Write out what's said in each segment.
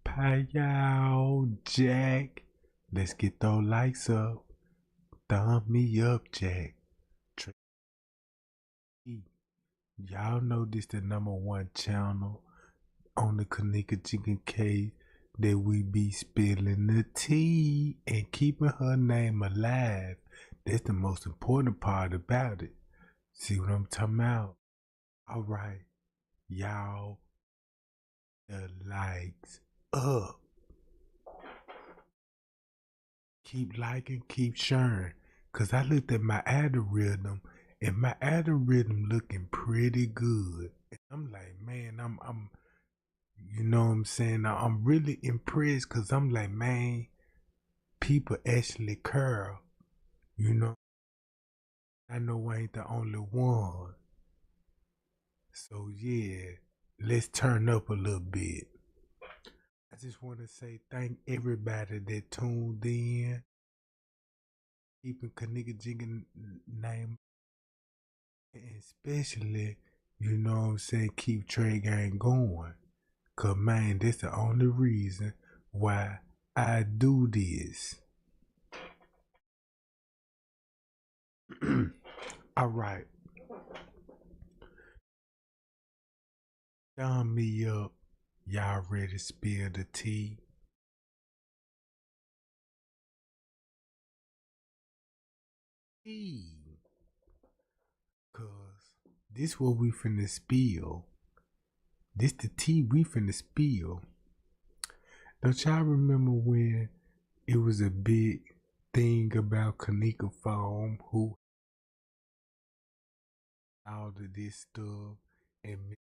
Payal Jack. Let's get those lights up. Thumb me up, Jack. Y'all know this the #1 channel on the Kenneka Chicken case that we be spilling the tea and keeping her name alive. That's the most important part about it. See what I'm talking about? Alright, y'all, the lights up. Keep liking, keep sharing. Cause I looked at my algorithm and my algorithm looking pretty good. And I'm like, man, I'm you know what I'm saying? I'm really impressed cause I'm like, man, people actually care. You know, I know I ain't the only one. So yeah, let's turn up a little bit. I just want to say thank everybody that tuned in, keeping Kenneka Jiggin name, and especially, you know what I'm saying, keep Trey Gang going. Cause man, that's the only reason why I do this. Alright. Thumb me up. Y'all ready to spill the tea? Cause this what we finna spill. This the tea we finna spill. Don't y'all remember when it was a big thing about Kenneka Foam who all of this stuff and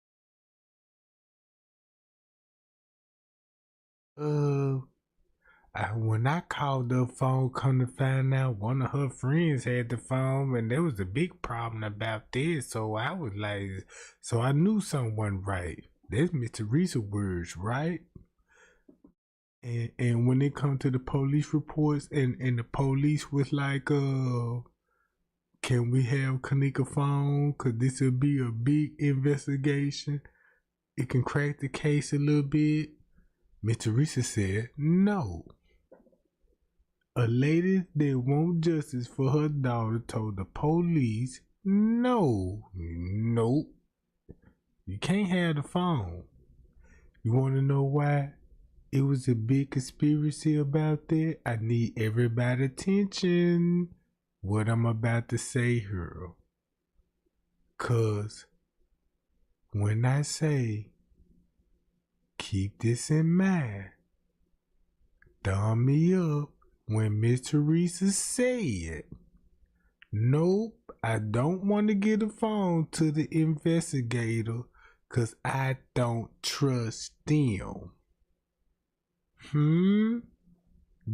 when I called the phone, come to find out one of her friends had the phone, and there was a big problem about this. So I was like, so I knew something wasn't right. That's Miss Teresa words, right? And when it come to the police reports, and the police was like, can we have Kenneka phone? Cause this will be a big investigation. It can crack the case a little bit. Miss Teresa said no. A lady that want justice for her daughter told the police, no, nope, you can't have the phone. You want to know why it was a big conspiracy about that? I need everybody's attention. What I'm about to say here. Cause when I say keep this in mind, thumb me up when Miss Teresa said, nope, I don't want to get a phone to the investigator because I don't trust them.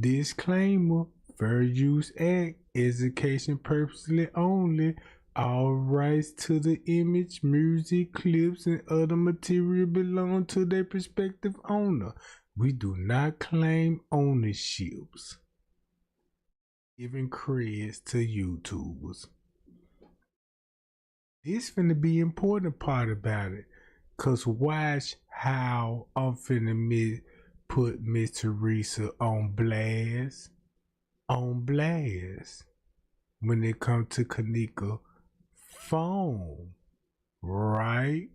Disclaimer, Fair Use Act, education purposely only. All rights to the image, music, clips, and other material belong to their prospective owner. We do not claim ownerships. Giving credits to YouTubers. This finna be important part about it. Cause watch how I'm finna put Miss Teresa on blast. On blast. When it come to Kenneka phone. Right?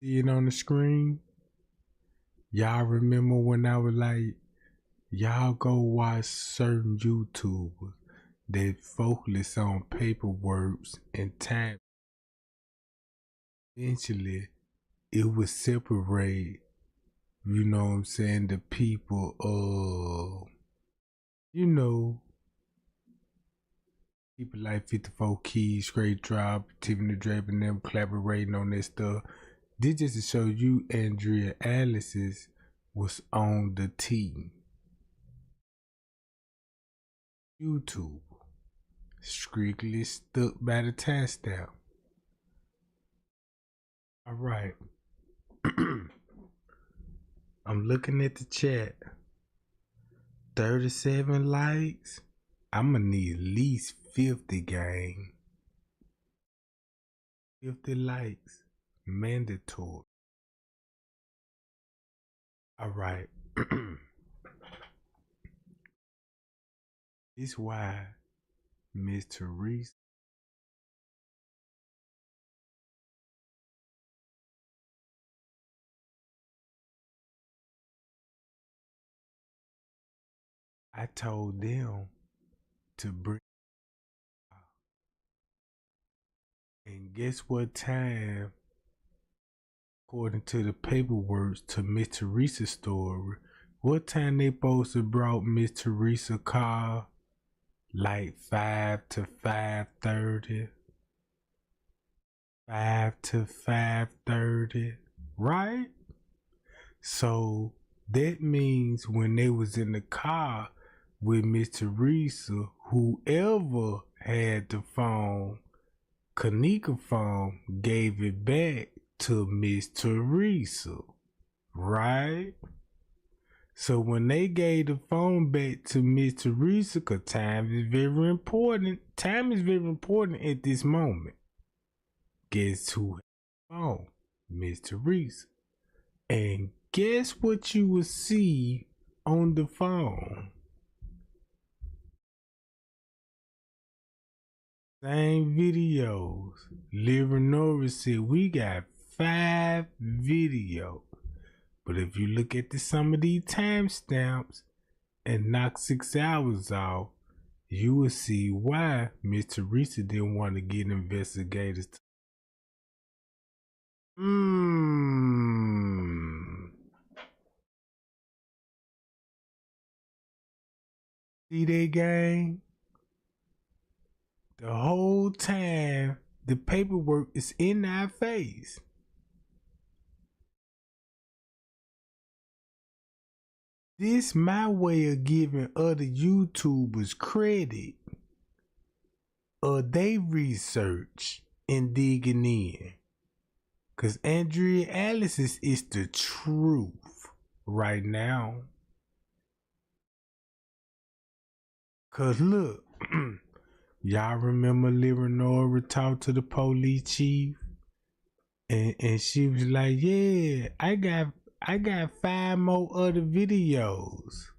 See it on the screen? Y'all remember when I was like, y'all go watch certain YouTubers that focus on paperwork and time. Eventually, it would separate, you know what I'm saying, the people you know, people like 54 Keys, Straight Drop, Tiffany Draper and them collaborating on this stuff. This just to show you Andrea Alice's was on the team. YouTube. Strictly stuck by the test out. Alright. I'm looking at the chat. 37 likes. I'm gonna need at least 50, gang. 50 likes. Mandatory. Alright. This why Miss Teresa I told them to bring, and guess what time, according to the paperwork to Miss Teresa's story, what time they supposed to brought Miss Teresa car? Like 5 to 5:30. 5 to 5:30, right? So that means when they was in the car with Miss Teresa, whoever had the phone, Kenneka phone, gave it back to Miss Teresa, right? So when they gave the phone back to Miss Teresa, cause time is very important. Time is very important at this moment. Guess who had the phone? Miss Teresa. And guess what you will see on the phone? Same videos. Liver said we got 5 videos. But if you look at some of these timestamps and knock 6 hours off, you will see why Miss Teresa didn't want to get investigators to see that, gang? The whole time the paperwork is in our face. This my way of giving other YouTubers credit of they research and digging in. Cause Andrea Alice is the truth right now. Cause look, y'all remember Leonora talked to the police chief, and she was like, "Yeah, I got 5 more other videos."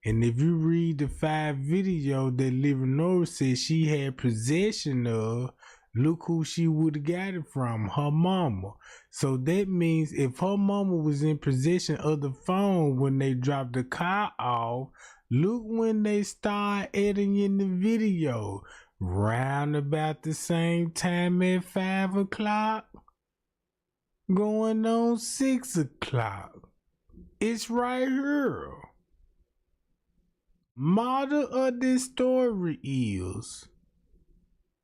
And if you read the 5 videos that Leonora said she had possession of, look who she would have got it from, her mama. So that means if her mama was in possession of the phone when they dropped the car off, look when they start editing in the video. Round about the same time at 5 o'clock, going on 6 o'clock. It's right here. Model of this story is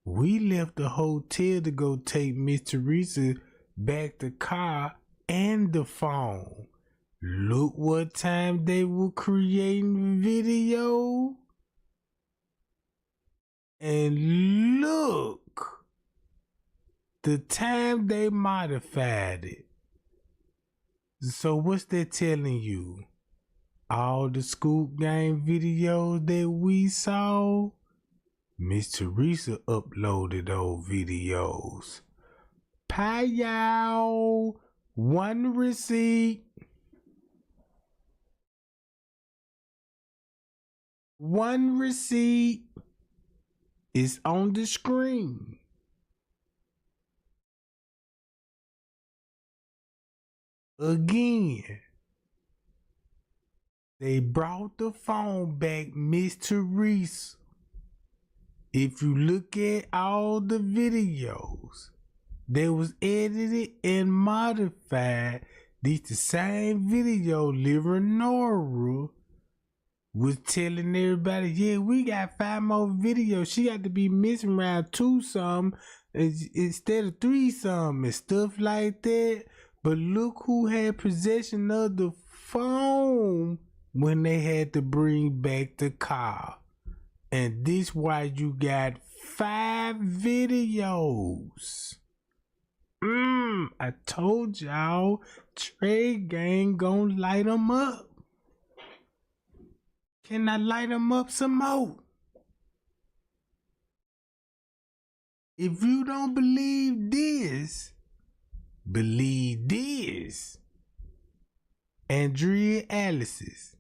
we left the hotel to go take Miss Teresa back the car and the phone. Look what time they were creating video. And look the time they modified it. So what's that telling you? All the Scoop Gang videos that we saw, Miss Teresa uploaded those videos. Pie y'all, 1 receipt. 1 receipt is on the screen. Again, they brought the phone back, Miss Teresa. If you look at all the videos that was edited and modified, these the same video Leonora was telling everybody, yeah, we got 5 more videos. She got to be missing around 2 some instead of 3 some and stuff like that. But look who had possession of the phone when they had to bring back the car. And this why you got 5 videos. I told y'all, Trey Gang gonna light them up. Can I light them up some more? If you don't believe this, believe this. Andrea Alice's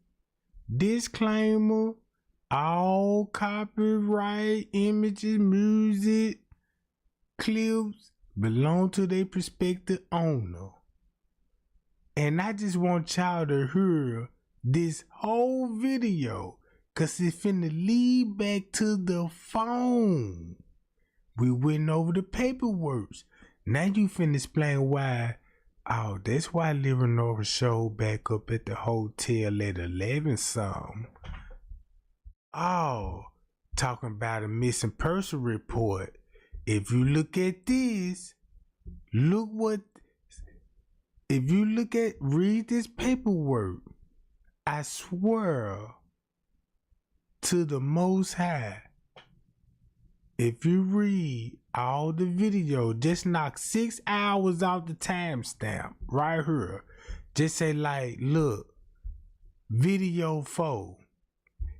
disclaimer: all copyright images, music, clips belong to their prospective owner. And I just want y'all to hear this whole video, cause it's finna lead back to the phone. We went over the paperwork. Now you finna explain why. Oh, that's why Leonora showed back up at the hotel at 11 something. Oh, talking about a missing person report. If you look at this, read this paperwork, I swear to the Most High, if you read all the video, just knock 6 hours off the timestamp right here. Just say like, look, video 4.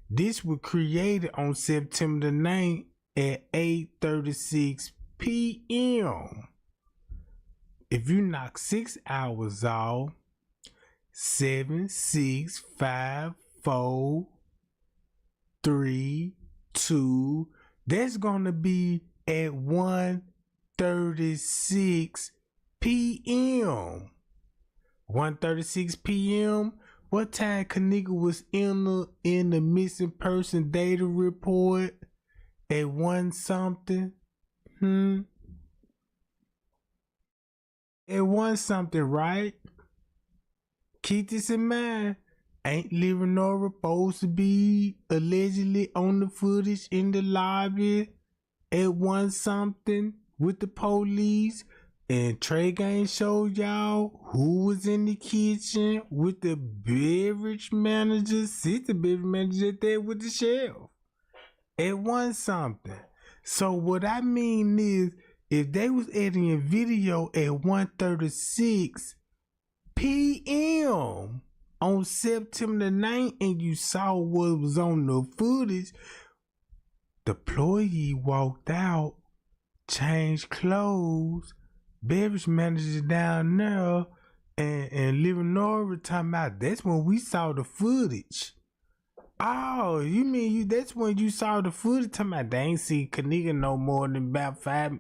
This was created on September the 9th at 8:36 p.m. If you knock 6 hours off, 7, 6, 5, 4, 3, 2, that's gonna be at 1:36 p.m. 1:36 p.m. What time Kenneka was in the missing person data report? At 1 something? At 1 something, right? Keep this in mind. Ain't Leonora supposed to be allegedly on the footage in the lobby at 1 something with the police? And Trey Gang showed y'all who was in the kitchen with the beverage manager, assistant beverage manager there with the shelf at 1 something. So what I mean is, if they was editing a video at 1:36 p.m. on September the 9th and you saw what was on the footage, the employee walked out, changed clothes, beverage manager down there, and Leonora talking about that's when we saw the footage. Oh, you mean that's when you saw the footage? Talking about they ain't see Kenneka no more than about 5.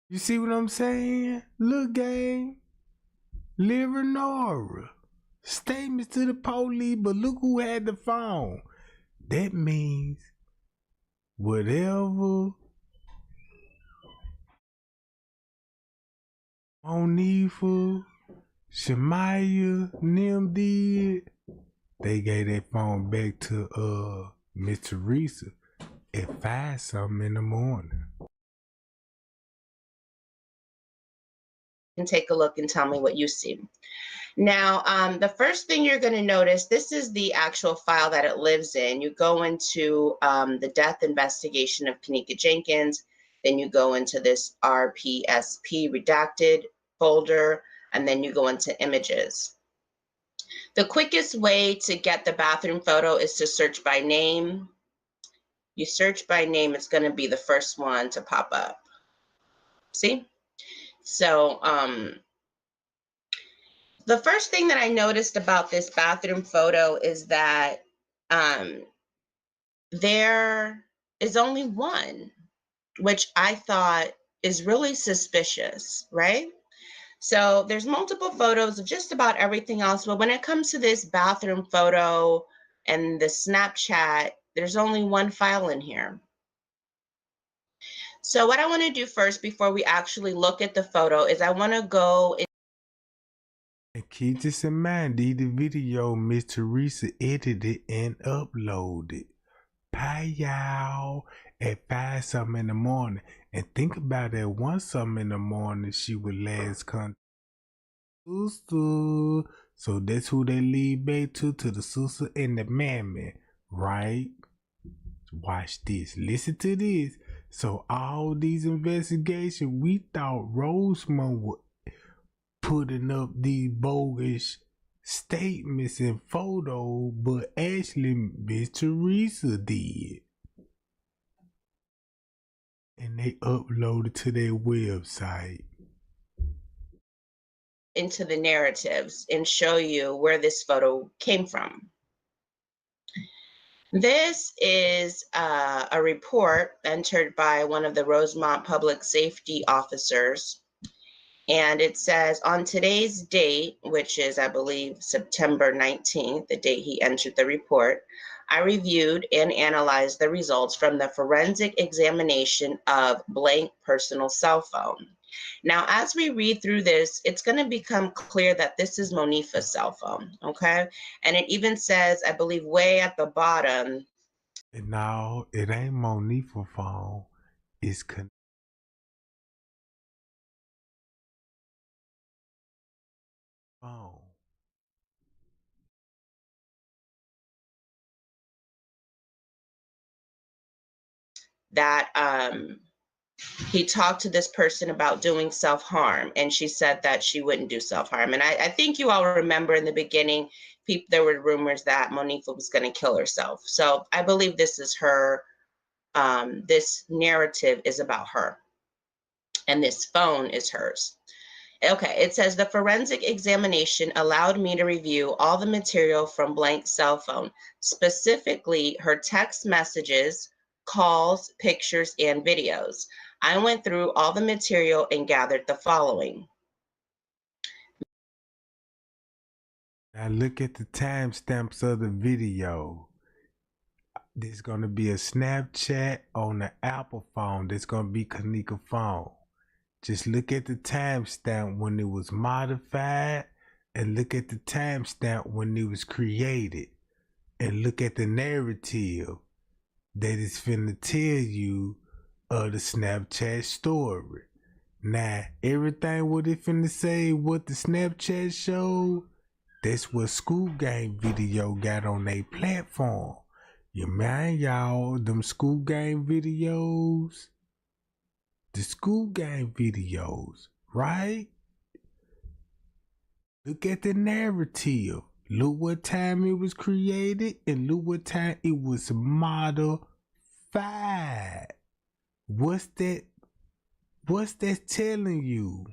You see what I'm saying? Look, gang. Leonora. Statements to the police, but look who had the phone. That means whatever Monifa, Shemaya, Nim did, they gave that phone back to Miss Teresa at 5 something in the morning. And take a look and tell me what you see. Now, the first thing you're going to notice, this is the actual file that it lives in. You go into the death investigation of Kenneka Jenkins, then you go into this RPSP redacted folder, and then you go into images. The quickest way to get the bathroom photo is to search by name. You search by name, it's going to be the first one to pop up. See? So, the first thing that I noticed about this bathroom photo is that there is only one, which I thought is really suspicious, right? So there's multiple photos of just about everything else, but when it comes to this bathroom photo and the Snapchat, there's only one file in here. So what I want to do first before we actually look at the photo is I want to go and keep this in mind, the video Miss Teresa edited and uploaded. Pay y'all at 5 something in the morning. And think about it, at 1 something in the morning, she would last contact sister. So that's who they lead back to the sister and the mammy, right? Watch this. Listen to this. So all these investigations, we thought Rosemont was putting up these bogus statements and photos, but actually Miss Teresa did. And they uploaded to their website. Into the narratives and show you where this photo came from. This is a report entered by one of the Rosemont public safety officers. And it says, on today's date, which is, I believe, September 19th, the date he entered the report, I reviewed and analyzed the results from the forensic examination of blank personal cell phone. Now, as we read through this, it's going to become clear that this is Monifa's cell phone, okay? And it even says, I believe, way at the bottom. And no, it ain't Monifa's phone. It's phone. That he talked to this person about doing self-harm, and she said that she wouldn't do self-harm. And I think you all remember in the beginning, there were rumors that Monifa was going to kill herself. So I believe this is her. This narrative is about her, and this phone is hers. Okay, it says the forensic examination allowed me to review all the material from Blank's cell phone, specifically her text messages, calls, pictures, and videos. I went through all the material and gathered the following. Now look at the timestamps of the video. There's going to be a Snapchat on the Apple phone. That's going to be Kenneka phone. Just look at the timestamp when it was modified, and look at the timestamp when it was created, and look at the narrative that is finna tell you of the Snapchat story. Now, everything what it finna say, what the Snapchat showed, that's what School Game Video got on their platform. You mind y'all, them School Game videos? The School Game videos, right? Look at the narrative. Look what time it was created, and look what time it was modified. What's that telling you?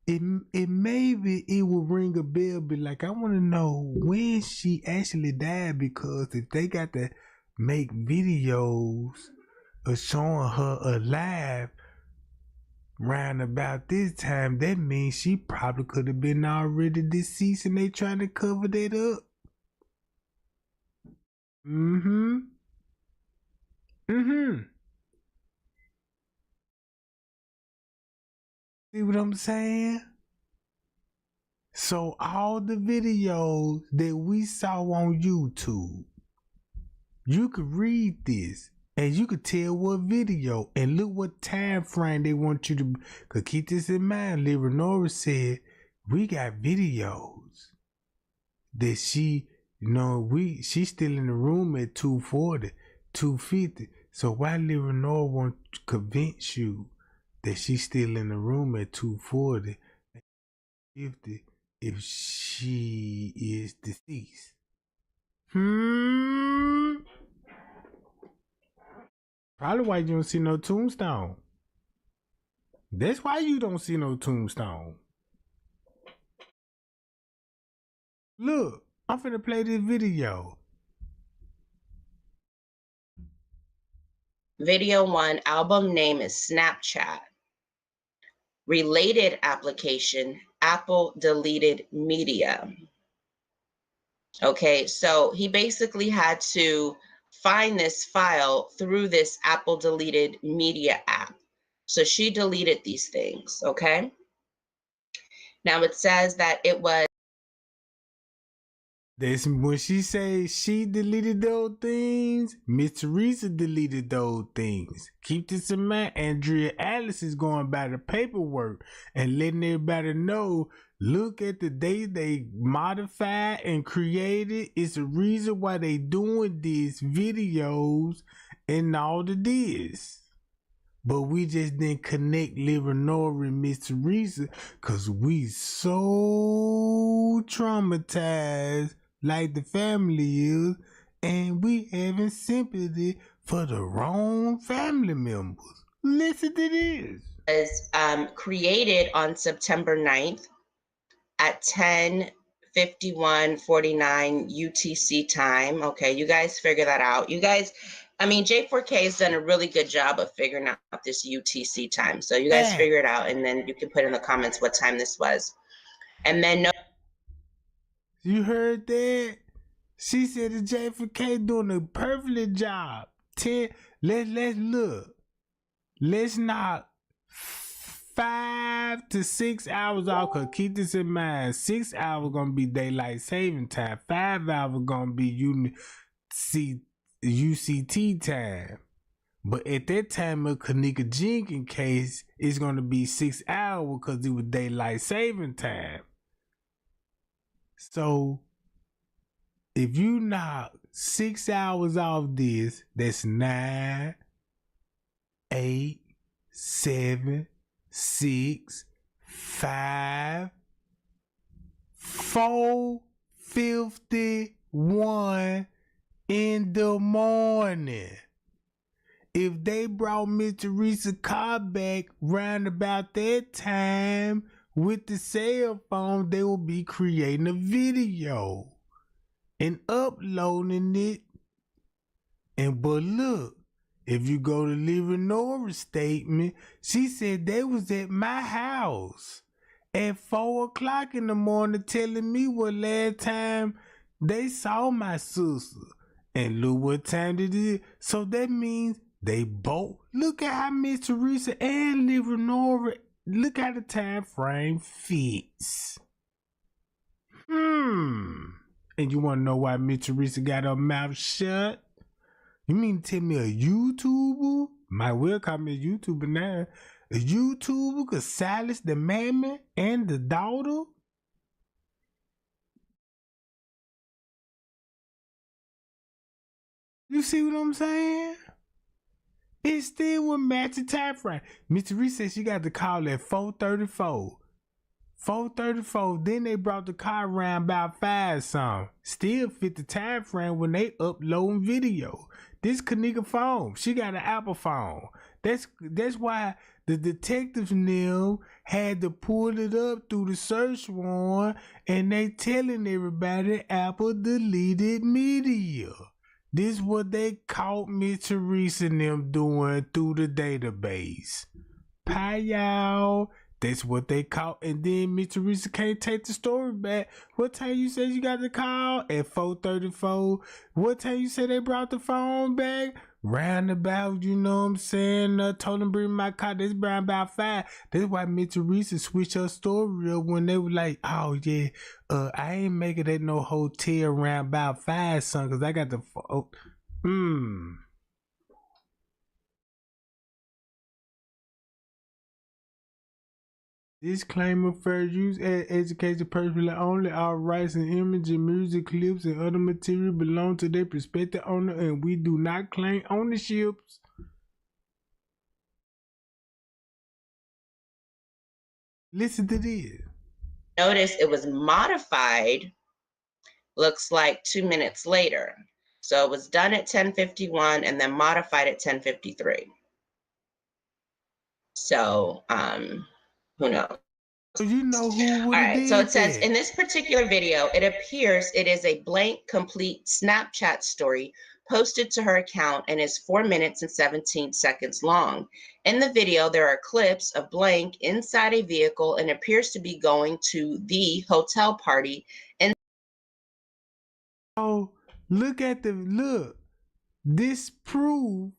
It maybe it will ring a bell, be like, I want to know when she actually died, because if they got to make videos of showing her alive round about this time, that means she probably could have been already deceased, and they trying to cover that up. See what I'm saying? So all the videos that we saw on YouTube, you could read this and you could tell what video, and look what time frame they want you to. Cause keep this in mind, Leonora said we got videos that she's still in the room at 2:40, 2:50. So why Leonora want to convince you that she's still in the room at 2:40, 50 if she is deceased? Probably why you don't see no tombstone. That's why you don't see no tombstone. Look, I'm finna play this video. Video 1, album name is Snapchat. Related application, Apple deleted media. Okay, so he basically had to find this file through this Apple deleted media app. So she deleted these things, okay? Now it says that it was. That's when she say she deleted those things, Miss Teresa deleted those things. Keep this in mind, Andrea Alice is going by the paperwork and letting everybody know, look at the day they modified and created. It's the reason why they doing these videos and all of this. but we just didn't connect Leonora and Miss Teresa because we so traumatized like the family is, and we having sympathy for the wrong family members. Listen to this. Was created on September 9th at 10:51:49 UTC time. Okay, you guys figure that out. You guys, I mean, J4K has done a really good job of figuring out this UTC time. So you guys figure it out, and then you can put in the comments what time this was. And then you heard that? She said the J4K doing a perfect job. Let's look. Let's knock 5 to 6 hours off, cause keep this in mind. 6 hours gonna be daylight saving time. 5 hours gonna be UCT time. But at that time of Kenneka Jenkins case, it's gonna be 6 hours because it was daylight saving time. So if you knock 6 hours off this, that's 9, 8, 7, 6, 5, 4:51 in the morning. If they brought Miss Teresa car back round about that time with the cell phone, they will be creating a video and uploading it. But look, if you go to Leonora's statement, she said they was at my house at 4 o'clock in the morning telling me what last time they saw my sister. And look what time it is. So that means they both, look at how Miss Teresa and Leonora, look how the time frame fits. And you want to know why Miss Teresa got her mouth shut? You mean to tell me a YouTuber? Might well call me a YouTuber now. A YouTuber could silence the mammy and the daughter? You see what I'm saying? It still would match the time frame. Miss Teresa said she got the call at 4:34. 4:34. Then they brought the car around about 5 something. Still fit the time frame when they uploading video. This Kenneka phone, she got an Apple phone. That's why the detectives had to pull it up through the search warrant, and they telling everybody Apple deleted media. This is what they caught Miss Teresa and them doing through the database. Pie y'all. That's what they caught. And then Miss Teresa can't take the story back. What time you said you got the call? At 4:34. What time you said they brought the phone back? Roundabout, you know what I'm saying? Told them bring my car. That's around about 5. That's why Miss Teresa switched her story up when they were like, oh yeah, I ain't making it at no hotel around about 5 son, cause I got the Disclaimer: fair use and education purposes only. All rights and image and music clips and other material belong to their prospective owner, and we do not claim ownerships. Listen to this. Notice it was modified, looks like 2 minutes later. So it was done at 10:51 and then modified at 10:53. So, who knows? So you know who would All have right, did so it says that. in this particular video, it appears it is a blank, complete Snapchat story posted to her account and is 4 minutes and 17 seconds long. In the video, there are clips of blank inside a vehicle and appears to be going to the hotel party. And oh, look. This proof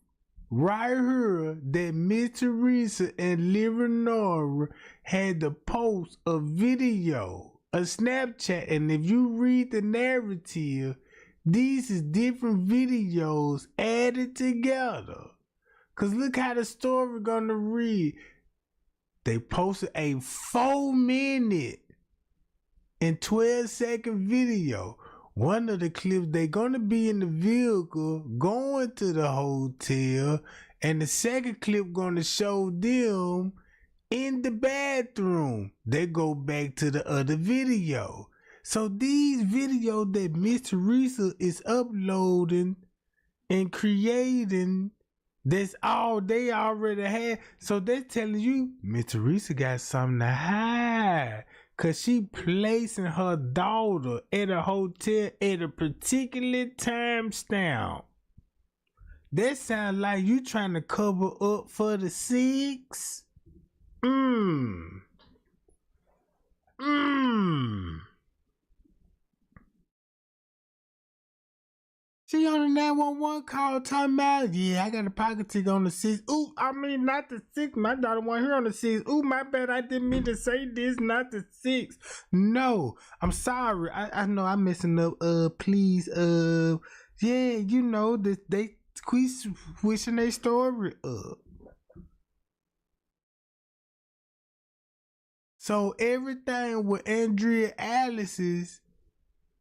right here that Miss Teresa and Leonora had to post a video, a Snapchat, and if you read the narrative, these is different videos added together. Cause look how the story gonna read. They posted a 4-minute and 12-second video. One of the clips, they gonna be in the vehicle going to the hotel, And the second clip gonna show them in the bathroom. They go back to the other video. So these videos that Miss Teresa is uploading and creating, that's all they already had. So they're telling you Miss Teresa got something to hide. Cause she placing her daughter at a hotel at a particular time stamp. That sounds like you trying to cover up for the 6. She on the 911 call talking about, yeah, I got a pocket ticket on the 6. Ooh, I mean, not the 6. My daughter wasn't here on the 6. Ooh, my bad. I didn't mean to say this, not the 6. No, I'm sorry. I know I'm messing up. Please, yeah, you know, they quit switching their story up. So everything with Andrea Alice's,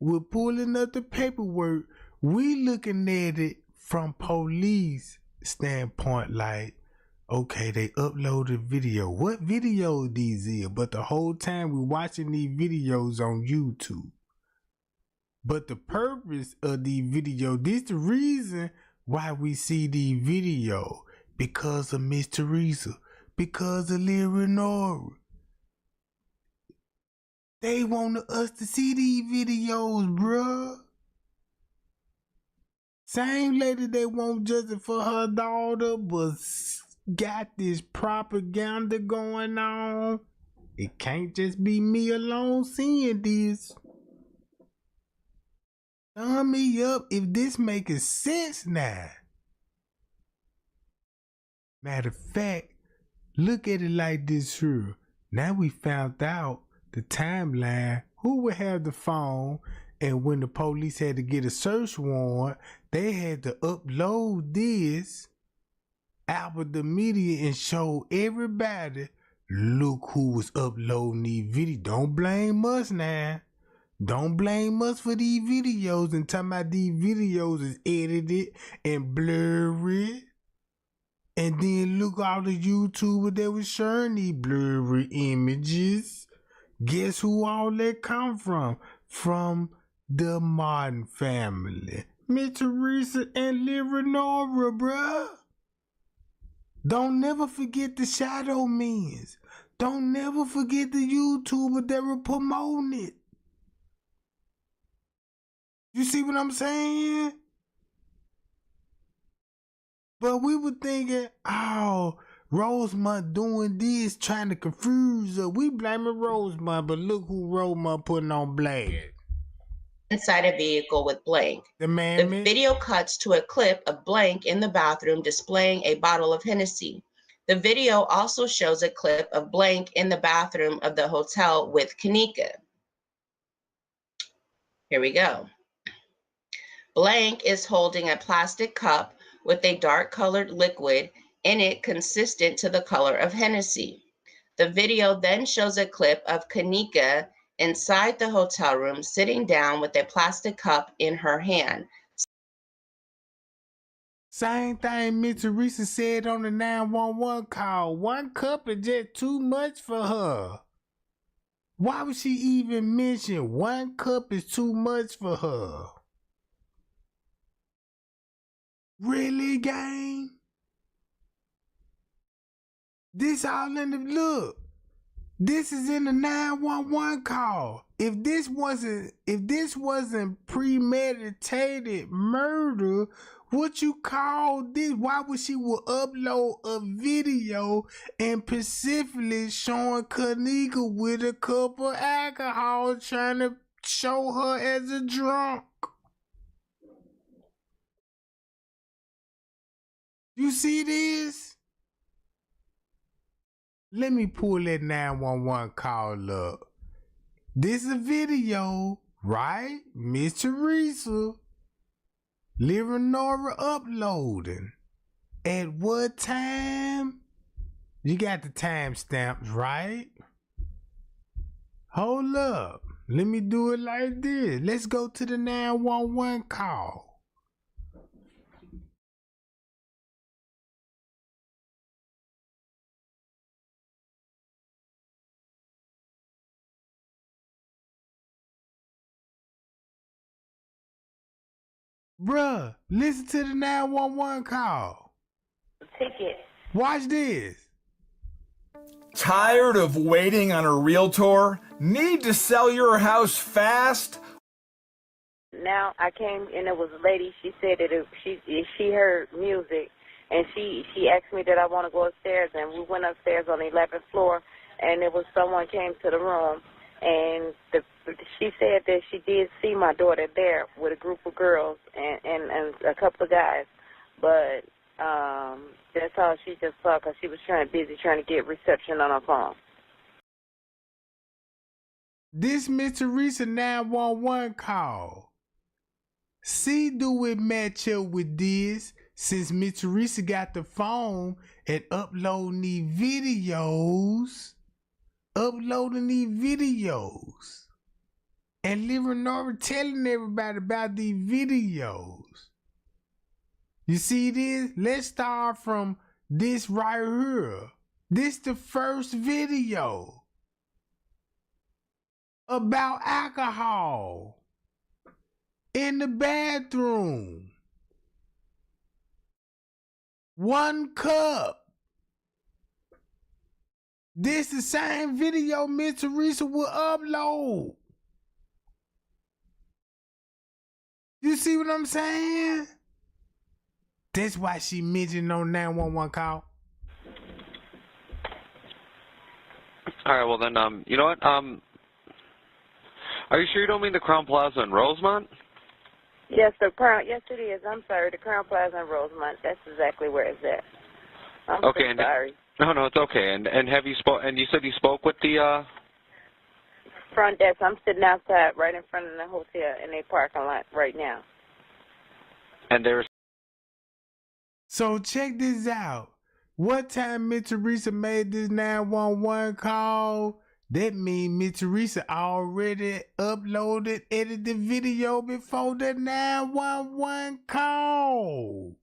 we're pulling up the paperwork. We looking at it from police standpoint, like, okay, they uploaded video. What video these is? But the whole time we watching these videos on YouTube. But the purpose of the video, this the reason why we see the video. Because of Miss Teresa. Because of Leonora. They want us to see these videos, bruh. Same lady that won't justice for her daughter, but got this propaganda going on. It can't just be me alone seeing this. Thumb me up if this making sense now. Matter of fact, look at it like this here. Now we found out the timeline, who would have the phone, and when the police had to get a search warrant, they had to upload this out of the media and show everybody, look who was uploading these videos. Don't blame us now. Don't blame us for these videos and talking about these videos is edited and blurry. And then look all the YouTubers that was sharing these blurry images. Guess who all that come from? From the Martin family. Miss Teresa and Leonora, bruh. Don't never forget the shadow men. Don't never forget the YouTuber that were promoting it. You see what I'm saying? But we were thinking, oh, Rosemont doing this, trying to confuse her. We blaming Rosemont, but look who Rosemont putting on blast. Inside a vehicle with Blank. The The video cuts to a clip of Blank in the bathroom displaying a bottle of Hennessy. The video also shows a clip of Blank in the bathroom of the hotel with Kenneka. Here we go. Blank is holding a plastic cup with a dark colored liquid in it consistent to the color of Hennessy. The video then shows a clip of Kenneka inside the hotel room sitting down with a plastic cup in her hand. Same thing Miss Teresa said on the 911 call. One cup is just too much for her. Why would she even mention one cup is too much for her? Really, gang? This all in the look. This is in the 911 call. If this wasn't premeditated murder, what you call this? Why would she upload a video and specifically showing Kenneka with a cup of alcohol trying to show her as a drunk? You see this? Let me pull that 911 call up. This is a video, right? Miss Teresa, Leonora uploading. At what time? You got the timestamps, right? Hold up. Let me do it like this. Let's go to the 911 call. Bruh, listen to the 911 call. Ticket. Watch this. Tired of waiting on a realtor? Need to sell your house fast? Now I came and it was a lady. She said that she heard music, and she asked me that I want to go upstairs, and we went upstairs on the 11th floor, and it was someone came to the room, and she said that she did see my daughter there with a group of girls and a couple of guys, but that's all she just saw because she was busy trying to get reception on her phone. This Miss Teresa 911 call. See, do it match up with this? Since Miss Teresa got the phone and uploading these videos. And living over telling everybody about these videos. You see this? Let's start from this right here. This the first video about alcohol in the bathroom. 1 cup. This the same video Miss Teresa will upload. You see what I'm saying? That's why she mentioned on 911 call. All right, well then, you know what? Are you sure you don't mean the Crown Plaza in Rosemont? Yes, yes it is. I'm sorry, the Crown Plaza in Rosemont. That's exactly where it's at. I'm okay, so sorry. No, it's okay. And have you and you said you spoke with the front desk? I'm sitting outside, right in front of the hotel in their parking lot right now. And there's. So check this out. What time Miss Teresa made this 911 call? That means Miss Teresa already uploaded, edited the video before the 911 call.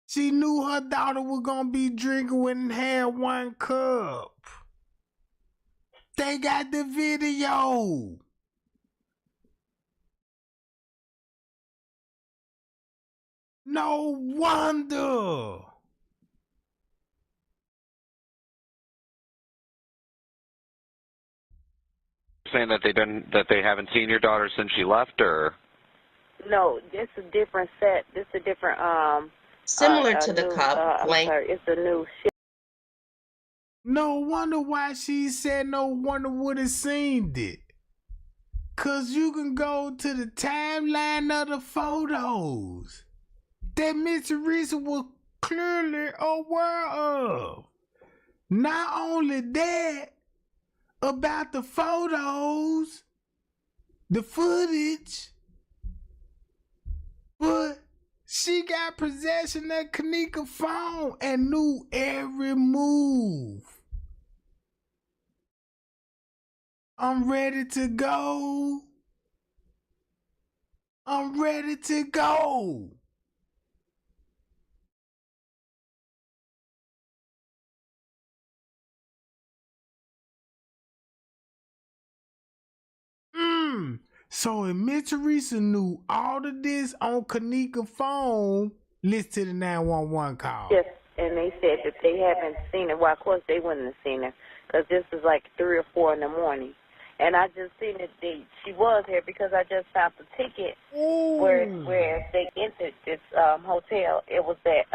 She knew her daughter was gonna be drinking and had 1 cup. They got the video. No wonder. Saying that they haven't seen your daughter since she left, or? No, this is a different set. This is a different Similar to the new, cup. I'm sorry, it's a new ship. No wonder why she said no wonder would have seen it. Cause you can go to the timeline of the photos that Miss Teresa was clearly aware of. Not only that, about the photos, the footage, but she got possession of Kenneka's phone and knew every move. I'm ready to go. I'm ready to go. So if Miss Teresa knew all of this on Kenneka's phone, listen to the 911 call. Yes, and they said that they haven't seen her. Well, of course they wouldn't have seen her because this is like 3 or 4 in the morning. And I just seen that she was here because I just found the ticket where they entered this hotel. It was at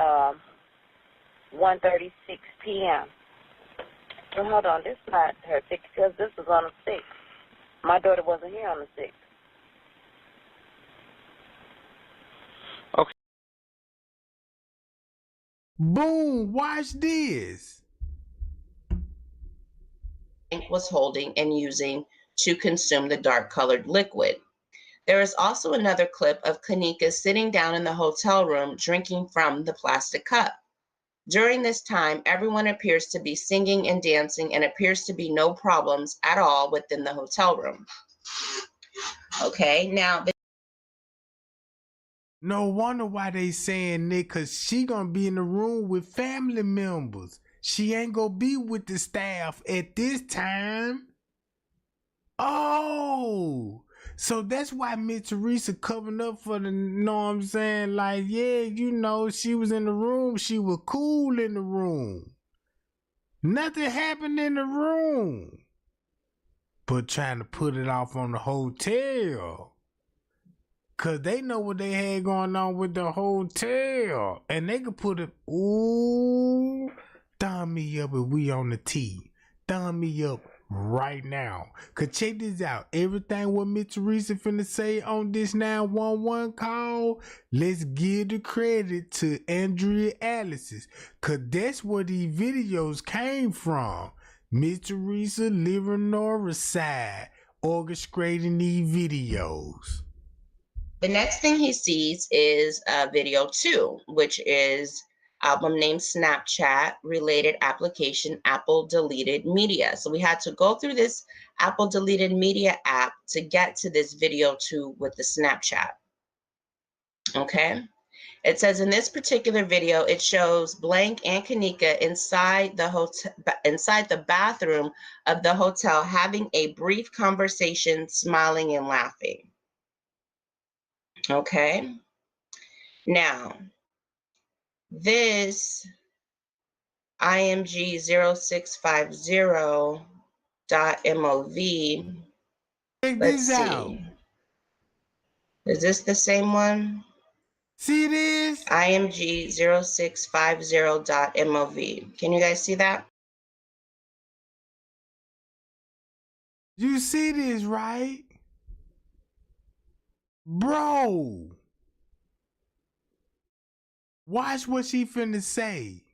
1:36 p.m. So hold on, this is not her ticket because this was on the 6th. My daughter wasn't here on the 6th. Okay. Boom, watch this. Was holding and using to consume the dark colored liquid. There is also another clip of Kenneka sitting down in the hotel room drinking from the plastic cup. During this time, everyone appears to be singing and dancing and appears to be no problems at all within the hotel room. Okay, now. No wonder why they saying Nick, cause she gonna be in the room with family members. She ain't gonna be with the staff at this time. Oh, So that's why Miss Teresa covering up for the, you know what I'm saying? Like, yeah, you know, she was in the room. She was cool in the room. Nothing happened in the room. But trying to put it off on the hotel. Cause they know what they had going on with the hotel. And they could put it, ooh, thumb me up if we on the T. Thumb me up right now. Cause check this out. Everything what Miss Teresa finna say on this 911 call, let's give the credit to Andrea Alice's. Cause that's where these videos came from. Miss Teresa living on the side, orchestrating these videos. The next thing he sees is video 2, which is album name Snapchat, related application Apple Deleted Media. So we had to go through this Apple Deleted Media app to get to this video 2 with the Snapchat. Okay. It says in this particular video, it shows Blank and Kenneka inside the hotel, inside the bathroom of the hotel, having a brief conversation, smiling and laughing. Okay. Now, this IMG 0650.mov. Let's see. Is this the same one? See this? IMG 0650.mov. Can you guys see that? You see this, right? Bro. Watch what she finna say.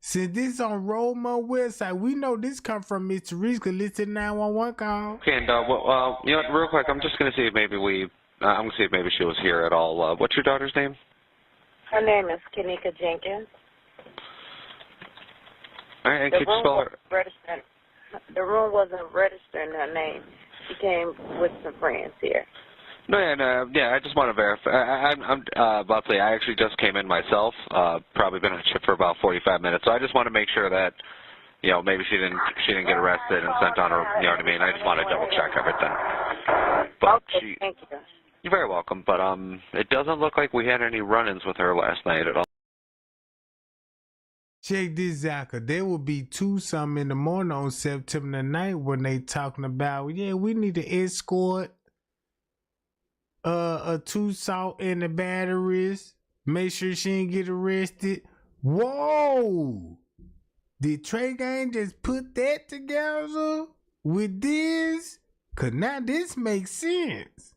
Since this on Romo website, we know this come from Miss Teresa. Listen 911 call. Okay, and well, you know what, real quick, I'm just gonna see if maybe I'm gonna see if maybe she was here at all. What's your daughter's name? Her name is Kenneka Jenkins. All right, and could you spell her? The room wasn't registering her name. She came with some friends here. No, yeah, I just want to verify. I'm Buckley. I actually just came in myself. Probably been on shift for about 45 minutes. So I just want to make sure that, you know, maybe she didn't get arrested and sent on her. You know what I mean? I just want to double check everything. But okay, thank you. You're very welcome. But it doesn't look like we had any run-ins with her last night at all. Check this out, cause there will be 2-something in the morning on September the 9th when they talking about, yeah, we need to escort a 2 salt in the batteries. Make sure she didn't get arrested. Whoa! Did Trey Gang just put that together with this? Cause now this makes sense.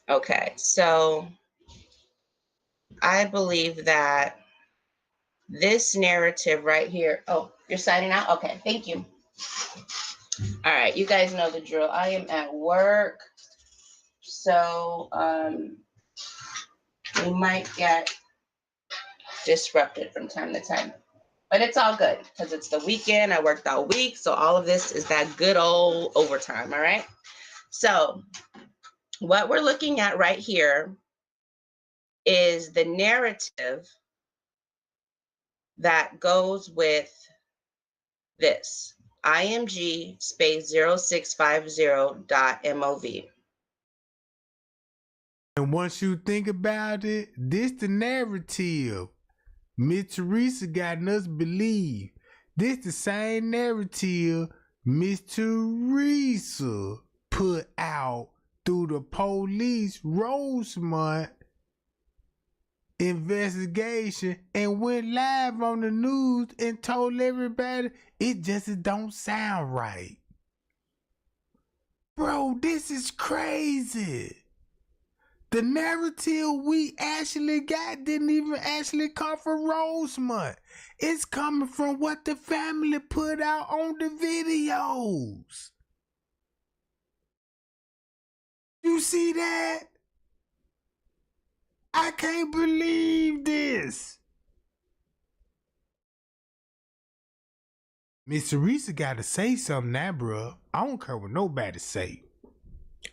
Okay, so I believe that this narrative right here. Oh, you're signing out? Okay, thank you. All right, you guys know the drill. I am at work, so we might get disrupted from time to time. But it's all good because it's the weekend. I worked all week, so all of this is that good old overtime, all right? So what we're looking at right here is the narrative that goes with this. IMG space 0650.mov. And once you think about it, this the narrative Miss Teresa got us believe. This the same narrative Miss Teresa put out through the police Rosemont investigation and went live on the news and told everybody it just don't sound right. Bro, this is crazy. The narrative we actually got didn't even actually come from Rosemont. It's coming from what the family put out on the videos. You see that? I can't believe this. Miss Teresa got to say something now, bruh. I don't care what nobody say.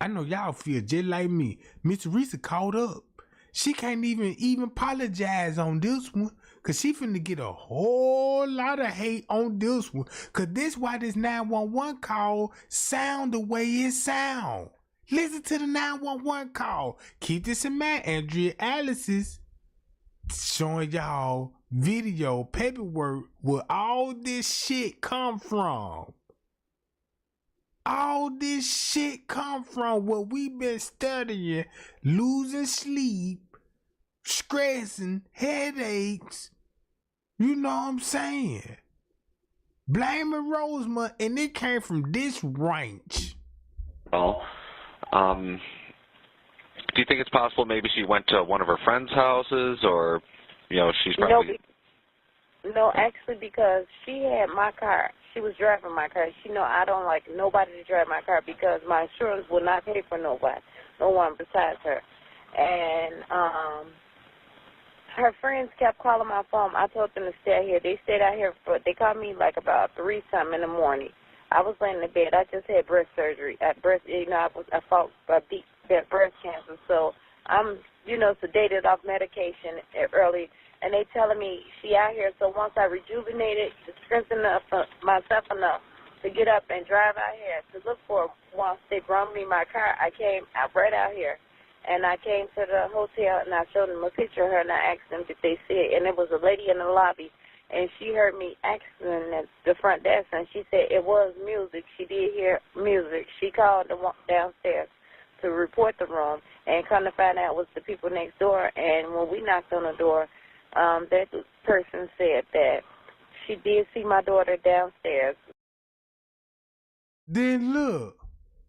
I know y'all feel just like me. Miss Teresa caught up. She can't even apologize on this one. Cause she finna get a whole lot of hate on this one. Cause this why this 911 call sound the way it sound. Listen to the 911 call. Keep this in mind, Andrea Alice is showing y'all video paperwork where all this shit come from. All this shit come from what we been studying, losing sleep, stressing, headaches. You know what I'm saying? Blaming Rosemont, and it came from this ranch. Well, do you think it's possible maybe she went to one of her friends' houses, or, she's probably... No, actually, because she had my car. She was driving my car. She know I don't like nobody to drive my car because my insurance will not pay for no one besides her. And her friends kept calling my phone. I told them to stay out here. They stayed out here they called me like about 3-something in the morning. I was laying in bed. I just had breast surgery. I fought breast cancer. So I'm, sedated off medication early. And they telling me she out here. So once I rejuvenated, to strengthen myself enough to get up and drive out here to look for her, once they brought me my car, I came right out here. And I came to the hotel, and I showed them a picture of her, and I asked them if they see it. And there was a lady in the lobby, and she heard me asking at the front desk, and she said it was music. She did hear music. She called the one downstairs to report the room, and come to find out it was the people next door. And when we knocked on the door, that person said that she did see my daughter downstairs. Then look,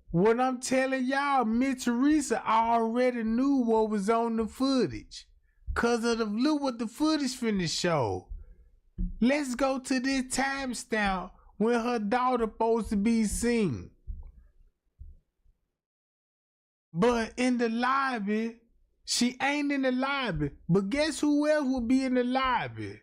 what I'm telling y'all, Miss Teresa already knew what was on the footage. Cause of look what the footage finna show. Let's go to this timestamp when her daughter supposed to be seen. But in the lobby, she ain't in the lobby. But guess who else will be in the lobby?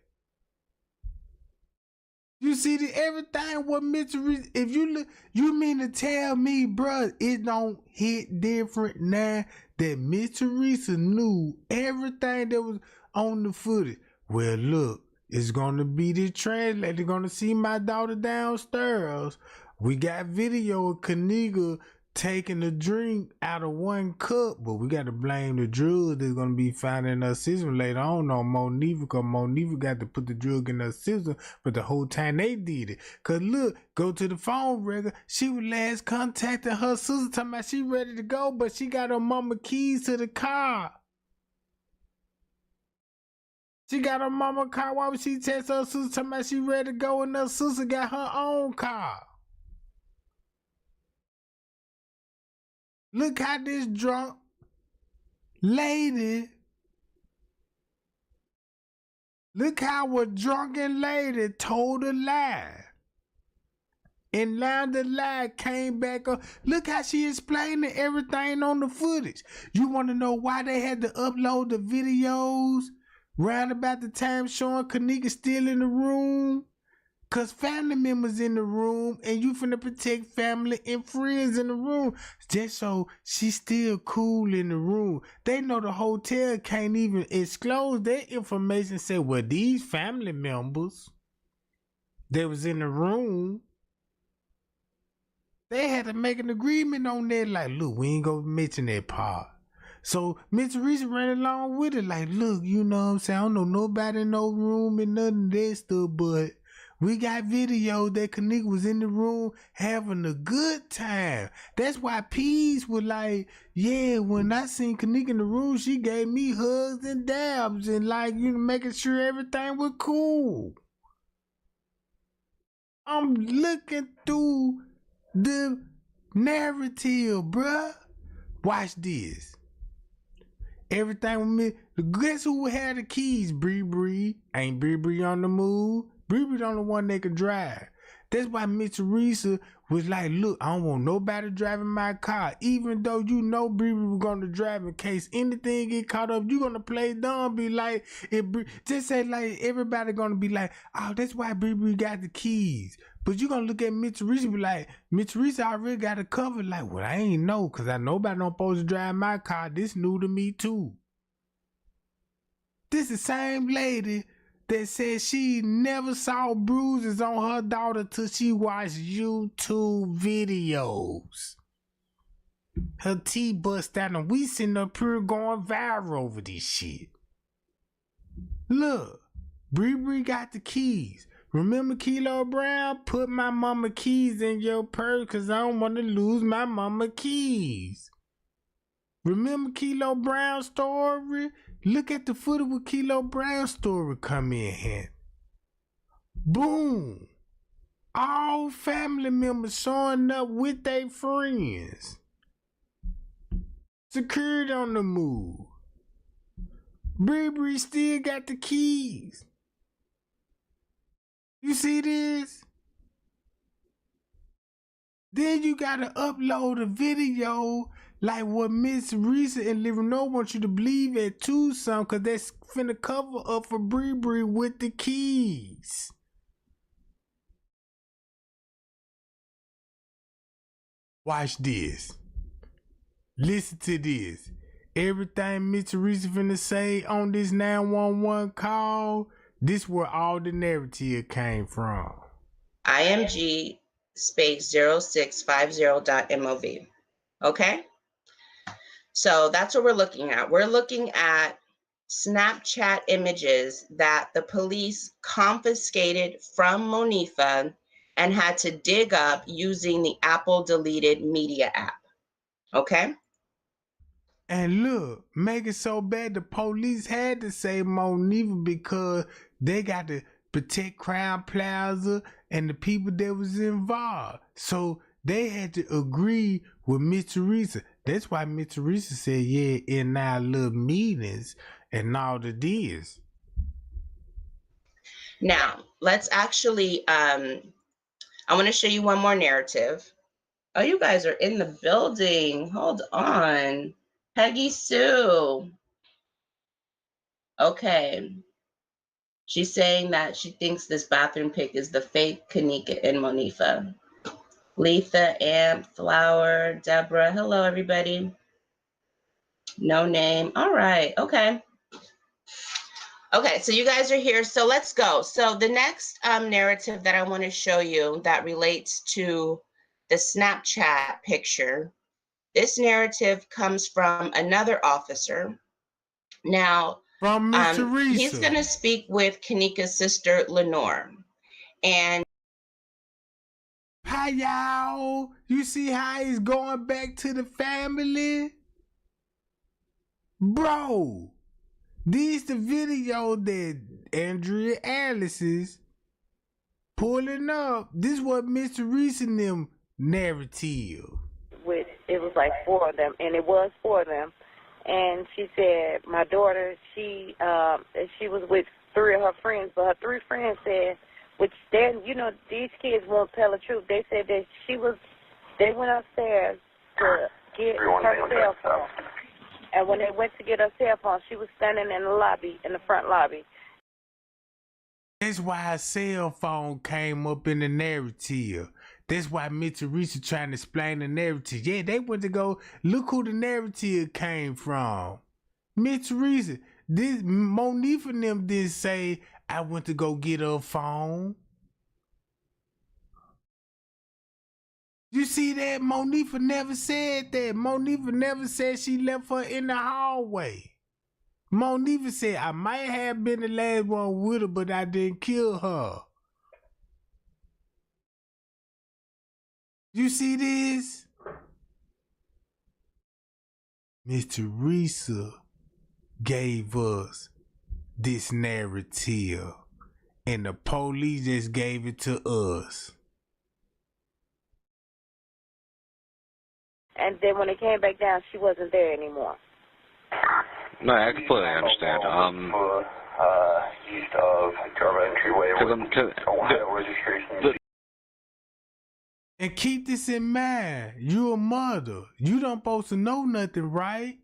You see everything what Miss Teresa, if you look, you mean to tell me, bruh, it don't hit different now that Miss Teresa knew everything that was on the footage. Well, look, it's gonna be this translator. They're gonna see my daughter downstairs. We got video of Kenneka taking a drink out of one cup, but we got to blame the drug that's going to be found in her system later on Monifa, because Monifa got to put the drug in her system, but the whole time they did it. Because look, go to the phone record, she was last contacting her sister talking about she ready to go, but she got her mama keys to the car. She got her mama car. Why would she text her sister talking about she ready to go and her sister got her own car? Look how this drunk lady, look how a drunken lady told a lie. And now the lie came back up. Look how she explaining everything on the footage. You want to know why they had to upload the videos round about the time showing Kenneka still in the room? Cause family members in the room and you finna protect family and friends in the room. Just so she's still cool in the room. They know the hotel can't even disclose their information. Say, well, these family members that was in the room, they had to make an agreement on that. Like, look, we ain't gonna mention that part. So Miss Teresa ran along with it. Like, look, you know what I'm saying? I don't know nobody in no room and none of that stuff, but we got video that Kenneka was in the room having a good time. That's why Peas was like, yeah, when I seen Kenneka in the room, she gave me hugs and dabs and like, making sure everything was cool. I'm looking through the narrative, bruh. Watch this. Everything with me. Guess who had the keys? Bree. Ain't Bree on the move? Bree the only one that could drive. That's why Miss Teresa was like, look, I don't want nobody driving my car. Even though you know Bree was going to drive in case anything get caught up, you going to play dumb, be like, just say like everybody going to be like, oh, that's why Bree got the keys. But you going to look at Miss Teresa be like, Miss Teresa already got it covered. Like, well, I ain't know because I nobody don't supposed to drive my car. This new to me too. This the same lady that said she never saw bruises on her daughter till she watched YouTube videos. Her tea bust out and we sitting up here going viral over this shit. Look, Bree got the keys. Remember Kilo Brown? Put my mama keys in your purse cause I don't want to lose my mama keys. Remember Kilo Brown's story? Look at the footage with Kilo Brown's story come in here. Boom. All family members showing up with their friends. Security on the move. Bree still got the keys. You see this? Then you gotta upload a video like what Miss Risa and Living No want you to believe at Tucson cause that's finna cover up for Bree with the keys. Watch this. Listen to this. Everything Miss Risa finna say on this 911 call, this where all the narrative came from. IMG space 0650.mov. Okay? So that's what we're looking at. We're looking at Snapchat images that the police confiscated from Monifa and had to dig up using the Apple deleted media app. Okay? And look, make it so bad the police had to say Monifa because they got to protect Crown Plaza and the people that was involved. So they had to agree with Miss Teresa. That's why Miss Teresa said, yeah, in our little meetings and all the deals. Now, let's actually, I want to show you one more narrative. Oh, you guys are in the building. Hold on. Peggy Sue. Okay. She's saying that she thinks this bathroom pic is the fake Kenneka and Monifa. Letha, Amp, Flower, Deborah. Hello, everybody. No name. All right. Okay. Okay, so you guys are here. So let's go. So the next narrative that I want to show you that relates to the Snapchat picture, this narrative comes from another officer. Now, from Miss Teresa. He's going to speak with Kenneka's sister, Lenore. And hi, y'all. You see how he's going back to the family? Bro, this the video that Andrea Alice is pulling up. This what Miss Teresa and them narrative. It was like 4 of them, and it was 4 of them. And she said, my daughter, she was with 3 of her friends, but her 3 friends said, which then, you know, these kids won't tell the truth. They said that they went upstairs to get her cell phone. And when they went to get her cell phone, she was standing in the lobby, in the front lobby. That's why her cell phone came up in the narrative. That's why Miss Teresa trying to explain the narrative. Yeah, they went to go, look who the narrative came from. Miss Teresa, this Monifa and them did say, I went to go get her phone. You see that? Monifa never said that. Monifa never said she left her in the hallway. Monifa said, I might have been the last one with her, but I didn't kill her. You see this? Miss Teresa gave us this narrative, and the police just gave it to us. And then when it came back down, she wasn't there anymore. No, I completely understand. East of Garba Entryway, Ohio registration. And keep this in mind. You a mother. You don't supposed to know nothing, right?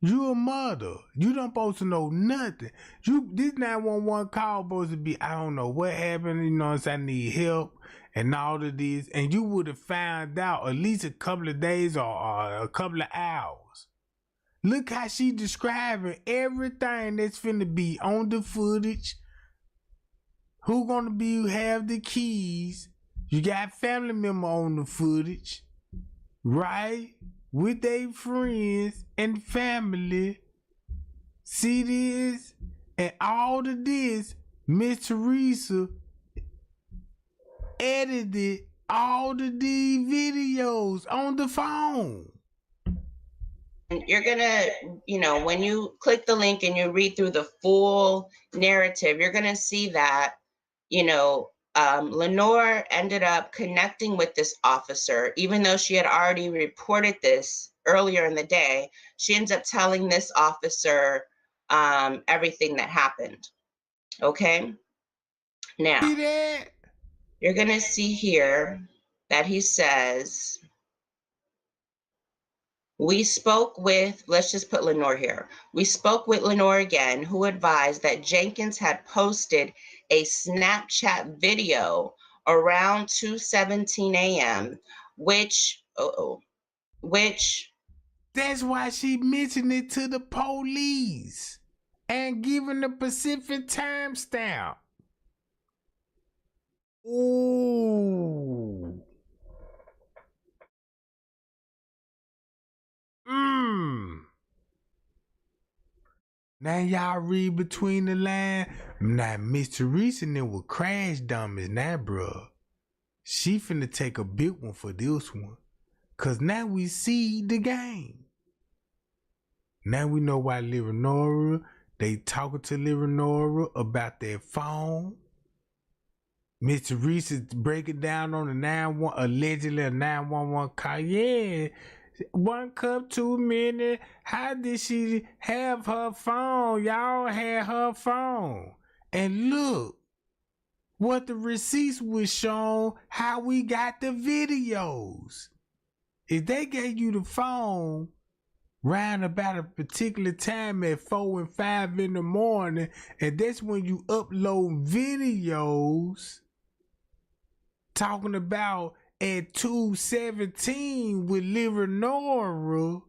You a mother. You don't supposed to know nothing. This 911 call supposed to be, I don't know what happened, you know what I'm saying, I need help and all of this. And you would have found out at least a couple of days or a couple of hours. Look how she describing everything that's finna be on the footage, Who gonna be have the keys? You got family member on the footage, right? With their friends and family. See this? And all of this, Miss Teresa edited all of these videos on the phone. And you're gonna, when you click the link and you read through the full narrative, you're gonna see that, Lenore ended up connecting with this officer, even though she had already reported this earlier in the day. She ends up telling this officer everything that happened. Okay. Now, See that? you're gonna see here that he says, we spoke with, let's just put Lenore here. We spoke with Lenore again, who advised that Jenkins had posted a Snapchat video around 2:17 a.m., which That's why she mentioned it to the police and giving the Pacific timestamp. Ooh. Now y'all read between the lines. Now Miss Teresa and them were crash dummies now, bruh. She finna take a big one for this one. Cause now we see the game. Now we know why Leonora, they talking to Leonora about their phone. Miss Teresa's breaking down on the 911, allegedly a 911 call. Yeah, 1 cup, 2 minutes. How did she have her phone? Y'all had her phone. And look what the receipts was shown, how we got the videos. If they gave you the phone round about a particular time at 4 and 5 in the morning, and that's when you upload videos talking about at 2:17 with Leonora,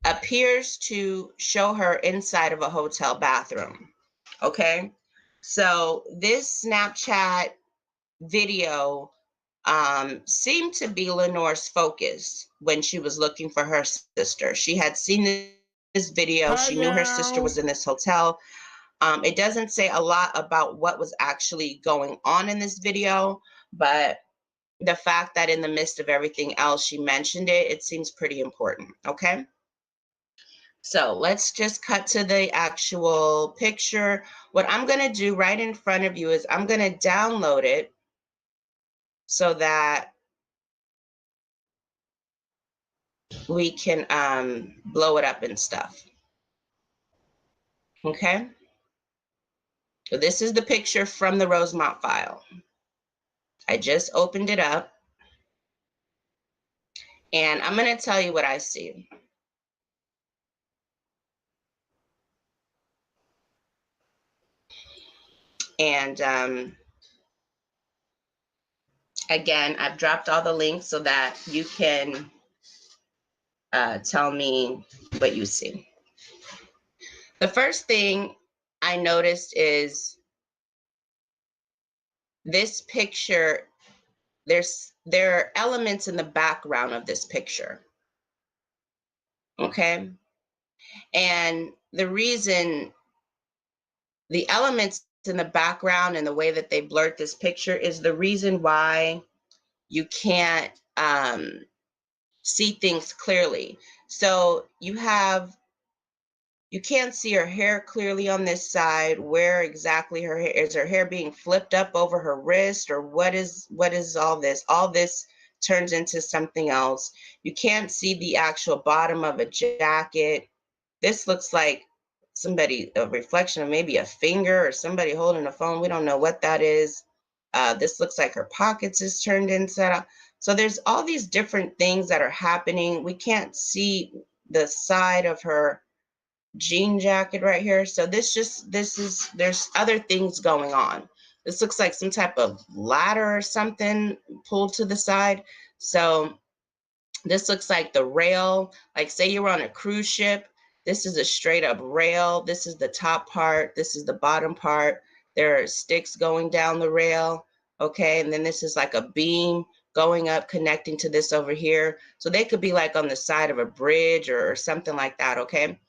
appears to show her inside of a hotel bathroom. Okay, so this Snapchat video seemed to be Lenore's focus when she was looking for her sister. She had seen this video. She knew her sister was in this hotel. It doesn't say a lot about what was actually going on in this video, but the fact that in the midst of everything else, she mentioned it, it seems pretty important, okay? So let's just cut to the actual picture. What I'm gonna do right in front of you is I'm gonna download it so that we can blow it up and stuff, okay? So this is the picture from the Rosemont file. I just opened it up and I'm going to tell you what I see. And again, I've dropped all the links so that you can tell me what you see. The first thing I noticed is this picture, there are elements in the background of this picture, okay? And the reason the elements in the background and the way that they blurred this picture is the reason why you can't see things clearly. So you can't see her hair clearly on this side. Where exactly her hair is? Her hair being flipped up over her wrist, or what is all this? All this turns into something else. You can't see the actual bottom of a jacket. This looks like a reflection of maybe a finger or somebody holding a phone. We don't know what that is. This looks like her pockets is turned inside out. So there's all these different things that are happening. We can't see the side of her jean jacket right here. So there's other things going on. This looks like some type of ladder or something pulled to the side. So this looks like the rail, like say you were on a cruise ship This is a straight up rail. This is the top part. This is the bottom part. There are sticks going down the rail. Okay, and then this is like a beam going up, connecting to this over here. So they could be like on the side of a bridge or something like that, okay?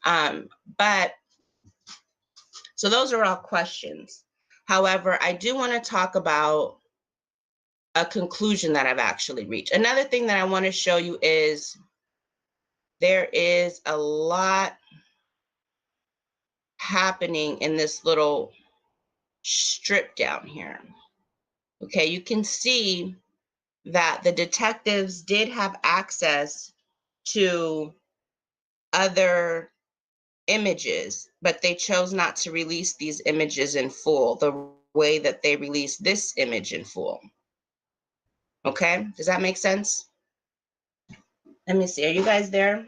But, so those are all questions. However, I do want to talk about a conclusion that I've actually reached. Another thing that I want to show you is there is a lot happening in this little strip down here. Okay, you can see that the detectives did have access to other images, but they chose not to release these images in full the way that they released this image in full. Okay, does that make sense? Let me see, are you guys there?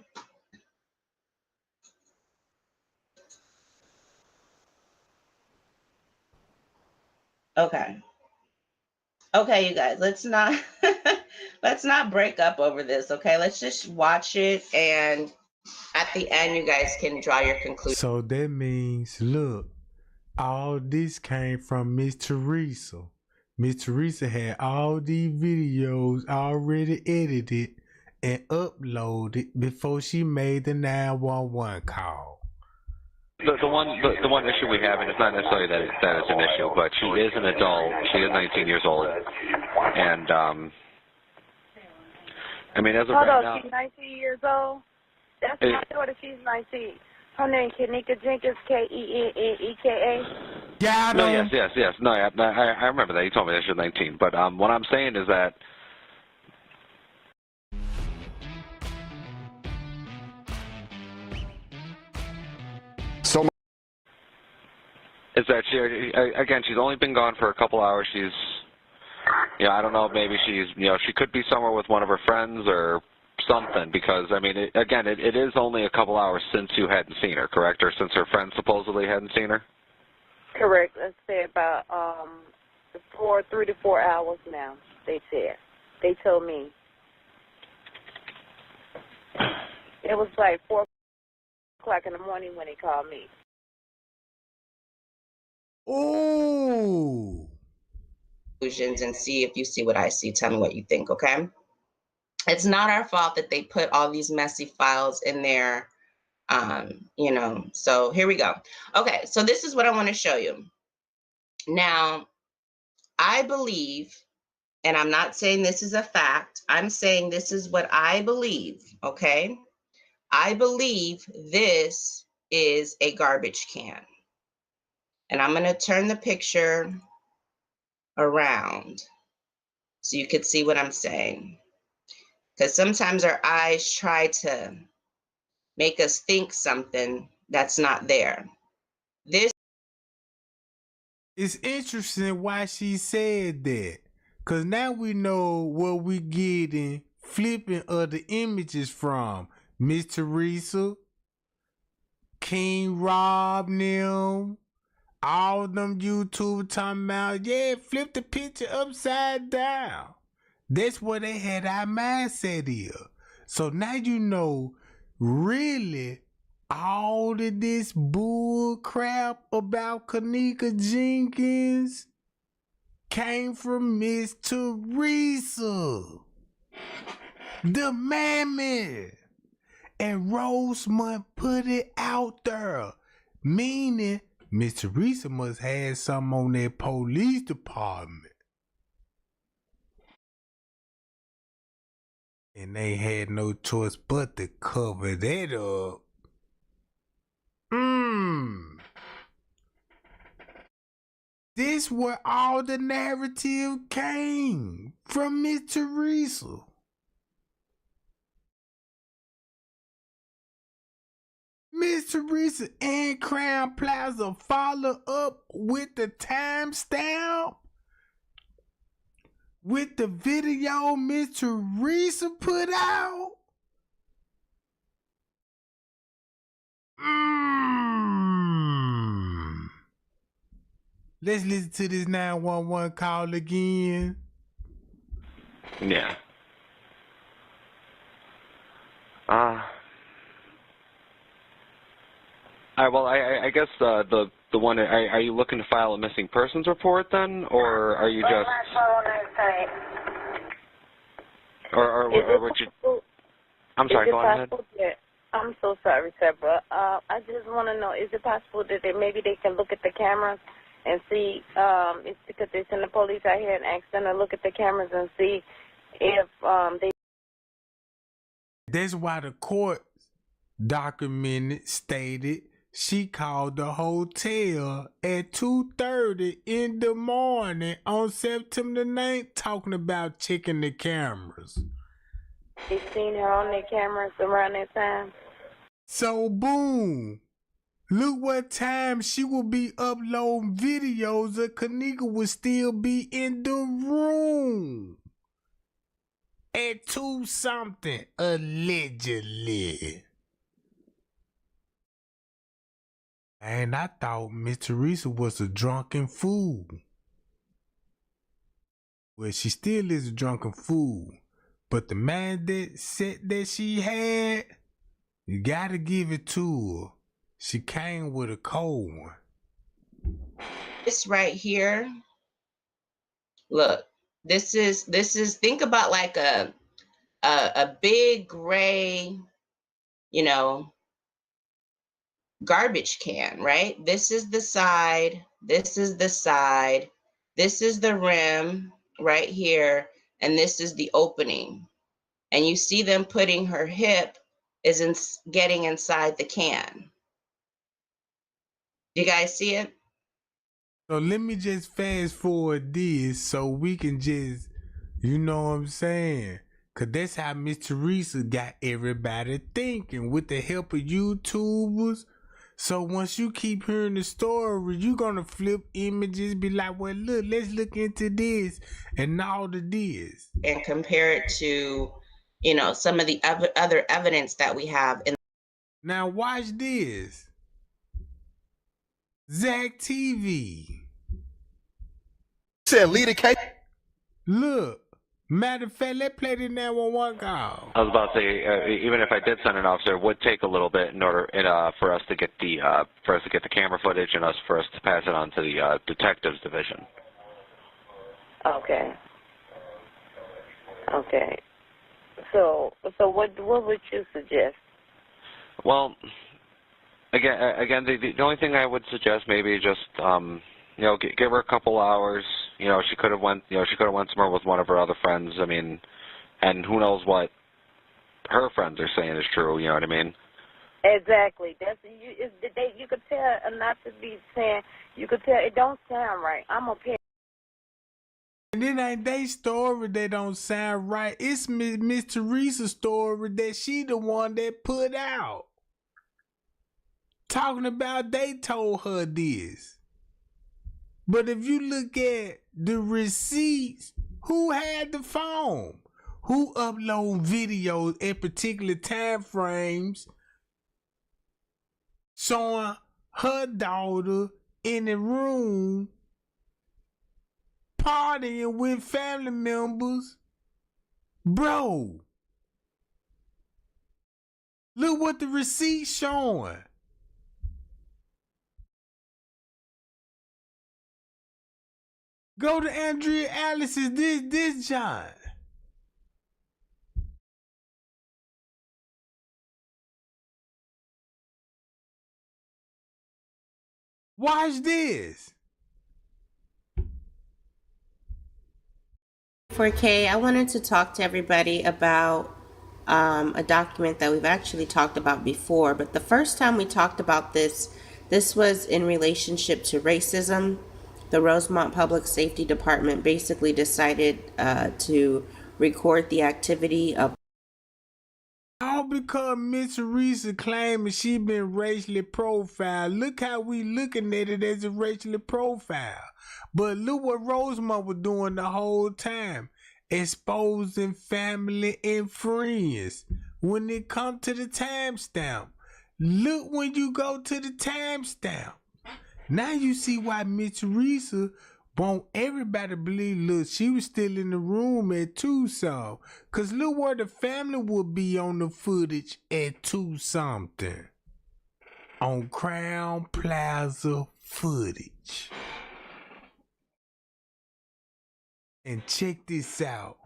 Okay. Okay, you guys, let's not let's not break up over this, okay? Let's just watch it, and at the end you guys can draw your conclusion. So that means, look, all this came from Miss Teresa. Miss Teresa had all these videos already edited and uploaded before she made the 911 call. The one issue we have, and it's not necessarily that it's an issue, but she is an adult. She is 19 years old, and I mean, as of Hold right on, now, she's 19 years old. That's my daughter. She's 19. Her name Kenneka Jenkins, Kenneka. Yeah, no, yes. No, I remember that. You told me that she was 19, but what I'm saying is that. So Is that she's only been gone for a couple hours. She's, I don't know, maybe she's, she could be somewhere with one of her friends or something, because, I mean, it is only a couple hours since you hadn't seen her, correct? Or since her friends supposedly hadn't seen her? Correct. Let's say about 3 to 4 hours now, they said. They told me. It was like 4 o'clock in the morning when they called me. Ooh. Conclusions and see if you see what I see. Tell me what you think, okay? It's not our fault that they put all these messy files in there, so here we go. Okay, so this is what I want to show you. Now, I believe, and I'm not saying this is a fact, I'm saying this is what I believe, okay? I believe this is a garbage can. And I'm going to turn the picture around so you can see what I'm saying. Because sometimes our eyes try to make us think something that's not there. It's interesting why she said that. Because now we know where we getting flipping of the images from. Miss Teresa, King Rob, them, all them YouTube talking about, yeah, flip the picture upside down. That's where they had our mindset here. So now you know, really, all of this bull crap about Kenneka Jenkins came from Miss Teresa, the mammy. And Rosemont put it out there, meaning Miss Teresa must have something on that police department. And they had no choice but to cover that up. This where all the narrative came from Miss Teresa. Miss Teresa and Crown Plaza follow up with the timestamp with the video Miss Teresa put out. Let's listen to this 911 call again. Yeah. All right, well, I guess the one, are you looking to file a missing persons report then, or are you just, or would you, I'm sorry, go on ahead. I'm so sorry, Sarah. I just want to know, is it possible that maybe they can look at the cameras and see, it's because they send the police out here and ask them to look at the cameras and see if they... That's why the court documented stated she called the hotel at 2:30 in the morning on September 9th talking about checking the cameras. They seen her on their cameras around that time? So boom, look what time she will be uploading videos of Kenneka will still be in the room at 2 something, allegedly. And I thought Miss Teresa was a drunken fool. Well, she still is a drunken fool. But the man that set that she had, you gotta give it to her. She came with a cold one. This right here, look, this is think about like a big gray, you know, garbage can, right? This is the side, this is the side, this is the rim right here, and this is the opening. And you see them putting her hip is getting inside the can. You guys see it? So let me just fast forward this so we can just, you know what I'm saying? Cause that's how Miss Teresa got everybody thinking with the help of YouTubers. So once you keep hearing the story, you're gonna flip images, be like, well, look, let's look into this and all of this. And compare it to, you know, some of the other evidence that we have. Now watch this. Zach TV. Said lead a case. Look. Matter of fact, let's play the 911 call. I was about to say, even if I did send an officer, it would take a little bit in order for us to get the camera footage and for us to pass it on to the detectives division. Okay. Okay. So what would you suggest? Well, again, the only thing I would suggest maybe just you know, give her a couple hours. You know, she could have went somewhere with one of her other friends. I mean, and who knows what her friends are saying is true. You know what I mean? Exactly. You could tell not to be saying. You could tell it don't sound right. I'm a parent. And it ain't they story that don't sound right. It's Miss Teresa's story that she the one that put out. Talking about they told her this. But if you look at the receipts, who had the phone? Who upload videos at particular time frames showing her daughter in the room partying with family members? Bro, look what the receipt's showing. Go to Andrea Alice's this John. Watch this. 4K, I wanted to talk to everybody about a document that we've actually talked about before, but the first time we talked about this was in relationship to racism. The Rosemont Public Safety Department basically decided to record the activity of All because Miss Teresa claiming she been racially profiled. Look how we looking at it as a racially profile. But look what Rosemont was doing the whole time. Exposing family and friends. When it come to the timestamp. Look when you go to the timestamp. Now you see why Miss Teresa want everybody to believe, look, she was still in the room at 2 something. Cause look where the family would be on the footage at 2 something. on Crown Plaza footage. And check this out.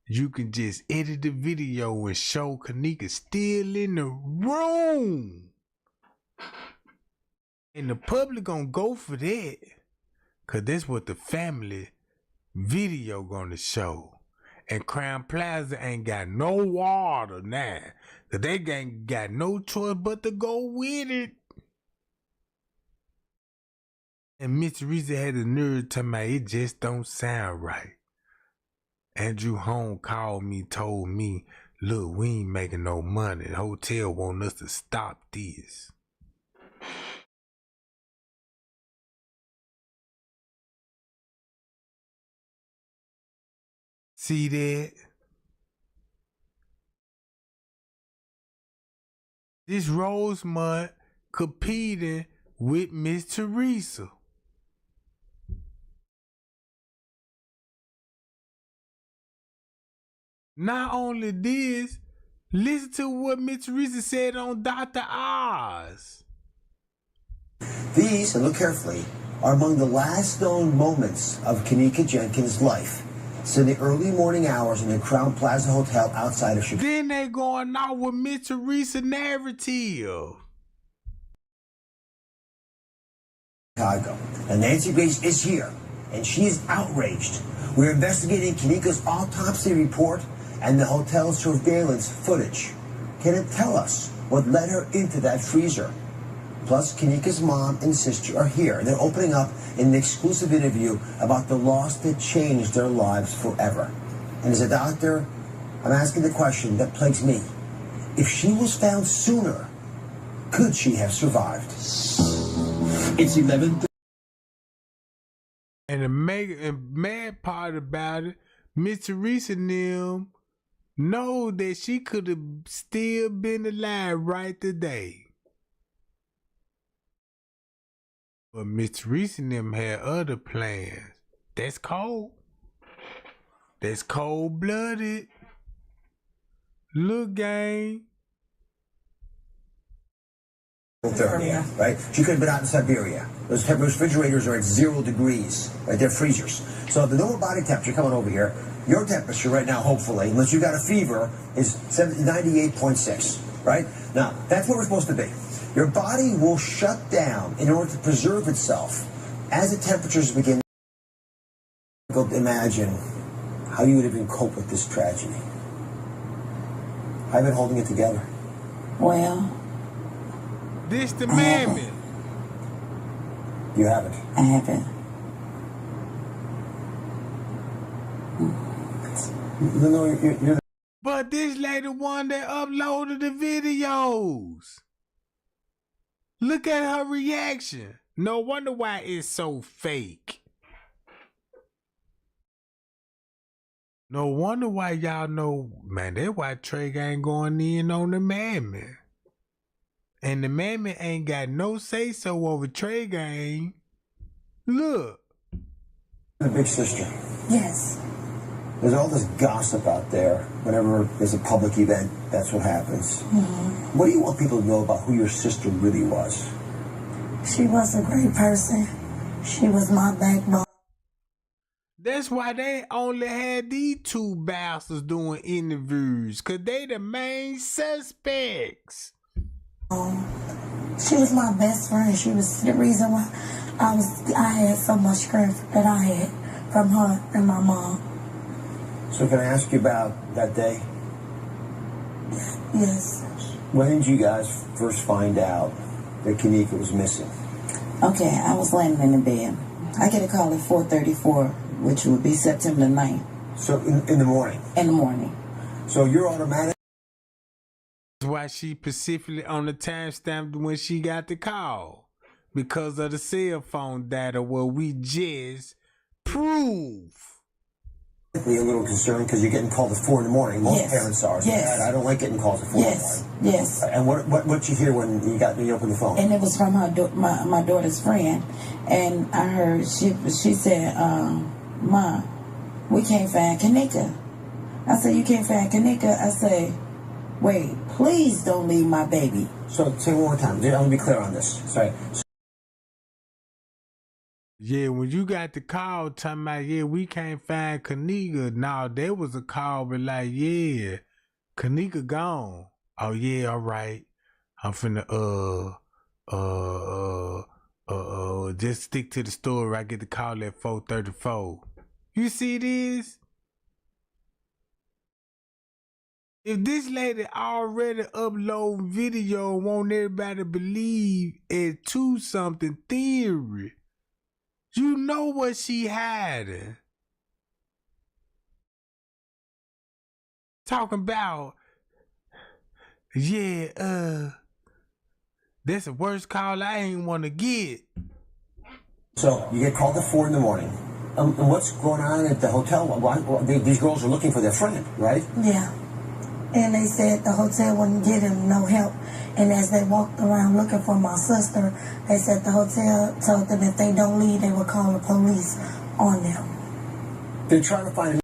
You can just edit the video and show Kenneka still in the room. And the public gonna go for that. Cause that's what the family video gonna show. And Crown Plaza ain't got no water now. Cause they ain't got no choice but to go with it. And Miss Teresa had the nerve to me, it just don't sound right. Andrew Holmes called me, told me, look, we ain't making no money. The hotel want us to stop this. See that? This Rosemont competing with Miss Teresa. Not only this, listen to what Miss Teresa said on Dr. Oz. These, and look carefully, are among the last known moments of Kenneka Jenkins' life. It's in the early morning hours in the Crown Plaza Hotel outside of Chicago. Then they going out with Miss Teresa narrative. And Nancy Grace is here, and she is outraged. We're investigating Kenneka's autopsy report and the hotel's surveillance footage. Can it tell us what led her into that freezer? Plus, Kenneka's mom and sister are here. They're opening up in an exclusive interview about the loss that changed their lives forever. And as a doctor, I'm asking the question that plagues me. If she was found sooner, could she have survived? It's 11:30. And the mad part about it, Miss Teresa and them know that she could have still been alive right today. But Miss Teresa and them had other plans. That's cold. That's cold-blooded. Look, gang. Right? She could have been out in Siberia. Those refrigerators are at 0 degrees, right? They're freezers. So the normal body temperature coming over here, your temperature right now, hopefully, unless you got a fever, is 98.6, right? Now, that's what we're supposed to be. Your body will shut down in order to preserve itself as the temperatures begin. Imagine how you would even cope with this tragedy. I've been holding it together. Well, This the mammoth. You haven't. I haven't. No, you're But this lady one that uploaded the videos. Look at her reaction. No wonder why it's so fake. No wonder why y'all know, man, that's why Trey ain't going in on the mammoth. And the mammoth ain't got no say-so over Trey Gang. Look. the big sister. Yes. There's all this gossip out there. Whenever there's a public event, that's what happens. Mm-hmm. What do you want people to know about who your sister really was? She was a great person. She was my backbone. That's why they only had these two bastards doing interviews, because they the main suspects. She was my best friend. She was the reason why I had so much strength that I had from her and my mom. So can I ask you about that day? Yes. When did you guys first find out that Kenneka was missing? Okay, I was laying in the bed. I get a call at 4:34, which would be September 9th. So in the morning? In the morning. So you're automatic? That's why she specifically on the timestamp when she got the call. Because of the cell phone data where we just prove. A little concerned because you're getting called at 4 in the morning. Most Yes. parents are. Yes. I don't like getting calls at 4 Yes. in the morning. Yes. And what did you hear when you opened the phone? And it was from her my daughter's friend. And I heard she said, Ma, we can't find Kenneka. I said, you can't find Kenneka? I say, wait, please don't leave my baby. So say one more time. I want to be clear on this. Sorry. Yeah, when you got the call talking about, yeah, we can't find Kenneka. Now there was a call, but like, yeah, Kenneka gone. Oh yeah, all right. I'm finna just stick to the story. I get the call at 4:34. You see this? If this lady already upload video, want everybody to believe it to something theory, you know what she hiding. Talking about, yeah, that's the worst call I ain't want to get. So you get called at 4 in the morning. And what's going on at the hotel? These girls are looking for their friend, right? Yeah. And they said the hotel wouldn't give them no help. And as they walked around looking for my sister, they said the hotel told them if they don't leave, they would call the police on them. They're trying to find.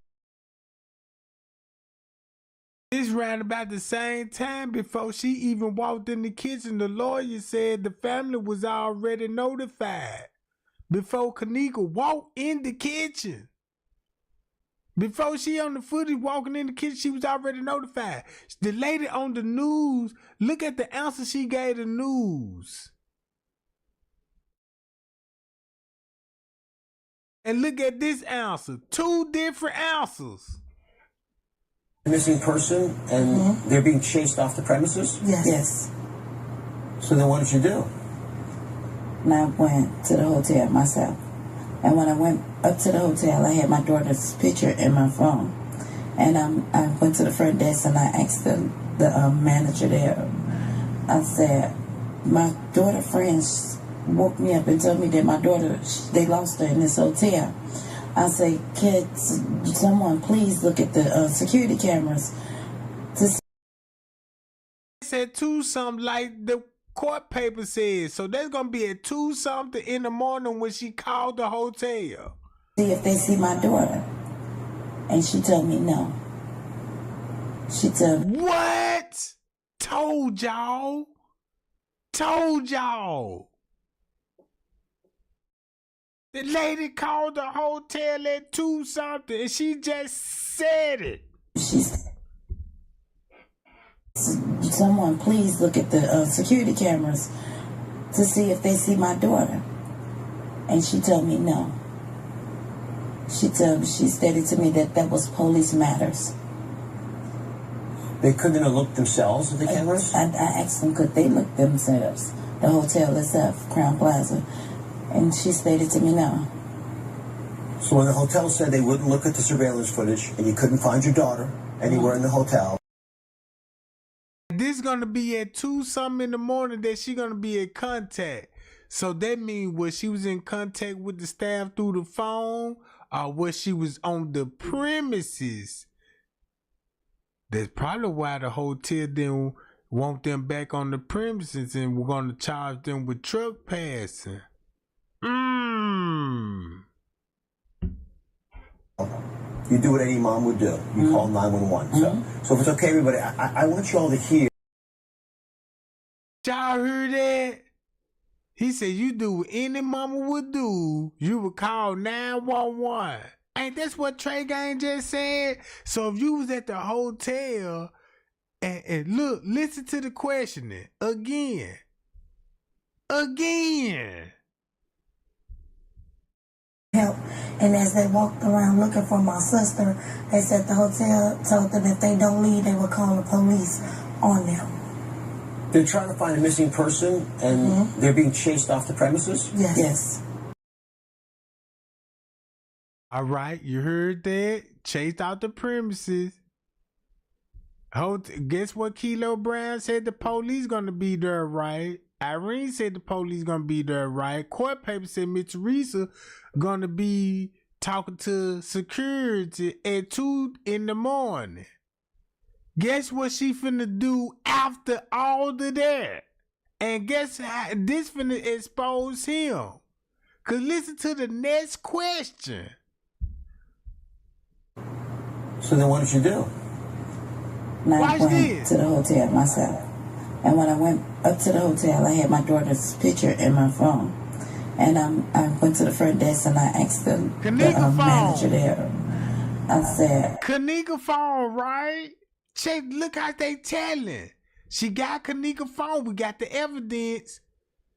This ran about the same time before she even walked in the kitchen. The lawyer said the family was already notified before Kenneka walked in the kitchen. Before she on the footage walking in the kitchen, she was already notified. The lady on the news, look at the answer she gave the news. And look at this answer. 2 different answers. Missing person, and they're being chased off the premises? Yes. So then what did you do? And I went to the hotel myself. And when I went up to the hotel, I had my daughter's picture in my phone. And I went to the front desk and I asked the manager there, I said, my daughter friends woke me up and told me that my daughter, they lost her in this hotel. I said, could someone please look at the security cameras to see? They said 2 something like the court paper says. So that's going to be at 2 something in the morning when she called the hotel. See if they see my daughter. And she told me no. She told me. What? Told y'all. The lady called the hotel at 2 something and she just said it. She said, someone please look at the security cameras to see if they see my daughter. And she told me no. She stated to me that was police matters. They couldn't have looked themselves at the cameras? I asked them, could they look themselves? The hotel itself, Crown Plaza. And she stated to me no. So when the hotel said they wouldn't look at the surveillance footage and you couldn't find your daughter anywhere in the hotel. This gonna be at 2 something in the morning that she gonna be in contact. So that means was she was in contact with the staff through the phone, or was she was on the premises? That's probably why the hotel didn't want them back on the premises and we're gonna charge them with truck passing. You do what any mom would do. You call 911. So if it's okay, everybody, I want you all to hear. Y'all heard that? He said you do what any mama would do. You would call 911. Ain't that's what Trey Gang just said? So if you was at the hotel and look, listen to the questioning again. Help. And as they walked around looking for my sister, they said the hotel told them if they don't leave, they would call the police on them. They're trying to find a missing person, and they're being chased off the premises? Yes. All right, you heard that? Chased out the premises. Guess what Kilo Brown said? The police gonna be there, right? Irene said the police gonna be there, right? Court paper said Miss Teresa gonna be talking to security at 2 in the morning. Guess what she finna do after all of that? And guess how this finna expose him? Cause listen to the next question. So then what did you do? And I went to the hotel myself. And when I went up to the hotel. I had my daughter's picture in my phone. And I went to the front desk and I asked the manager there. I said, Kenneka phone, right? Check, look how they telling. She got Kenneka phone. We got the evidence.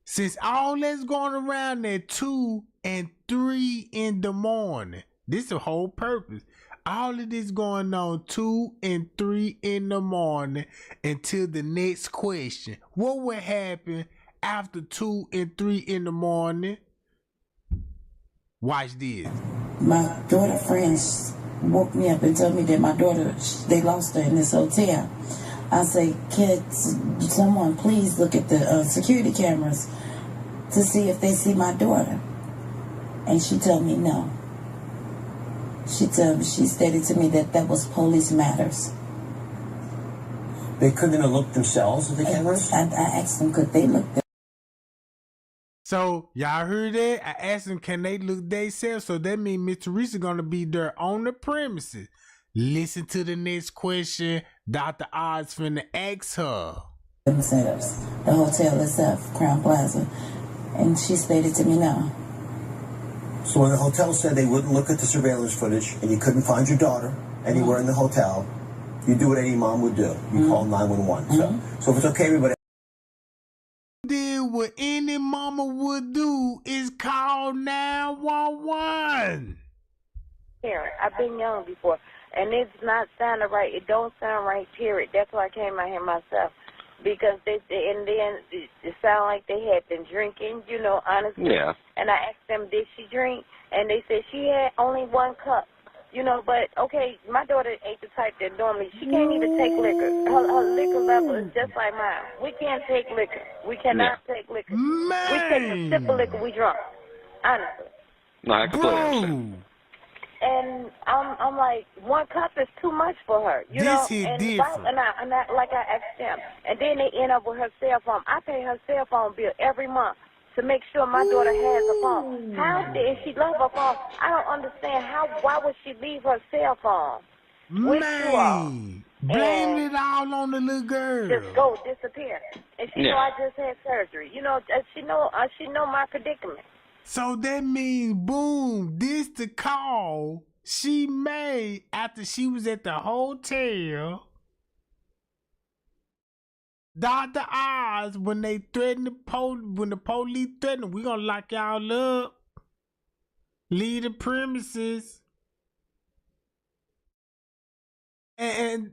Since all that's going around at 2 and 3 in the morning. This the whole purpose. All of this going on 2 and 3 in the morning until the next question. What would happen after 2 and 3 in the morning? Watch this. My daughter friends woke me up and told me that my daughter, they lost her in this hotel. I say, kids, someone please look at the security cameras to see if they see my daughter. And she told me no. She stated to me that was police matters. They couldn't have looked themselves at the cameras? I asked them, could they look there? So, y'all heard that? I asked them, can they look themselves? So that means Miss Teresa gonna be there on the premises. Listen to the next question Dr. Oz finna ask her. Themselves. The hotel itself, Crown Plaza. And she stated to me no. So when the hotel said they wouldn't look at the surveillance footage and you couldn't find your daughter anywhere in the hotel, you do what any mom would do. You call 911. So if it's okay, everybody. Did what any mama would do is call 911. Parent, I've been young before, and it's not sounding right. It don't sound right, period. That's why I came out here myself. Because it sounded like they had been drinking, honestly. Yeah. And I asked them, did she drink? And they said she had only 1 cup, but okay, my daughter ain't the type that normally, she can't even take liquor. Her liquor level is just like mine. We can't take liquor. We cannot take liquor. Man. We take a sip of liquor, we drunk. Honestly. No, I completely understand. And I'm like, 1 cup is too much for her, This is different. And I like I asked them, and then they end up with her cell phone. I pay her cell phone bill every month to make sure my daughter has a phone. How did she love her phone? I don't understand why would she leave her cell phone with you all? Blame it all on the little girl. Just go disappear. And she know I just had surgery. She know my predicament. So that means, boom, this the call she made after she was at the hotel. Dr. Oz, when they threatened when the police threatened, we gonna lock y'all up, leave the premises. And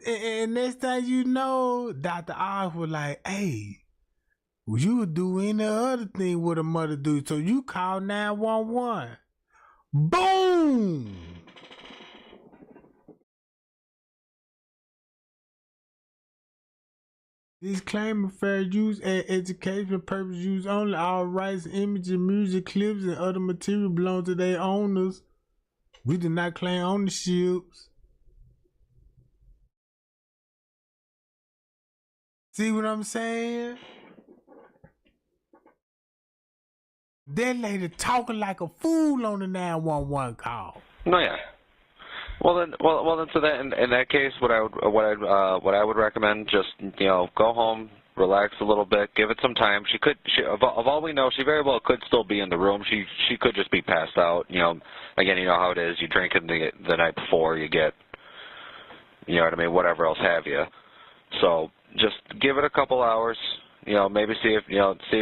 next thing you know, Dr. Oz was like, hey, you would do any other thing what a mother do. So you call 911. Boom! Disclaimer: fair use and educational purpose use only. All rights, images, music, clips, and other material belong to their owners. We do not claim ownerships. See what I'm saying? That lady talking like a fool on the 911 call. No, yeah. Well then, so that in that case, what I would recommend, just go home, relax a little bit, give it some time. Of all we know, she very well could still be in the room. She could just be passed out. Again, you know how it is. You drink it the night before, you get, whatever else have you. So just give it a couple hours. Maybe see if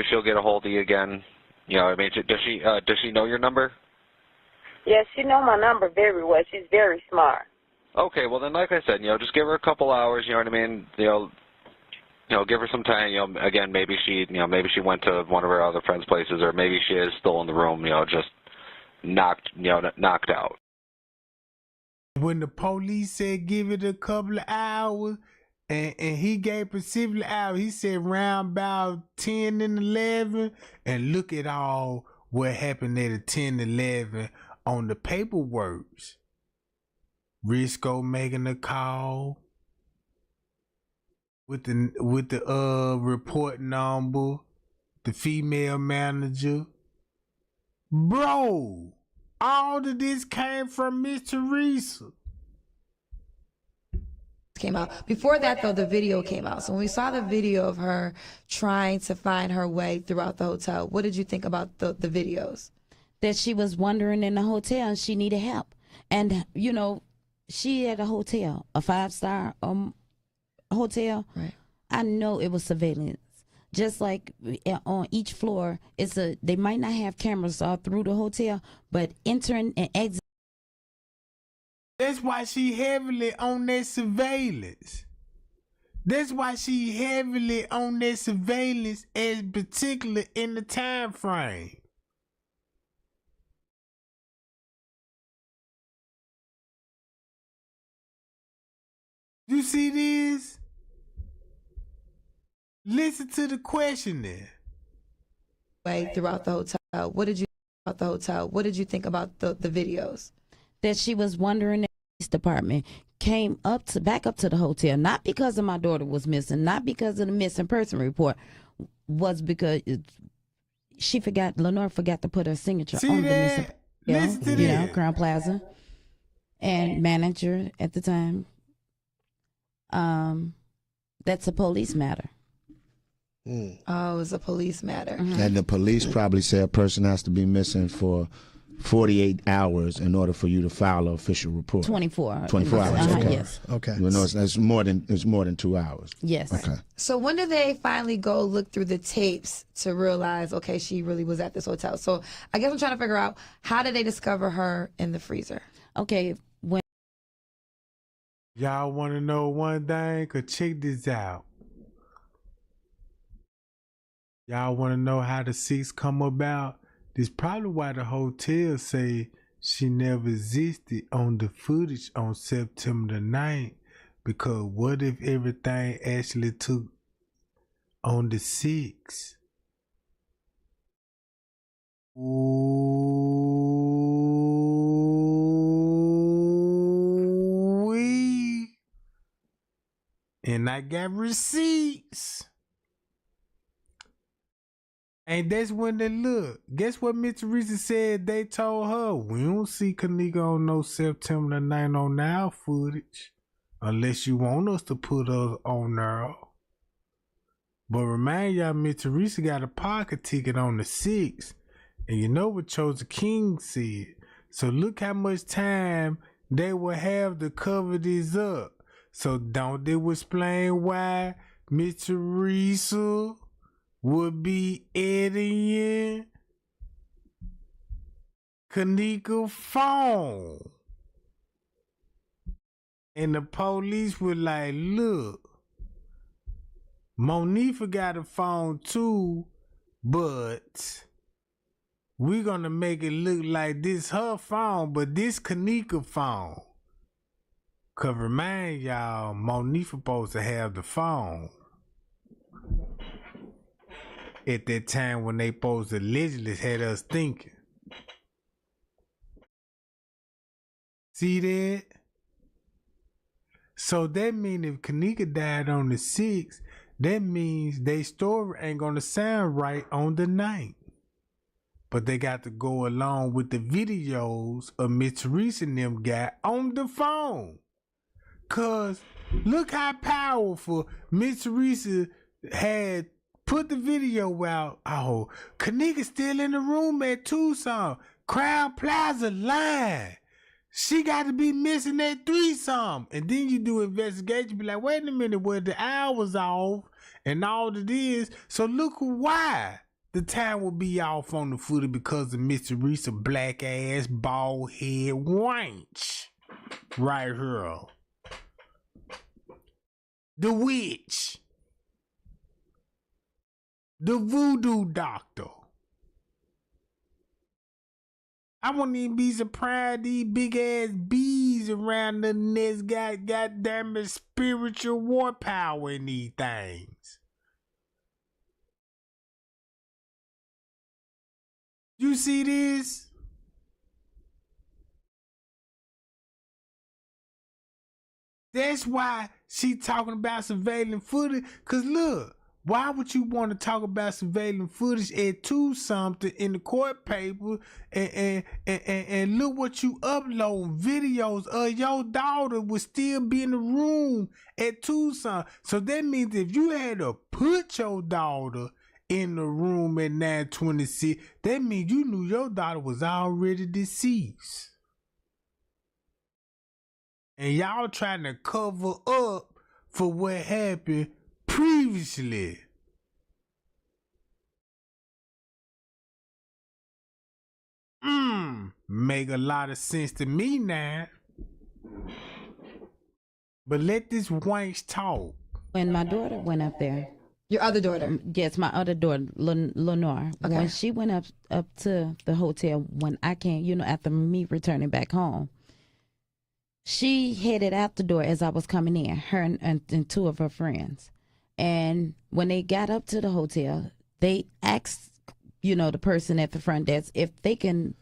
she'll get a hold of you again. Does she know your number? Yes, she know my number very well. She's very smart. Okay, well then, like I said, just give her a couple hours. You know what I mean? Give her some time. Again, maybe she went to one of her other friends' places, or maybe she is still in the room. Just knocked out. When the police said give it a couple of hours, and he gave specific hours, he said round about 10 and 11, and look at all what happened at 10 and 11 on the paperwork. Risco making a call with the report number, the female manager. Bro, all of this came from Miss Teresa. came out. Before that, though, the video came out. So when we saw the video of her trying to find her way throughout the hotel, what did you think about the videos? That she was wandering in the hotel and she needed help. And, you know, she at a hotel, a 5-star hotel. Right. I know it was surveillance. Just like on each floor, they might not have cameras all through the hotel, but entering and exiting. That's why she heavily on that surveillance. That's why she heavily on that surveillance, as particular in the time frame. You see this? Listen to the question there. Throughout the hotel, what did you think about the hotel? What did you think about the videos? That she was wandering in the police department, came back up to the hotel, not because of my daughter was missing, not because of the missing person report, was because Lenore forgot to put her signature on the missing person, Crown Plaza, and manager at the time. That's a police matter. Oh, it was a police matter. And the police probably say a person has to be missing for 48 hours in order for you to file an official report. 24. 24 hours. Okay. Yes. Okay. You know, it's more than 2 hours. Yes. Okay. So when did they finally go look through the tapes to realize, okay, she really was at this hotel? So I guess I'm trying to figure out, how did they discover her in the freezer? Okay. Y'all want to know one thing? Cause check this out. Y'all want to know how the 6 come about? This probably why the hotel say she never existed on the footage on September the 9th. Because what if everything actually took on the 6th? Ooh-wee. And I got receipts. And that's when they look. Guess what Miss Teresa said they told her? We don't see Kenneka on no September the 9th on our footage. Unless you want us to put us on there. But remind y'all, Miss Teresa got a pocket ticket on the 6th. And you know what Chosen King said. So look how much time they will have to cover this up. So don't they explain why Miss Teresa would be editing Kenneka phone? And the police were like, look, Monifa got a phone too, but we're gonna make it look like this her phone, but this Kenneka phone. Cause remind y'all, Monifa supposed to have the phone at that time when they supposed to allegedly had us thinking. See that? So that means if Kenneka died on the 6th, that means their story ain't gonna sound right on the 9th. But they got to go along with the videos of Miss Teresa and them got on the phone. Cause look how powerful Miss Teresa had put the video out. Oh, Kenneka still in the room at Tucson. Crown Plaza line. She got to be missing that 3-some. And then you do investigation, be like, wait a minute, well, the hour's off and all it is. So look why the time will be off on the footage, because of Miss Teresa black ass bald head wench. Right here. The witch. The voodoo doctor. I wouldn't even be surprised these big ass bees around the nest got goddamn spiritual war power in these things. You see this? That's why she talking about surveillance footage. Cause look, Why would you want to talk about surveillance footage at 2-something in the court paper and look what you upload videos of your daughter would still be in the room at 2-something? So that means if you had to put your daughter in the room at 9:26, that means you knew your daughter was already deceased. And y'all trying to cover up for what happened previously. Make a lot of sense to me now. But let this wanks talk. When my daughter went up there. Your other daughter? Yes, my other daughter, Lenore. Okay. When she went up to the hotel, when I came, after me returning back home, she headed out the door as I was coming in, her and two of her friends. And when they got up to the hotel, they asked, the person at the front desk if they can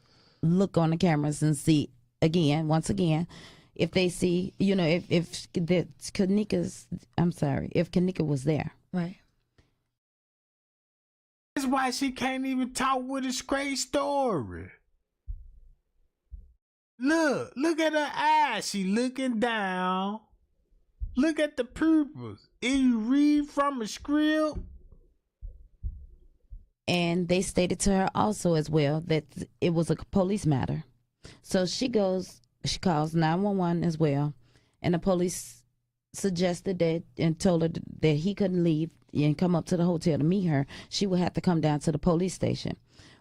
look on the cameras and see once again, if they see, if Kenneka was there. Right. That's why she can't even talk with a straight story. Look at her eyes. She looking down. Look at the pupils. If you read from a script. And they stated to her also as well that it was a police matter. So she calls 911 as well. And the police suggested that and told her that he couldn't leave and come up to the hotel to meet her. She would have to come down to the police station.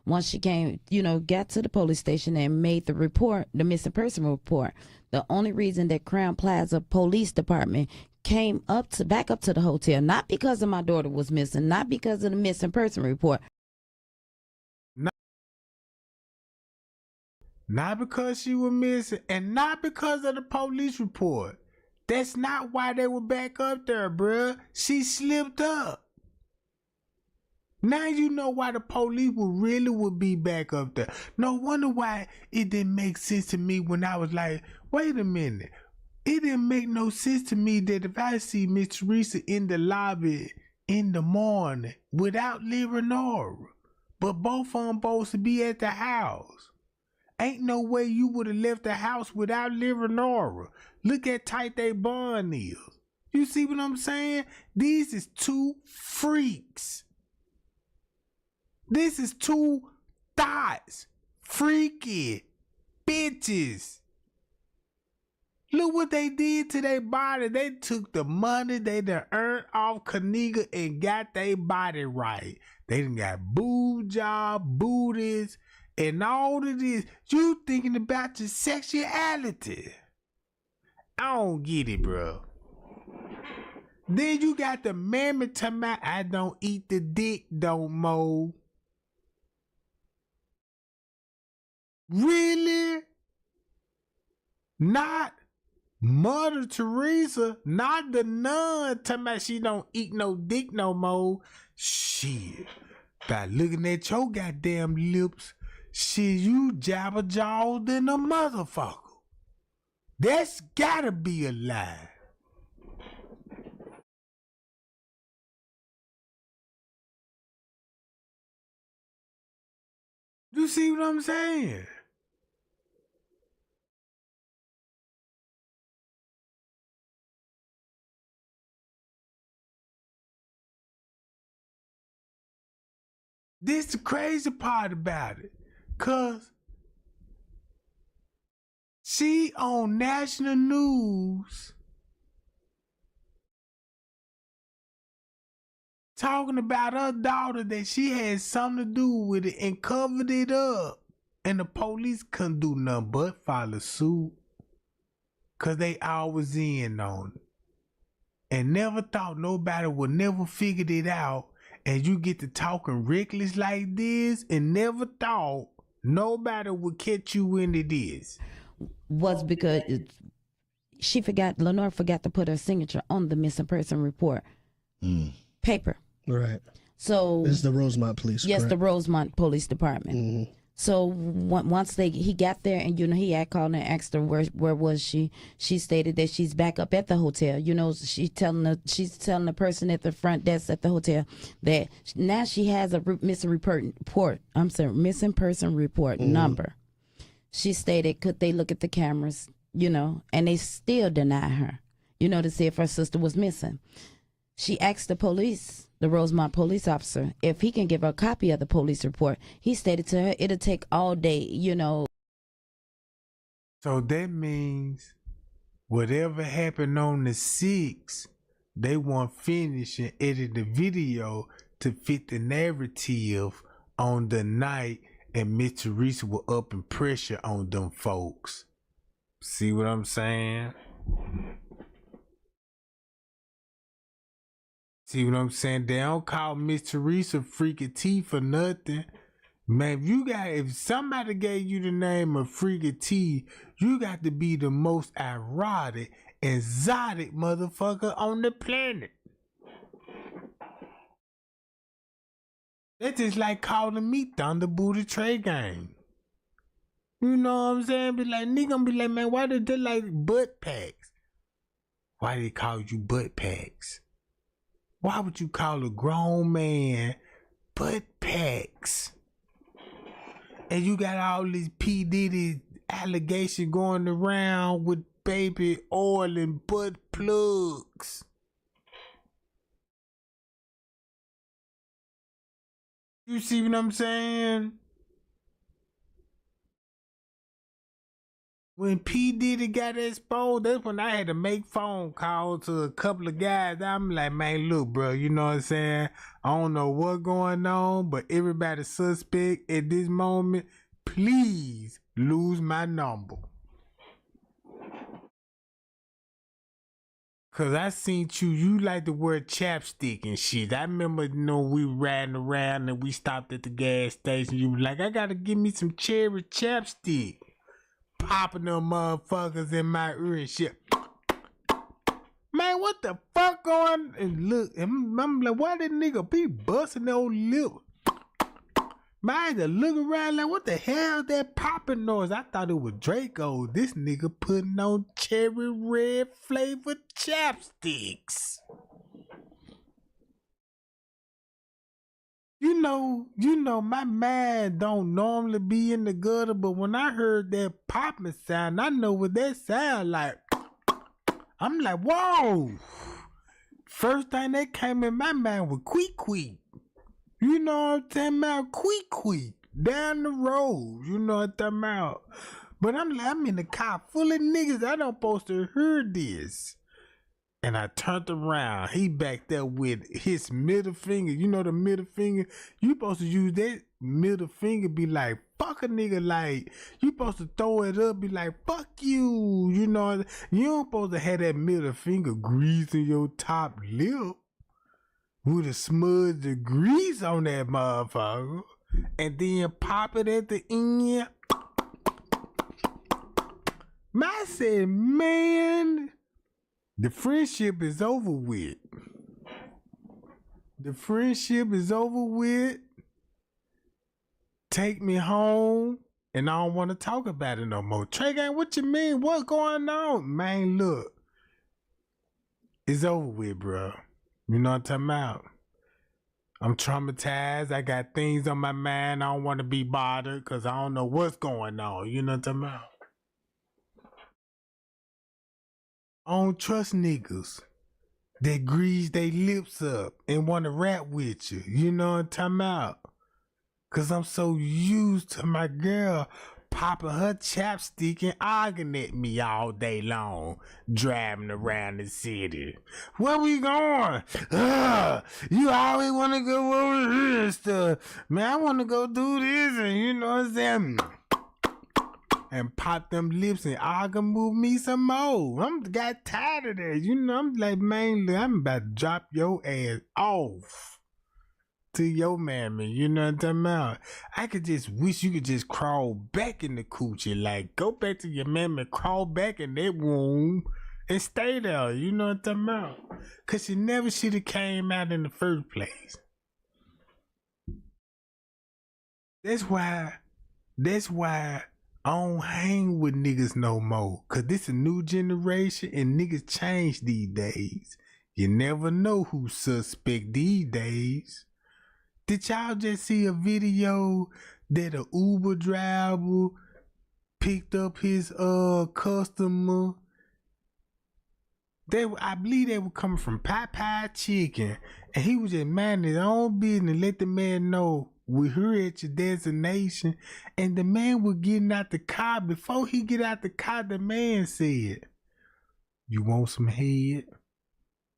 Once she came, got to the police station and made the report, the missing person report, the only reason that Crown Plaza Police Department came back up to the hotel, not because of my daughter was missing, not because of the missing person report. Not because she was missing, and not because of the police report. That's not why they were back up there, bruh. She slipped up. Now you know why the police would be back up there. No wonder why it didn't make sense to me when I was like, wait a minute. It didn't make no sense to me that if I see Miss Teresa in the lobby in the morning without Leonora, but both of them supposed to be at the house. Ain't no way you would have left the house without Leonora. Look at tight they bond is. You see what I'm saying? These is two freaks. This is two thoughts. Freaky bitches. Look what they did to their body. They took the money they done earned off Kenneka and got their body right. They done got boob job, booties, and all of this. You thinking about your sexuality. I don't get it, bro. Then you got the mammy talking about, I don't eat the dick no more. Really? Not Mother Teresa, not the nun talking about she don't eat no dick no more. Shit. By looking at your goddamn lips, shit, you jabber-jawed than a motherfucker. That's gotta be a lie. You see what I'm saying? This the crazy part about it. Cause she on national news talking about her daughter that she had something to do with it and covered it up. And the police couldn't do nothing but file suit. Cause they always in on it. And never thought nobody would never figured it out. And you get to talking reckless like this and never thought nobody would catch you into this. Was because Lenore forgot to put her signature on the missing person report paper. Right. So it's the Rosemont Police. Yes, correct? the Rosemont Police Department. Mm-hmm. So once he got there, and he had called and asked her where was she. She stated that she's back up at the hotel. She's telling the person at the front desk at the hotel that now she has a missing person report number. She stated, could they look at the cameras, and they still deny her, to see if her sister was missing. She asked the Rosemont police officer, if he can give her a copy of the police report. He stated to her it'll take all day, So that means whatever happened on the 6th, they want finish and edit the video to fit the narrative on the night, and Miss Teresa was up in pressure on them folks. See what I'm saying? See what I'm saying? They don't call Miss Teresa Freaky T for nothing. Man, if somebody gave you the name of Freaky T, you got to be the most erotic, exotic motherfucker on the planet. That's just like calling me Thunder Booty Trey Gang. You know what I'm saying? Be like, nigga, I'm be like, man, why did they like butt packs? Why they call you butt packs? Why would you call a grown man butt packs? And you got all this P. Diddy allegation going around with baby oil and butt plugs. You see what I'm saying? When P. Diddy got exposed, that's when I had to make phone calls to a couple of guys. I'm like, man, look, bro, you know what I'm saying? I don't know what's going on, but everybody suspect at this moment. Please lose my number. Cause I seen you like to wear chapstick and shit. I remember, we riding around and we stopped at the gas station. You was like, I gotta give me some cherry chapstick. Popping them motherfuckers in my ear and shit. Man, what the fuck going? And look, and I'm like, why that nigga be busting those lips? Man, I had to look around like, what the hell is that popping noise? I thought it was Draco. This nigga putting on cherry red flavored chapsticks. You know, my mind don't normally be in the gutter, but when I heard that popping sound, I know what that sound like. I'm like, whoa. First thing that came in my mind was queek. You know what I'm talking about? Queek. Down the road. You know what I'm talking about? But I'm like, I'm in the car full of niggas. I don't supposed to hear this. And I turned around. He back there with his middle finger. You know the middle finger? You supposed to use that middle finger, be like, fuck a nigga. Like, you supposed to throw it up, be like, fuck you. You know, you don't supposed to have that middle finger greasing your top lip with a smudge of grease on that motherfucker. And then pop it at the end. I said, man, the friendship is over with. The friendship is over with. Take me home, and I don't want to talk about it no more. Trey Gang, what you mean? What's going on? Man, look. It's over with, bro. You know what I'm talking about? I'm traumatized. I got things on my mind. I don't want to be bothered because I don't know what's going on. You know what I'm talking about? I don't trust niggas that grease their lips up and want to rap with you. You know what I'm talking about? Because I'm so used to my girl popping her chapstick and arguing at me all day long, driving around the city. Where we going? You always want to go over here and stuff. Man, I want to go do this, and you know what I'm saying? And pop them lips and argue move me some more. I'm got tired of that. You know, I'm like, man, look, I'm about to drop your ass off to your mammy. You know what I'm talking about? I could just wish you could just crawl back in the coochie. Like, go back to your mammy, crawl back in that womb and stay there. You know what I'm talking about? Because she never should have came out in the first place. That's why That's why I don't hang with niggas no more. Cause this a new generation and niggas change these days. You never know who's suspect these days. Did y'all just see a video that a Uber driver picked up his customer? I believe they were coming from Popeye Chicken, and he was just minding his own business, let the man know we're here at your destination. And the man was getting out the car. Before he get out the car, the man said, "You want some head?"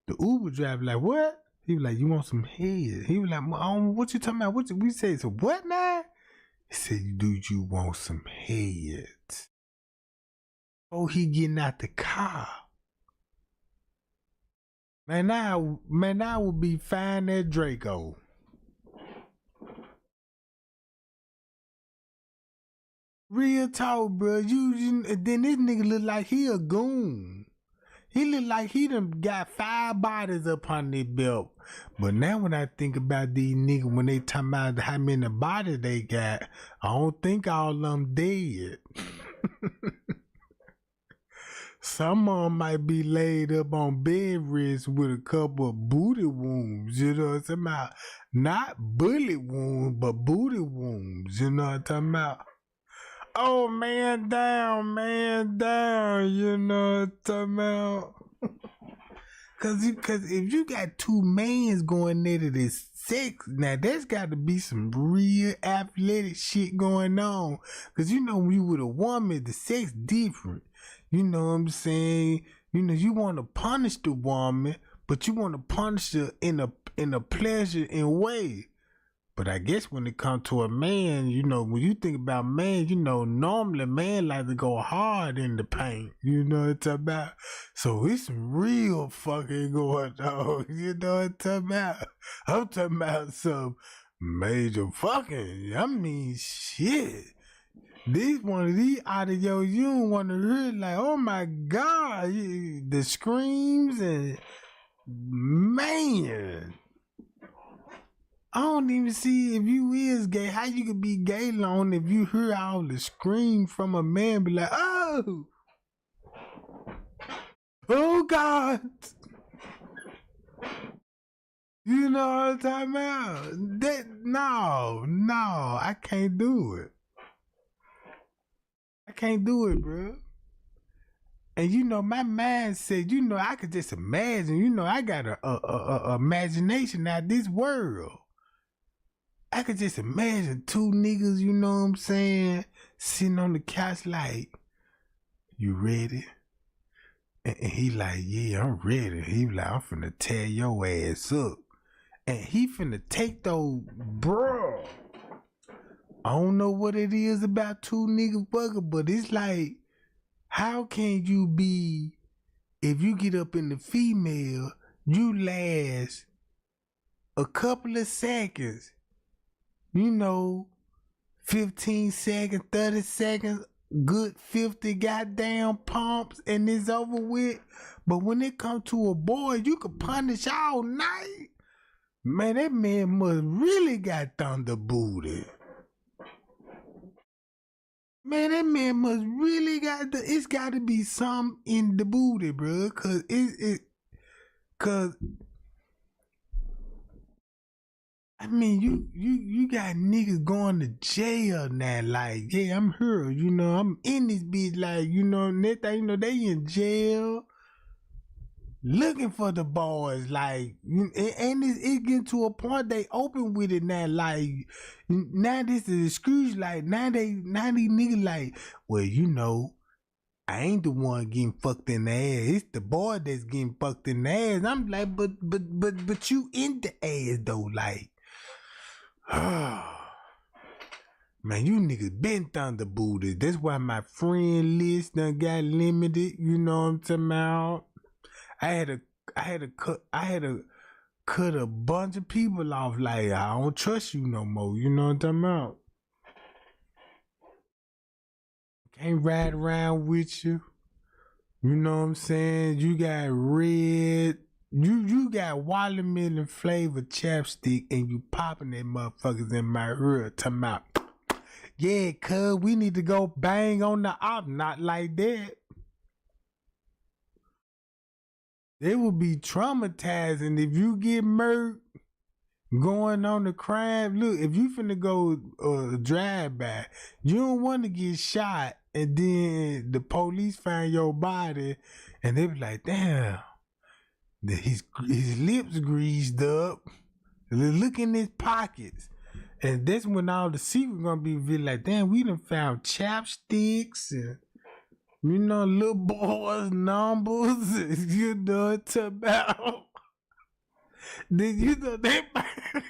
The Uber driver like, "What?" He was like, "You want some head?" He was like, "What you talking about?" We said, "So what now?" He said, "Do you want some head?" Oh, he getting out the car. Man, I would be fine at Draco. Real talk, bro. You then this nigga look like he a goon. He look like he done got 5 bodies up on their belt. But now when I think about these niggas, when they talking about how many bodies they got, I don't think all of them dead. Some of them might be laid up on bed rest with a couple of booty wounds, you know what I'm talking about? Not bullet wounds, but booty wounds, you know what I'm talking about? Oh, man down, you know what I'm talking about? Cause if you got 2 mans going into this sex, now there's got to be some real athletic shit going on. Cause you know when you with a woman, the sex different. You know what I'm saying? You know, you want to punish the woman, but you want to punish her in a pleasuring way. But I guess when it comes to a man, you know, when you think about man, you know, normally man like to go hard in the paint. You know what I'm talking about? So it's some real fucking going on. You know what I'm talking about? I'm talking about some major fucking, I mean, shit. This one of these audio you don't want to hear, like, oh my God, the screams and man. I don't even see if you is gay. How you could be gay long if you hear all the scream from a man be like, oh God. You know what I'm talking about? No, I can't do it. I can't do it, bro. And you know, my mind said, you know, I could just imagine, you know, I got a imagination out this world. I could just imagine 2 niggas, you know what I'm saying, sitting on the couch like, you ready? And he like, yeah, I'm ready. He like, I'm finna tear your ass up. And he finna take those, bro. I don't know what it is about 2 niggas fucking, but it's like, how can you be, if you get up in the female, you last a couple of seconds, you know, 15 seconds, 30 seconds, good 50 goddamn pumps, and it's over with. But when it comes to a boy, you can punish all night. Man, that man must really got thunder booty. Man, that man must really it's got to be some in the booty, bro. Cause I mean, you got niggas going to jail now. Like, yeah, I'm here. You know, I'm in this bitch. Like, you know, next thing you know, they in jail looking for the boys. Like, and it getting to a point they open with it now. Like, now this is excuse. Like, now these niggas like, well, you know, I ain't the one getting fucked in the ass. It's the boy that's getting fucked in the ass. I'm like, but you in the ass though, like. Man, you niggas been thunder booted. That's why my friend list done got limited. You know what I'm talking about? I had to cut a bunch of people off. Like, I don't trust you no more. You know what I'm talking about? Can't ride around with you. You know what I'm saying? You got red. You got watermelon flavored chapstick and you popping that motherfuckers in my ear talking about yeah, cuz we need to go bang on the op. Not like that. It would be traumatizing if you get murdered going on the crime. Look, if you finna go drive by, you don't want to get shot and then the police find your body and they be like, damn, his lips greased up. Look in his pockets. And that's when all the secret gonna be revealed. Like, damn, we done found chapsticks and, you know, little boys' numbers. You know what I'm about. Then you know they might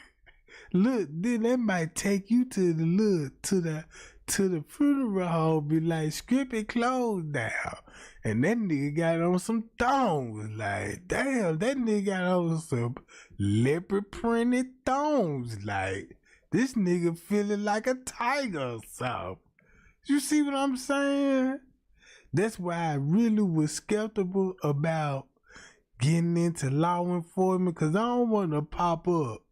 look. Then they might take you to the funeral home. Be like, strip your clothes down, and that nigga got on some thongs. Like, damn, that nigga got on some leopard printed thongs. Like, this nigga feeling like a tiger or something. You see what I'm saying? That's why I really was skeptical about getting into law enforcement, because I don't want to pop up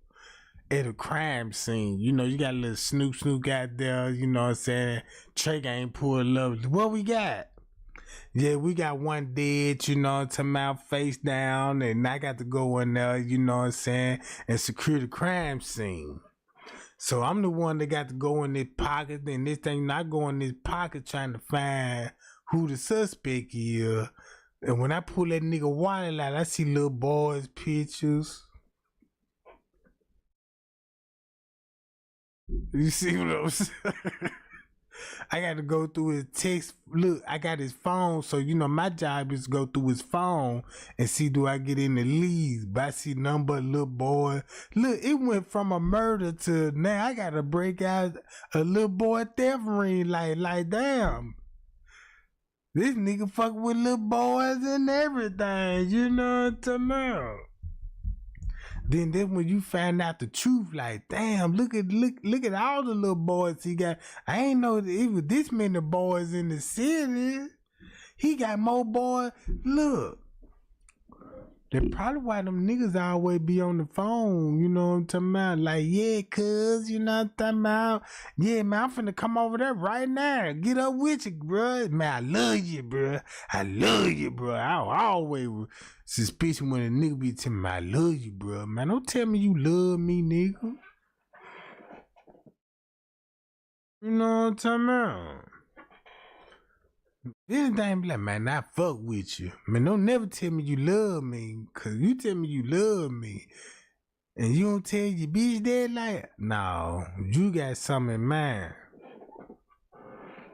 at a crime scene. You know, you got a little Snoop out there, you know what I'm saying? Trey ain't pulled up. What we got? Yeah, we got one dead, you know, to mouth face down, and I got to go in there, you know what I'm saying, and secure the crime scene. So I'm the one that got to go in this pocket, and this thing not go in this pocket trying to find who the suspect is. And when I pull that nigga wallet out, I see little boys' pictures. You see what I'm saying? I got to go through his text. Look, I got his phone, so you know my job is to go through his phone and see do I get in the leads. But I see none but little boy. Look, it went from a murder to now I got to break out a little boy theft ring. Like damn. This nigga fuck with little boys and everything, you know what I'm talking about? Then when you find out the truth, like, damn, look at all the little boys he got. I ain't know that it was this many boys in the city. He got more boys. Look. That's probably why them niggas always be on the phone, you know what I'm talking about? Like, yeah, cuz, you know what I'm talking about? Yeah, man, I'm finna come over there right now. Get up with you, bro. Man, I love you, bro. I love you, bro. I always suspicious when a nigga be telling me, I love you, bro. Man, don't tell me you love me, nigga. You know what I'm talking about? Anything be like, man, I fuck with you. Man, don't never tell me you love me. Cause you tell me you love me. And you don't tell your bitch that, like, no, you got something in mind.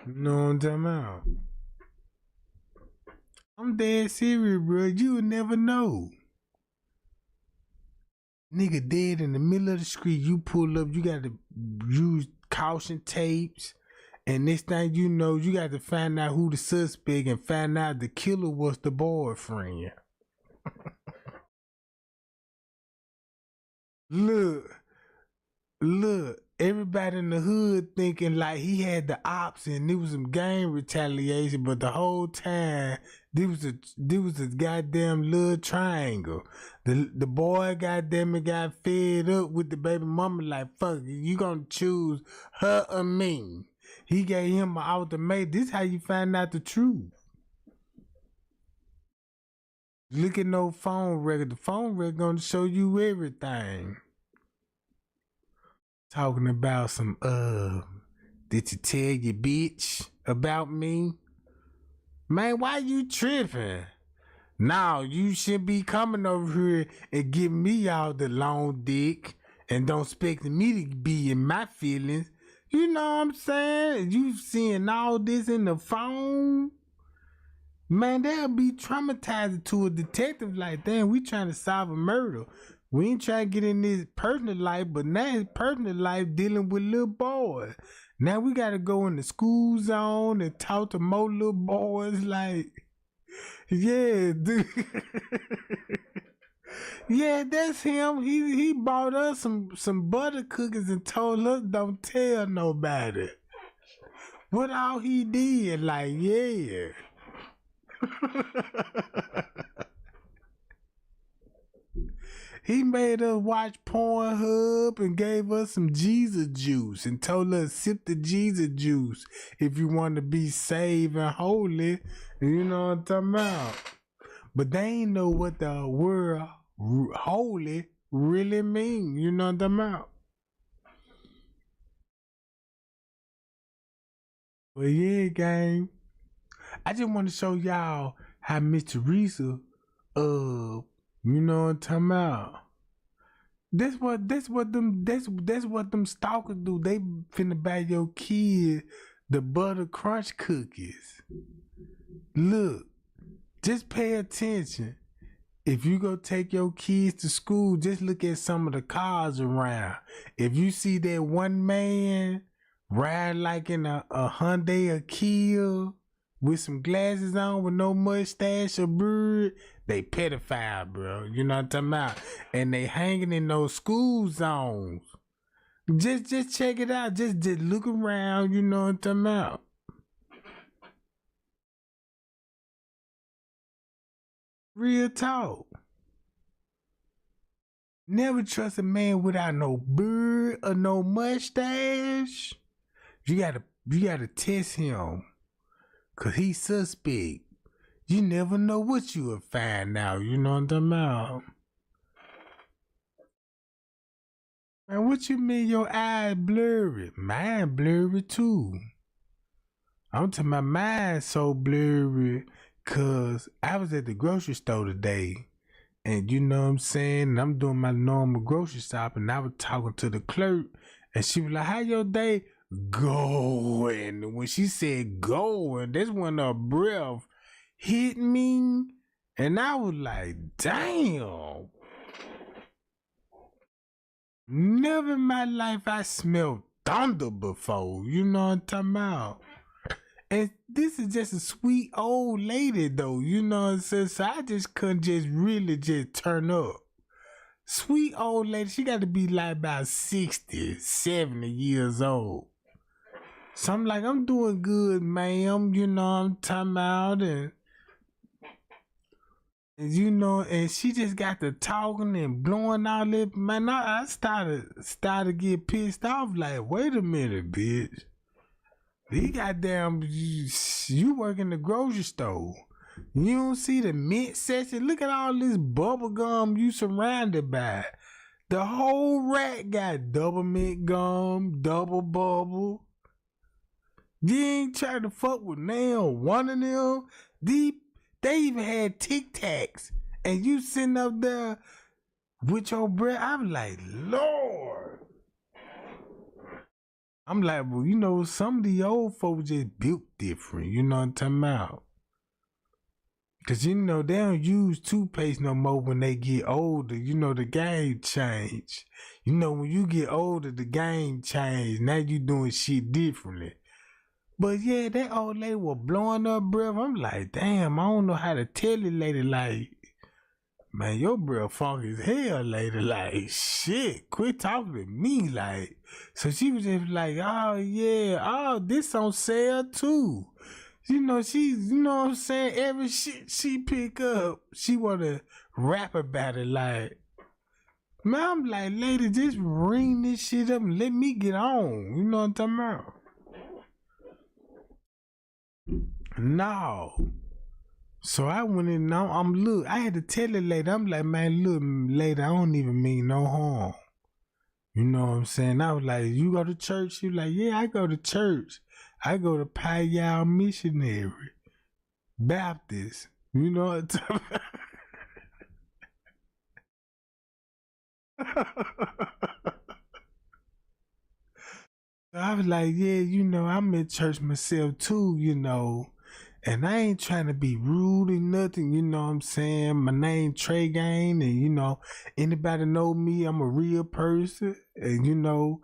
You know what I'm talking about? I'm dead serious, bro. You would never know. Nigga dead in the middle of the street. You pull up, you got to use caution tapes. And next thing you know, you got to find out who the suspect and find out the killer was the boyfriend. Look, everybody in the hood thinking like he had the ops and it was some gang retaliation, but the whole time there was a goddamn little triangle. The boy goddamn it got fed up with the baby mama like, fuck, you gonna choose her or me? He gave him an ultimatum. This how you find out the truth. Look at no phone record. The phone record gonna show you everything. Talking about some, did you tell your bitch about me? Man, why you tripping? Now you should be coming over here and giving me all the long dick and don't expect me to be in my feelings. You know what I'm saying? You seeing all this in the phone? Man, they'll be traumatized to a detective like, damn, we trying to solve a murder. We ain't trying to get in this personal life, but now his personal life dealing with little boys. Now we got to go in the school zone and talk to more little boys like, yeah, dude. Yeah, that's him. He bought us some butter cookies and told us don't tell nobody. What all he did, like, yeah. He made us watch Pornhub and gave us some Jesus juice and told us sip the Jesus juice if you want to be saved and holy. You know what I'm talking about? But they ain't know what the word holy really mean. You know what I'm talking about? Well, yeah, gang. I just want to show y'all how Miss Teresa, you know what I'm talking about. That's what them stalkers do. They finna buy your kid the butter crunch cookies. Look, just pay attention. If you go take your kids to school, just look at some of the cars around. If you see that one man ride like in a Hyundai Kia with some glasses on with no mustache or beard, they pedophile, bro. You know what I'm talking about? And they hanging in those school zones. Just check it out. Just look around, you know what I'm talking about. Real talk. Never trust a man without no beard or no mustache. You gotta test him. Cause he's suspect. You never know what you will find out. You know what I'm talking about? Man, what you mean your eyes blurry? Mine blurry too. I'm talking about mine so blurry cause I was at the grocery store today. And you know what I'm saying? And I'm doing my normal grocery shopping. And I was talking to the clerk. And she was like, how your day going? When she said going, that's when her breath hit me. And I was like, damn. Never in my life I smelled thunder before. You know what I'm talking about? And this is just a sweet old lady though. You know what I'm saying? So I just couldn't just really just turn up. Sweet old lady. She got to be like about 60, 70 years old. So I'm like, I'm doing good, ma'am. You know what I'm talking about? And you know, and she just got to talking and blowing all that. Man, I started to get pissed off. Like, wait a minute, bitch. You goddamn, you work in the grocery store. You don't see the mint section? Look at all this bubble gum you surrounded by. The whole rack got double mint gum, double bubble. You ain't trying to fuck with one of them. They even had Tic Tacs. And you sitting up there with your breath. I'm like, Lord. I'm like, well, you know, some of the old folks just built different. You know what I'm talking about? Because, you know, they don't use toothpaste no more when they get older. You know, the game changed. You know, when you get older, the game changed. Now you doing shit differently. But, yeah, that old lady was blowing her breath. I'm like, damn, I don't know how to tell it, lady. Like, man, your breath funky as hell, lady. Like, shit, quit talking to me. Like, so she was just like, oh, yeah, oh, this on sale, too. You know, you know what I'm saying? Every shit she pick up, she want to rap about it. Like, man, I'm like, lady, just ring this shit up and let me get on. You know what I'm talking about? No. So I went in, look, I had to tell the lady, I'm like, man, look, lady, I don't even mean no harm. You know what I'm saying? I was like, you go to church? She was like, yeah, I go to church. I go to Payal Missionary Baptist. You know what I'm talking about? So I was like, yeah, you know, I'm in church myself too, you know. And I ain't trying to be rude or nothing, you know what I'm saying? My name Trey Gain, and you know, anybody know me, I'm a real person, and you know,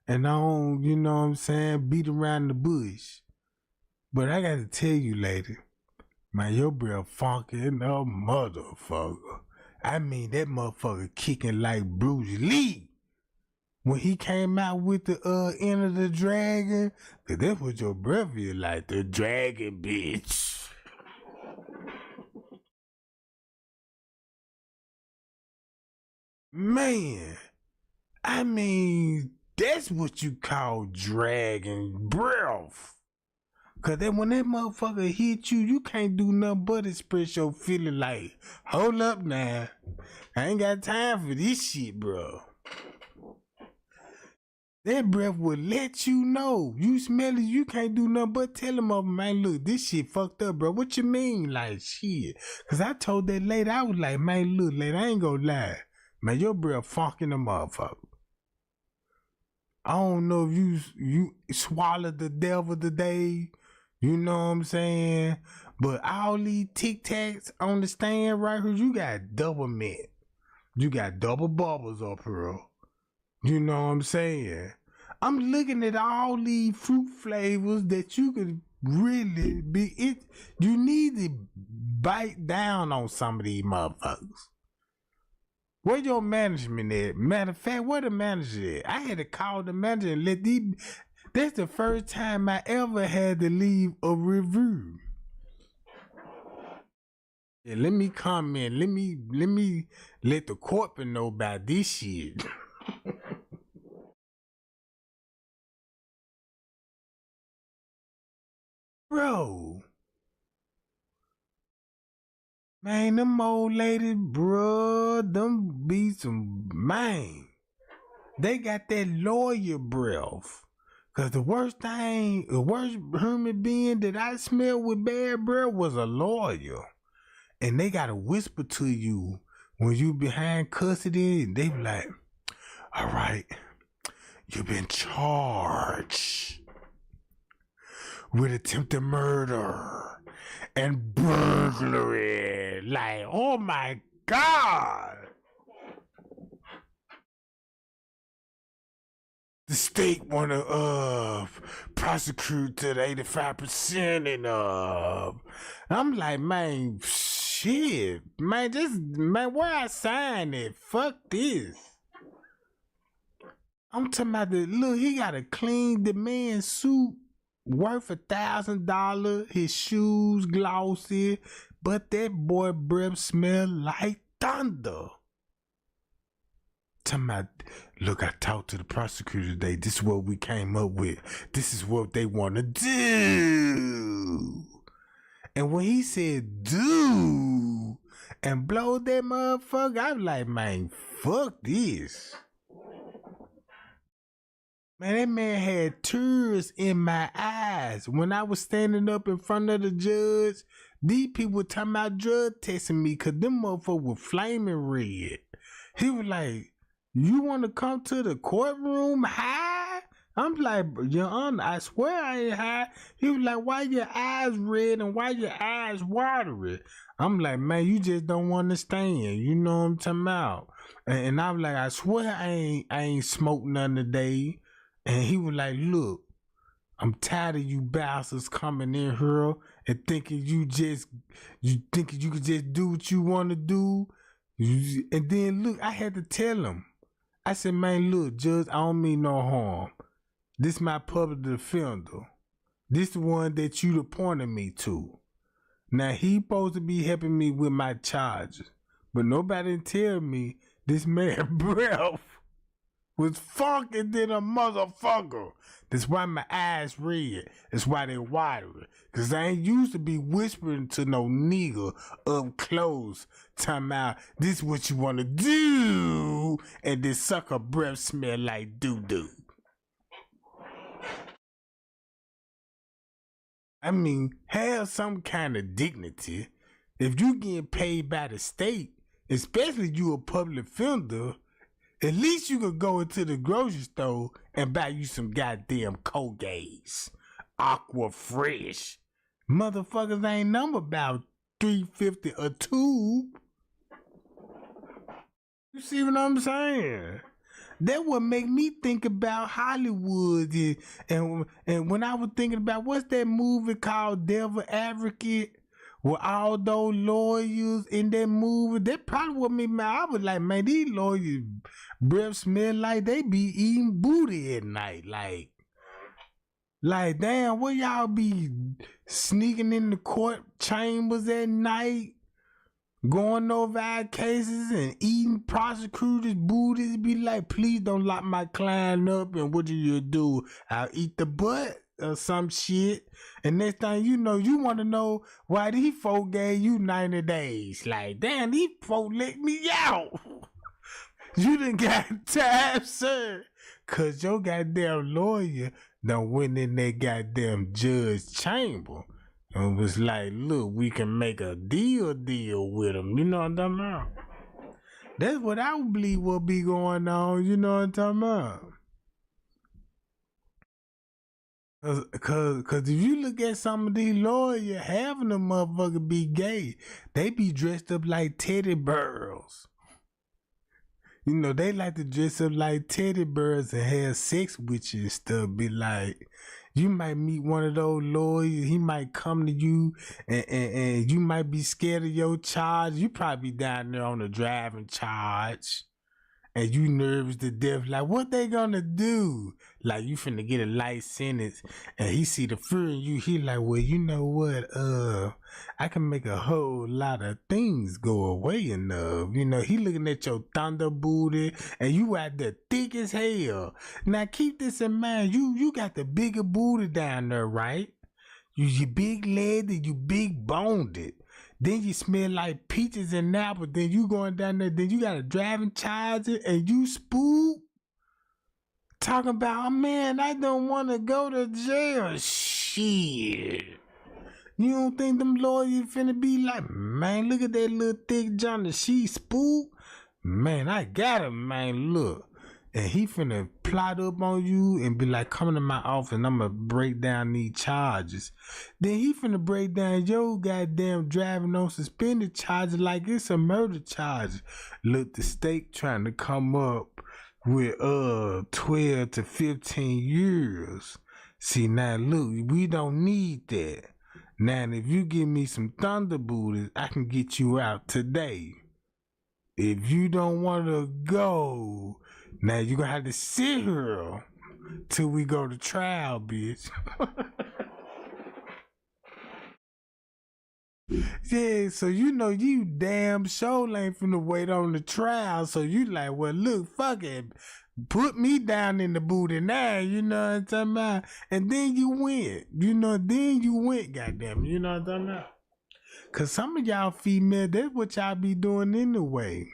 and I don't, you know what I'm saying, beat around the bush. But I gotta tell you, lady, man, your breath funky in a motherfucker. I mean, that motherfucker kicking like Bruce Lee. When he came out with the Enter the Dragon, cause that's what your breath is like, the dragon, bitch. Man, I mean, that's what you call dragging breath. Cause then when that motherfucker hit you, you can't do nothing but express your feeling like, hold up now. I ain't got time for this shit, bro. That breath will let you know. You smell it, you can't do nothing but tell him, man, look, this shit fucked up, bro. What you mean? Like, shit. Cause I told that lady, I was like, man, look, lady, I ain't gonna lie. Man, your breath fucking the motherfucker. I don't know if you swallowed the devil today. You know what I'm saying? But all these Tic Tacs on the stand right here, you got double mint. You got double bubbles up here. You know what I'm saying? I'm looking at all these fruit flavors that you could really be. You need to bite down on some of these motherfuckers. Where your management at? Matter of fact, where the manager at? I had to call the manager and let these. That's the first time I ever had to leave a review. Yeah, let me comment. Let me let the corporate know about this shit. Bro. Man, them old ladies, bro, them be some, man. They got that lawyer breath. Cause the worst human being that I smelled with bad breath was a lawyer. And they gotta whisper to you when you behind custody, and they be like, all right, you've been charged with attempted murder and burglary. Like, oh my God. The state wanna prosecute to the 85% and I'm like, man, shit. Man, where I sign it? Fuck this. I'm talking about look, he gotta clean the man's suit worth $1,000, his shoes glossy, but that boy breath smell like thunder. Talking about, look, I talked to the prosecutor today. This is what we came up with. This is what they want to do. And when he said do and blow that motherfucker, I'm like, man, fuck this. Man, that man had tears in my eyes. When I was standing up in front of the judge, these people were talking about drug testing me because them motherfuckers were flaming red. He was like, you want to come to the courtroom high? I'm like, Your Honor, I swear I ain't high. He was like, why your eyes red and why your eyes watery? I'm like, man, you just don't understand. You know what I'm talking about? And I'm like, I swear I ain't smoked nothing today. And he was like, look, I'm tired of you bastards coming in here and thinking you could just do what you want to do. And then look, I had to tell him. I said, man, look, Judge, I don't mean no harm. This my public defender. This the one that you appointed me to. Now, he supposed to be helping me with my charges. But nobody tell me this man breath was funky than a motherfucker. That's why my eyes red. That's why they watery. Cause I ain't used to be whispering to no nigga up close, talking about this what you wanna do, and this sucker breath smell like doo-doo. I mean, have some kind of dignity. If you getting paid by the state, especially you a public defender, at least you could go into the grocery store and buy you some goddamn Colgates, Aqua Fresh. Motherfuckers ain't number about $3.50 a tube. You see what I'm saying? That would make me think about Hollywood. And when I was thinking about, what's that movie called Devil Advocate? With all those lawyers in that movie, that probably what made me. I was like, man, these lawyers' breath smell like they be eating booty at night. Like damn, where y'all be sneaking in the court chambers at night? going over our cases and eating prosecutors' booties. Be like, please don't lock my client up. And what do you do? I'll eat the butt or some shit. And next thing you know, you want to know why these folk gave you 90 days. Like, damn, these folk let me out. You done got time, sir. Cause your goddamn lawyer done went in that goddamn judge chamber and was like, look, we can make a deal with him. You know what I'm talking about? That's what I would believe will be going on. You know what I'm talking about? Cause if you look at some of these lawyers, half of them motherfuckers be gay. They be dressed up like teddy bears. You know, they like to dress up like teddy bears and have sex with you and stuff. Be like, you might meet one of those lawyers. He might come to you and you might be scared of your charge. You probably down there on a driving charge. And you nervous to death, like, what they gonna do? Like, you finna get a light sentence, and he see the fear in you, he like, well, you know what, I can make a whole lot of things go away enough. You know, he looking at your thunder booty, and you out there thick as hell. Now, keep this in mind, you got the bigger booty down there, right? You big legged and you big boned it. Then you smell like peaches and apples. Then you going down there. Then you got a driving charge and you spook. Talking about, oh, man, I don't want to go to jail. Shit. You don't think them lawyers finna be like, man, look at that little thick Johnny. She spook. Man, I got him, man. Look. And he finna plot up on you and be like, come to my office and I'm gonna break down these charges. Then he finna break down your goddamn driving on suspended charges like it's a murder charge. Look, the state trying to come up with 12 to 15 years. See, now look, we don't need that. Now, if you give me some thunder booties, I can get you out today. If you don't want to go, now you're going to have to sit here till we go to trial, bitch. Yeah, so you know you damn sure ain't finna wait on the trial. So you like, well, look, fuck it. Put me down in the booty now, you know what I'm talking about? And then you went. You know, then you went, goddamn. You know what I'm talking about? Cause some of y'all female, that's what y'all be doing anyway.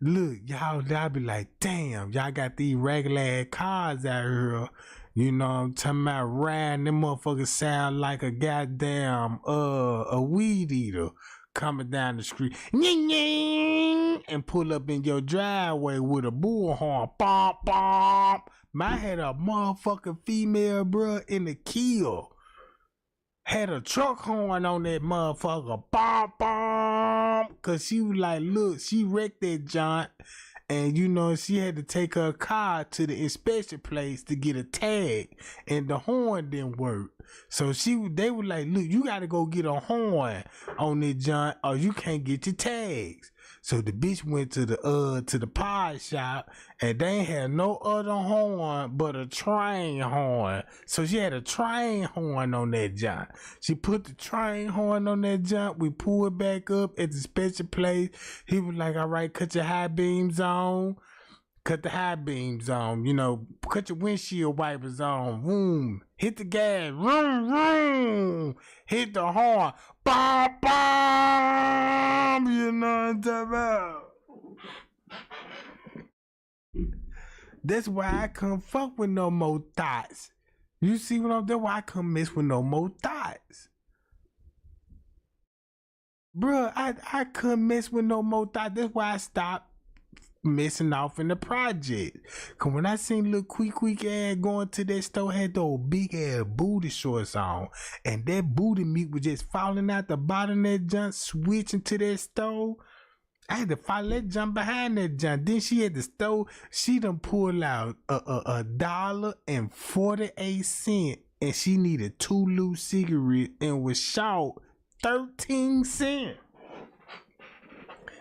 Look, y'all be like, damn, y'all got these regular ass cars out here. You know what I'm talking about? Riding, them motherfuckers sound like a goddamn, a weed eater coming down the street. And pull up in your driveway with a bullhorn. Bom, bom. I had a motherfucking female, bruh, in the kill. Had a truck horn on that motherfucker. Bom, bom. Cause she was like, look, she wrecked that joint. And you know, she had to take her car to the inspection place to get a tag. And the horn didn't work. So they were like, look, you gotta go get a horn on that joint or you can't get your tags. So the bitch went to the pawn shop and they ain't had no other horn but a train horn. So she had a train horn on that jump. She put the train horn on that jump. We pulled back up at the special place. He was like, all right, cut your high beams on. Cut the high beams on, you know, cut your windshield wipers on, boom, hit the gas, vroom, vroom, hit the horn, bom, bom, you know what I'm talking about? That's why I couldn't fuck with no more thoughts. You see what I'm doing? Why I couldn't mess with no more thoughts. Bruh, I couldn't mess with no more thoughts. That's why I stopped messing off in the project. Cause when I seen little quick ass going to that store, had those big ass booty shorts on, and that booty meat was just falling out the bottom of that junk, switching to that store. I had to follow that jump behind that jump. Then she had the store. She done pulled out $1.48, and she needed 2 loose cigarettes and was short 13 cents.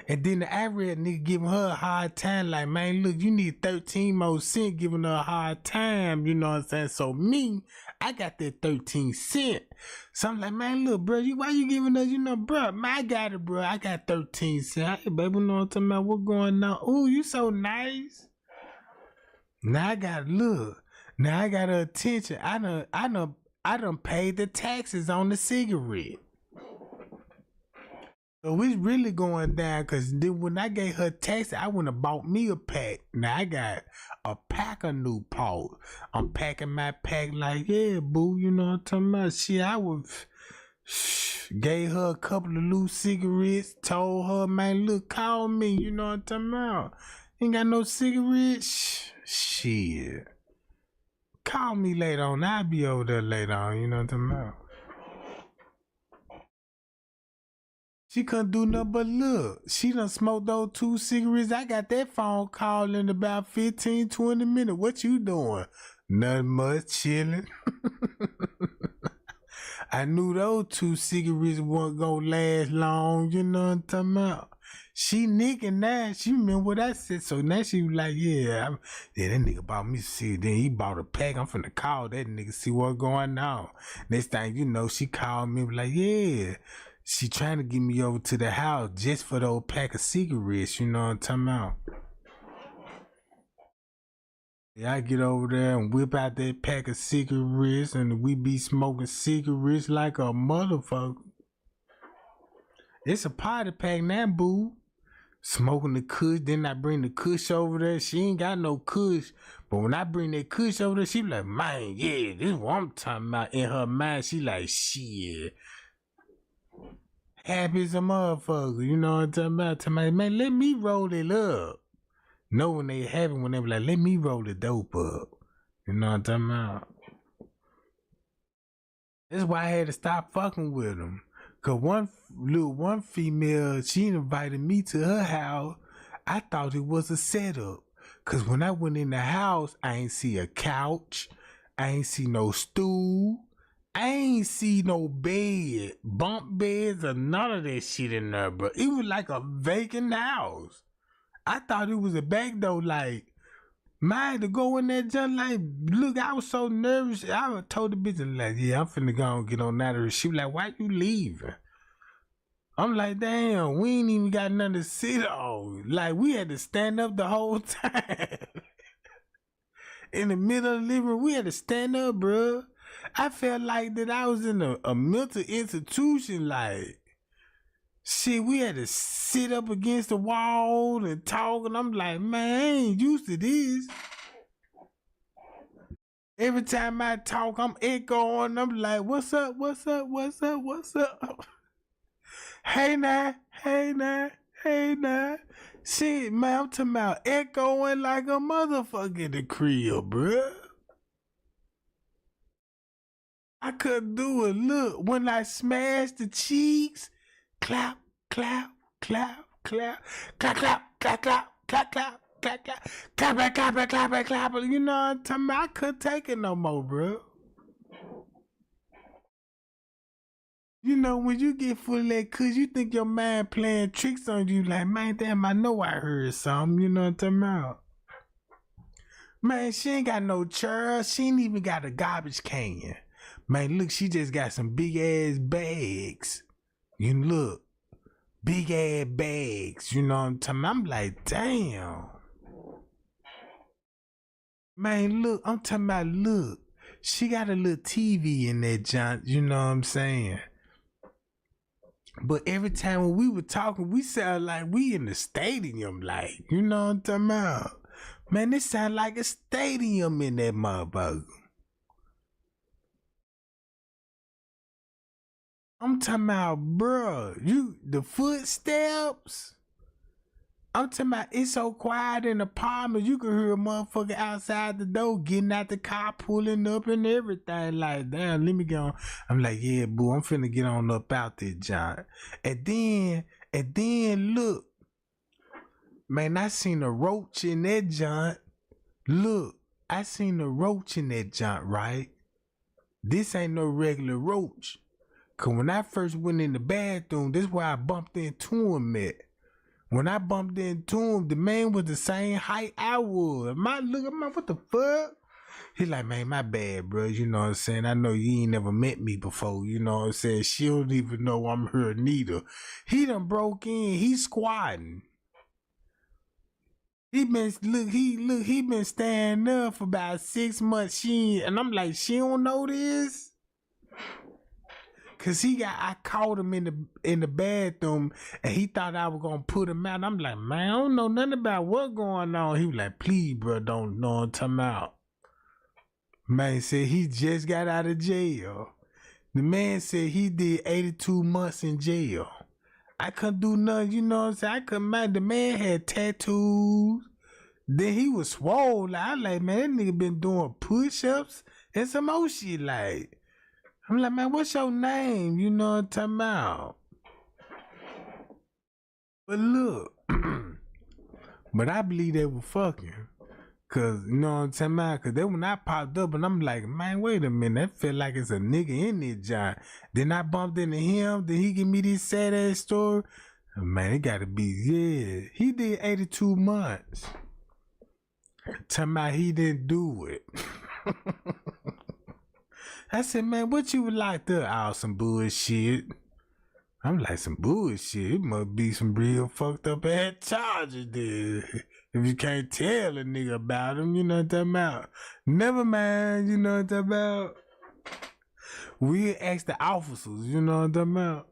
And then the average nigga giving her a hard time, like, man, look, you need 13 more cents giving her a hard time, you know what I'm saying? So me, I got that 13 cent. So I'm like, man, look, bro, why you giving us, you know, bro, man, I got it, bro. I got 13 cents. Hey, baby, you know what I'm talking about? What going on? Ooh, you so nice. Now I got, look, now I got her attention. I done paid the taxes on the cigarette. So it's really going down, because then when I gave her taxes, I went and bought me a pack. Now I got a pack of Newport. I'm packing my pack like, yeah, boo, you know what I'm talking about? Shit, I gave her a couple of loose cigarettes, told her, man, look, call me, you know what I'm talking about? Ain't got no cigarettes? Shit. Call me later on. I'll be over there later on, you know what I'm talking about? She couldn't do nothing but look. She done smoked those 2 cigarettes. I got that phone call in about 15, 20 minutes. What you doing? Nothing much, chilling. I knew those 2 cigarettes weren't gonna last long, you know what I'm talking about? She nicking now. She remember what I said. So now she was like, yeah, that nigga bought me shit. Then he bought a pack. I'm finna call that nigga, see what's going on. Next thing you know, she called me like, yeah. She trying to get me over to the house just for the old pack of cigarettes, you know what I'm talking about? Yeah, I get over there and whip out that pack of cigarettes, and we be smoking cigarettes like a motherfucker. It's a party pack now, boo. Smoking the kush, then I bring the kush over there. She ain't got no kush, but when I bring that kush over there, she be like, man, yeah, this is what I'm talking about. In her mind, she like, shit. Happy as a motherfucker, you know what I'm talking about? Tell me, man, let me roll it up. Know when they happy, when they be like, let me roll the dope up. You know what I'm talking about? That's why I had to stop fucking with them. Cause one female, she invited me to her house. I thought it was a setup. Cause when I went in the house, I ain't see a couch. I ain't see no stool. I ain't see no bed, bunk beds, or none of that shit in there, bro. It was like a vacant house. I thought it was a back door, like, man, to go in that junk, like, look, I was so nervous. I told the bitch, like, yeah, I'm finna go and get on that. She was like, why you leaving? I'm like, damn, we ain't even got nothing to sit on. Like, we had to stand up the whole time. In the middle of the living room, we had to stand up, bro. I felt like that I was in a mental institution, like, shit, we had to sit up against the wall and talk, and I'm like, man, I ain't used to this. Every time I talk, I'm echoing, I'm like, what's up, what's up, what's up, what's up? Hey now, hey now, hey now. Shit, man, I'm talking about echoing like a motherfucker in the crib, bruh. I couldn't do it. Look, when I smashed the cheeks, clap, clap, clap, clap, clap, clap, clap, clap, clap, clap, clap, clap, clap, clap, clap, clap. You know what I'm talking about? I couldn't take it no more, bro. You know, when you get full of that kush, you think your mind playing tricks on you. Like, man, damn, I know I heard something. You know what I'm talking about? Man, she ain't got no chair. She ain't even got a garbage can. Man, look, she just got some big ass bags. You look, big ass bags. You know what I'm talking about? I'm like, damn. Man, look, I'm talking about, look. She got a little TV in that junk. You know what I'm saying? But every time when we were talking, we sound like we in the stadium. Like, you know what I'm talking about? Man, this sound like a stadium in that motherfucker. I'm talking about, bruh, the footsteps. I'm talking about, it's so quiet in the apartment, you can hear a motherfucker outside the door getting out the car, pulling up and everything. Like, damn, let me get on. I'm like, yeah, boo, I'm finna get on up out there, John. And then, look, man, I seen a roach in that joint. Look, I seen a roach in that joint, right? This ain't no regular roach. Cause when I first went in the bathroom, this is where I bumped into him at. When I bumped into him, the man was the same height I was. What the fuck? He like, man, my bad, bro. You know what I'm saying? I know you ain't never met me before. You know what I'm saying? She don't even know I'm her neither. He done broke in. He squatting. He been standing up for about 6 months. And I'm like, she don't know this? Cause I caught him in the bathroom and he thought I was gonna put him out. I'm like, man, I don't know nothing about what's going on. He was like, please, bro, don't know what I'm talking about. Man said he just got out of jail. The man said he did 82 months in jail. I couldn't do nothing, you know what I'm saying? I couldn't mind. The man had tattoos. Then he was swole. I like, man, that nigga been doing push-ups and some more shit like. I'm like, man, what's your name? You know what I'm talking about? But look, but I believe they were fucking. Cause, you know what I'm talking about? Cause then when I popped up and I'm like, man, wait a minute, that felt like it's a nigga in there, John. Then I bumped into him, then he give me this sad ass story. Man, it gotta be, yeah. He did 82 months. Talking about he didn't do it. I said, man, what you would like to? Oh, some bullshit. I'm like, some bullshit. It must be some real fucked up ass charges there. If you can't tell a nigga about him, you know what I'm talking about. Never mind, you know what I'm talking about. We ask the officers, you know what I'm talking about.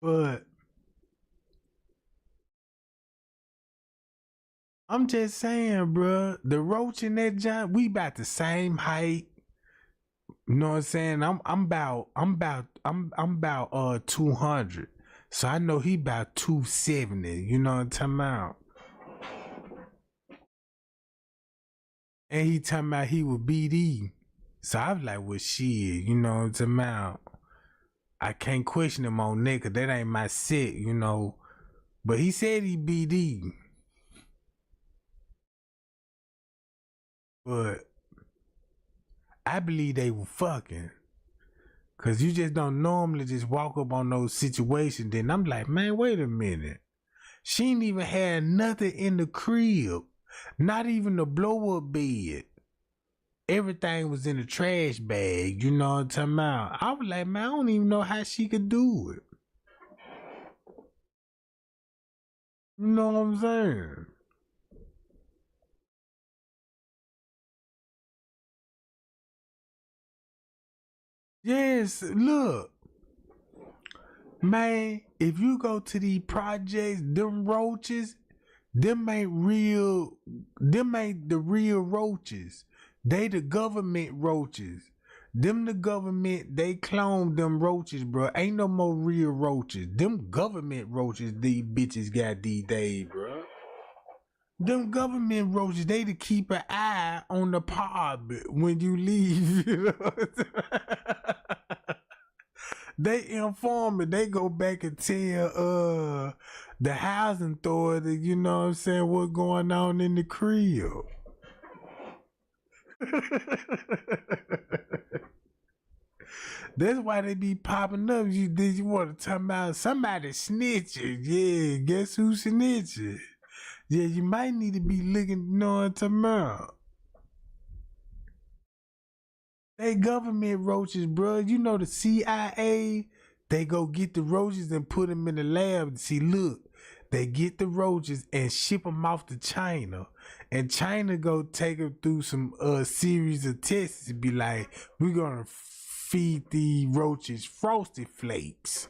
But I'm just saying, bruh, the roach in that joint, we about the same height. You know what I'm saying? I'm about 200. So I know he about 270. You know what I'm talking about? And he talking about he was BD. So I was like, well, shit, you know what I'm talking about? I can't question him on that, cause that ain't my set, you know. But he said he BD. But I believe they were fucking. Cause you just don't normally just walk up on those situations. Then I'm like, man, wait a minute. She ain't even had nothing in the crib. Not even the blow up bed. Everything was in a trash bag. You know what I'm talking about? I was like, man, I don't even know how she could do it. You know what I'm saying? Yes, look. Man, if you go to these projects, them roaches, them ain't the real roaches. They the government roaches. Them the government, they cloned them roaches, bro. Ain't no more real roaches. Them government roaches these bitches got these days, bro. Them government roaches, they to keep an eye on the pod when you leave. You know? They inform me. They go back and tell the housing authority, you know what I'm saying, what's going on in the crib. That's why they be popping up. You want to talk about somebody snitching. Yeah, guess who snitching? Yeah, you might need to be looking, you know what I'm talking about. They government roaches, bro. You know the CIA, they go get the roaches and put them in the lab. See, look, they get the roaches and ship them off to China. And China go take them through some series of tests to be like, we're going to feed the roaches Frosted Flakes.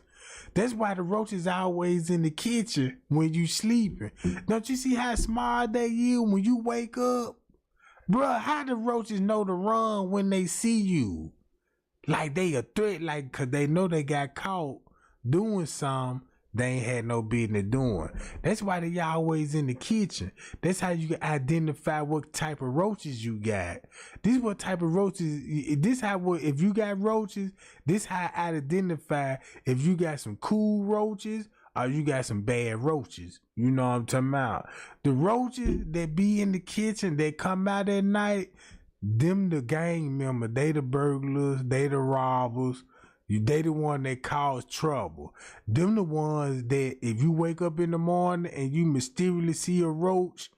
That's why the roaches always in the kitchen when you sleeping. Don't you see how smart they is when you wake up? Bruh, how the roaches know to run when they see you? Like they a threat, like, cause they know they got caught doing something they ain't had no business doing. That's why they always in the kitchen. That's how you can identify what type of roaches you got. This what type of roaches, if you got roaches, this how I identify if you got some cool roaches or you got some bad roaches. You know what I'm talking about? The roaches that be in the kitchen, that come out at night, them the gang member, they the burglars, they the robbers, They the one that cause trouble. Them the ones that if you wake up in the morning and you mysteriously see a roach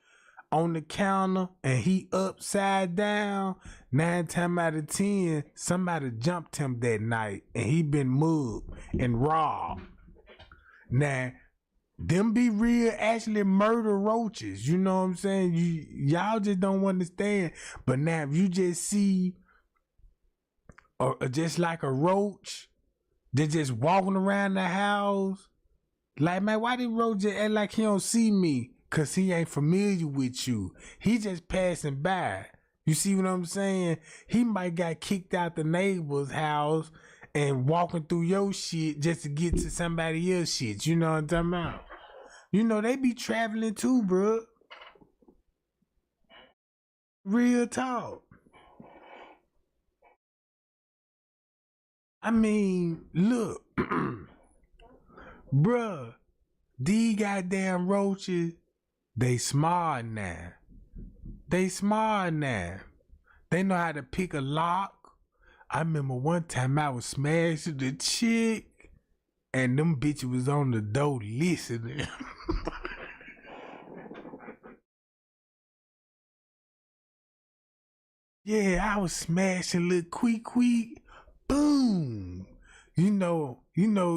on the counter and he upside down, 9 times out of 10, somebody jumped him that night and he been mugged and robbed. Now, them be real actually murder roaches. You know what I'm saying? Y'all just don't understand. But now if you just see or just like a roach, they're just walking around the house. Like, man, why did roach just act like he don't see me? Cause he ain't familiar with you. He just passing by. You see what I'm saying? He might got kicked out the neighbor's house and walking through your shit just to get to somebody else's shit. You know what I'm talking about? You know, they be traveling too, bro. Real talk. I mean, look, bruh, these goddamn roaches, they smart now. They smart now. They know how to pick a lock. I remember one time I was smashing the chick and them bitches was on the door listening. Yeah, I was smashing little quick. Boom. You know,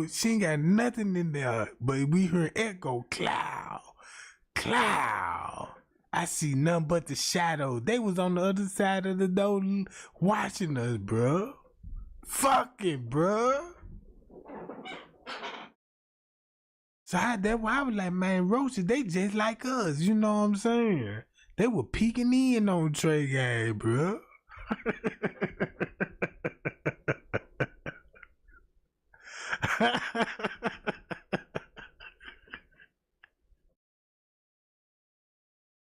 she ain't got nothing in there, but we heard echo, cloud. I see nothing but the shadows. They was on the other side of the door watching us, bro. Fucking, bro. So that's why I was like, man, roaches, they just like us. You know what I'm saying? They were peeking in on Trey Gang, bro.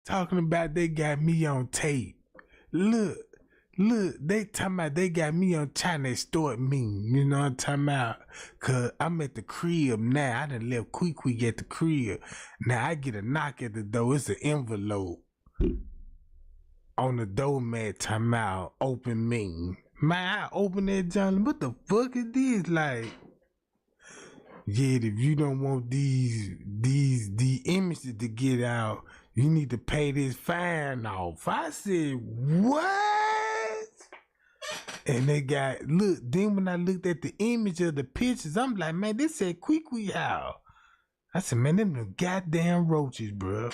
Talking about they got me on tape. Look, they talking about they got me on trying to extort me. You know what I'm talking about? Cause I'm at the crib now. I done left quick at the crib. Now I get a knock at the door. It's an envelope on the doormat talking about open me. Man, I open that John. What the fuck is this? Like, yeah, if you don't want these images to get out, you need to pay this fine off. I said, what? And they got, look, then when I looked at the image of the pictures, I'm like, man, this said quick out. I said, man, them the goddamn roaches, bro.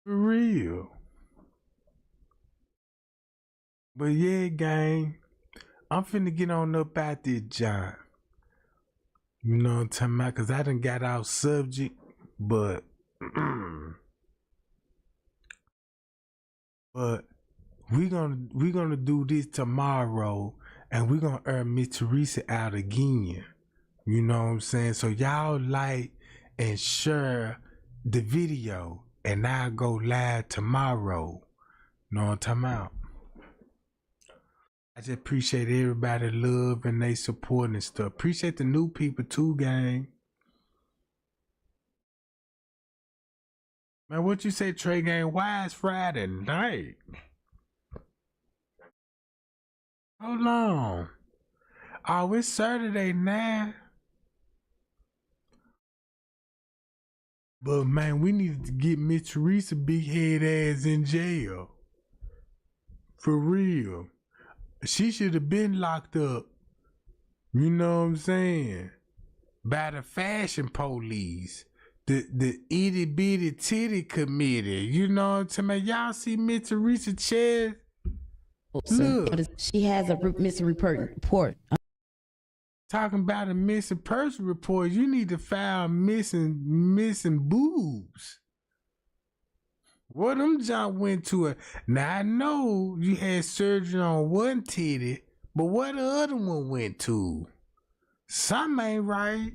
For real. But yeah, gang, I'm finna get on up out this John. You know what I'm talking about? Cause I done got out subject, but we gonna do this tomorrow, and we gonna earn Miss Teresa out again. You know what I'm saying? So y'all like and share the video, and I'll go live tomorrow. You know what I'm talking about? I just appreciate everybody love and they support and stuff. Appreciate the new people too, gang. Man, what you say, Trey Gang? Why is Friday night? Hold on. Oh, it's Saturday now. But man, we needed to get Miss Teresa big head ass in jail. For real. She should have been locked up. You know what I'm saying? By the fashion police. The itty bitty titty committee. You know what I'm talking about? Y'all see Miss Teresa chest? Look. She has a missing report. Talking about a missing person report. You need to file missing boobs. What them John went to a now I know you had surgery on one titty, but what the other one went to? Something ain't right.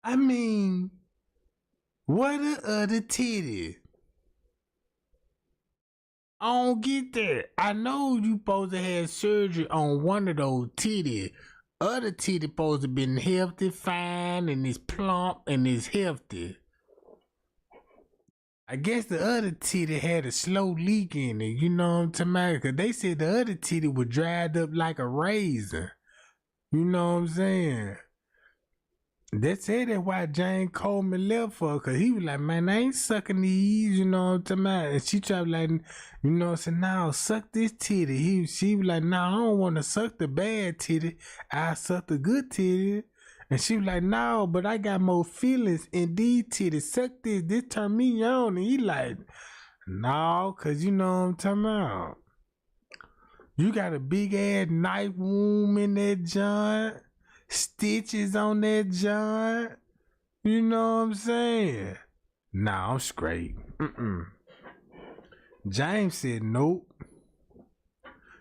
I mean, what the other titty? I don't get that. I know you supposed to have surgery on one of those titties. Other titty supposed to been healthy, fine, and is plump and is healthy. I guess the other titty had a slow leak in it, you know what I'm talking about? 'Cause they said the other titty was dried up like a raisin. You know what I'm saying? They said that's why Jane Coleman left her, cause he was like, man, I ain't sucking these, you know what I'm talking about? And she tried like, you know, said, now suck this titty. She was like, no, I don't want to suck the bad titty. I suck the good titty. And she was like, no, but I got more feelings in these titties. Suck this turn me on. And he like, no, cause you know what I'm talking about. You got a big ass knife wound in that joint. Stitches on that joint. You know what I'm saying? Nah, I'm straight. James said, nope.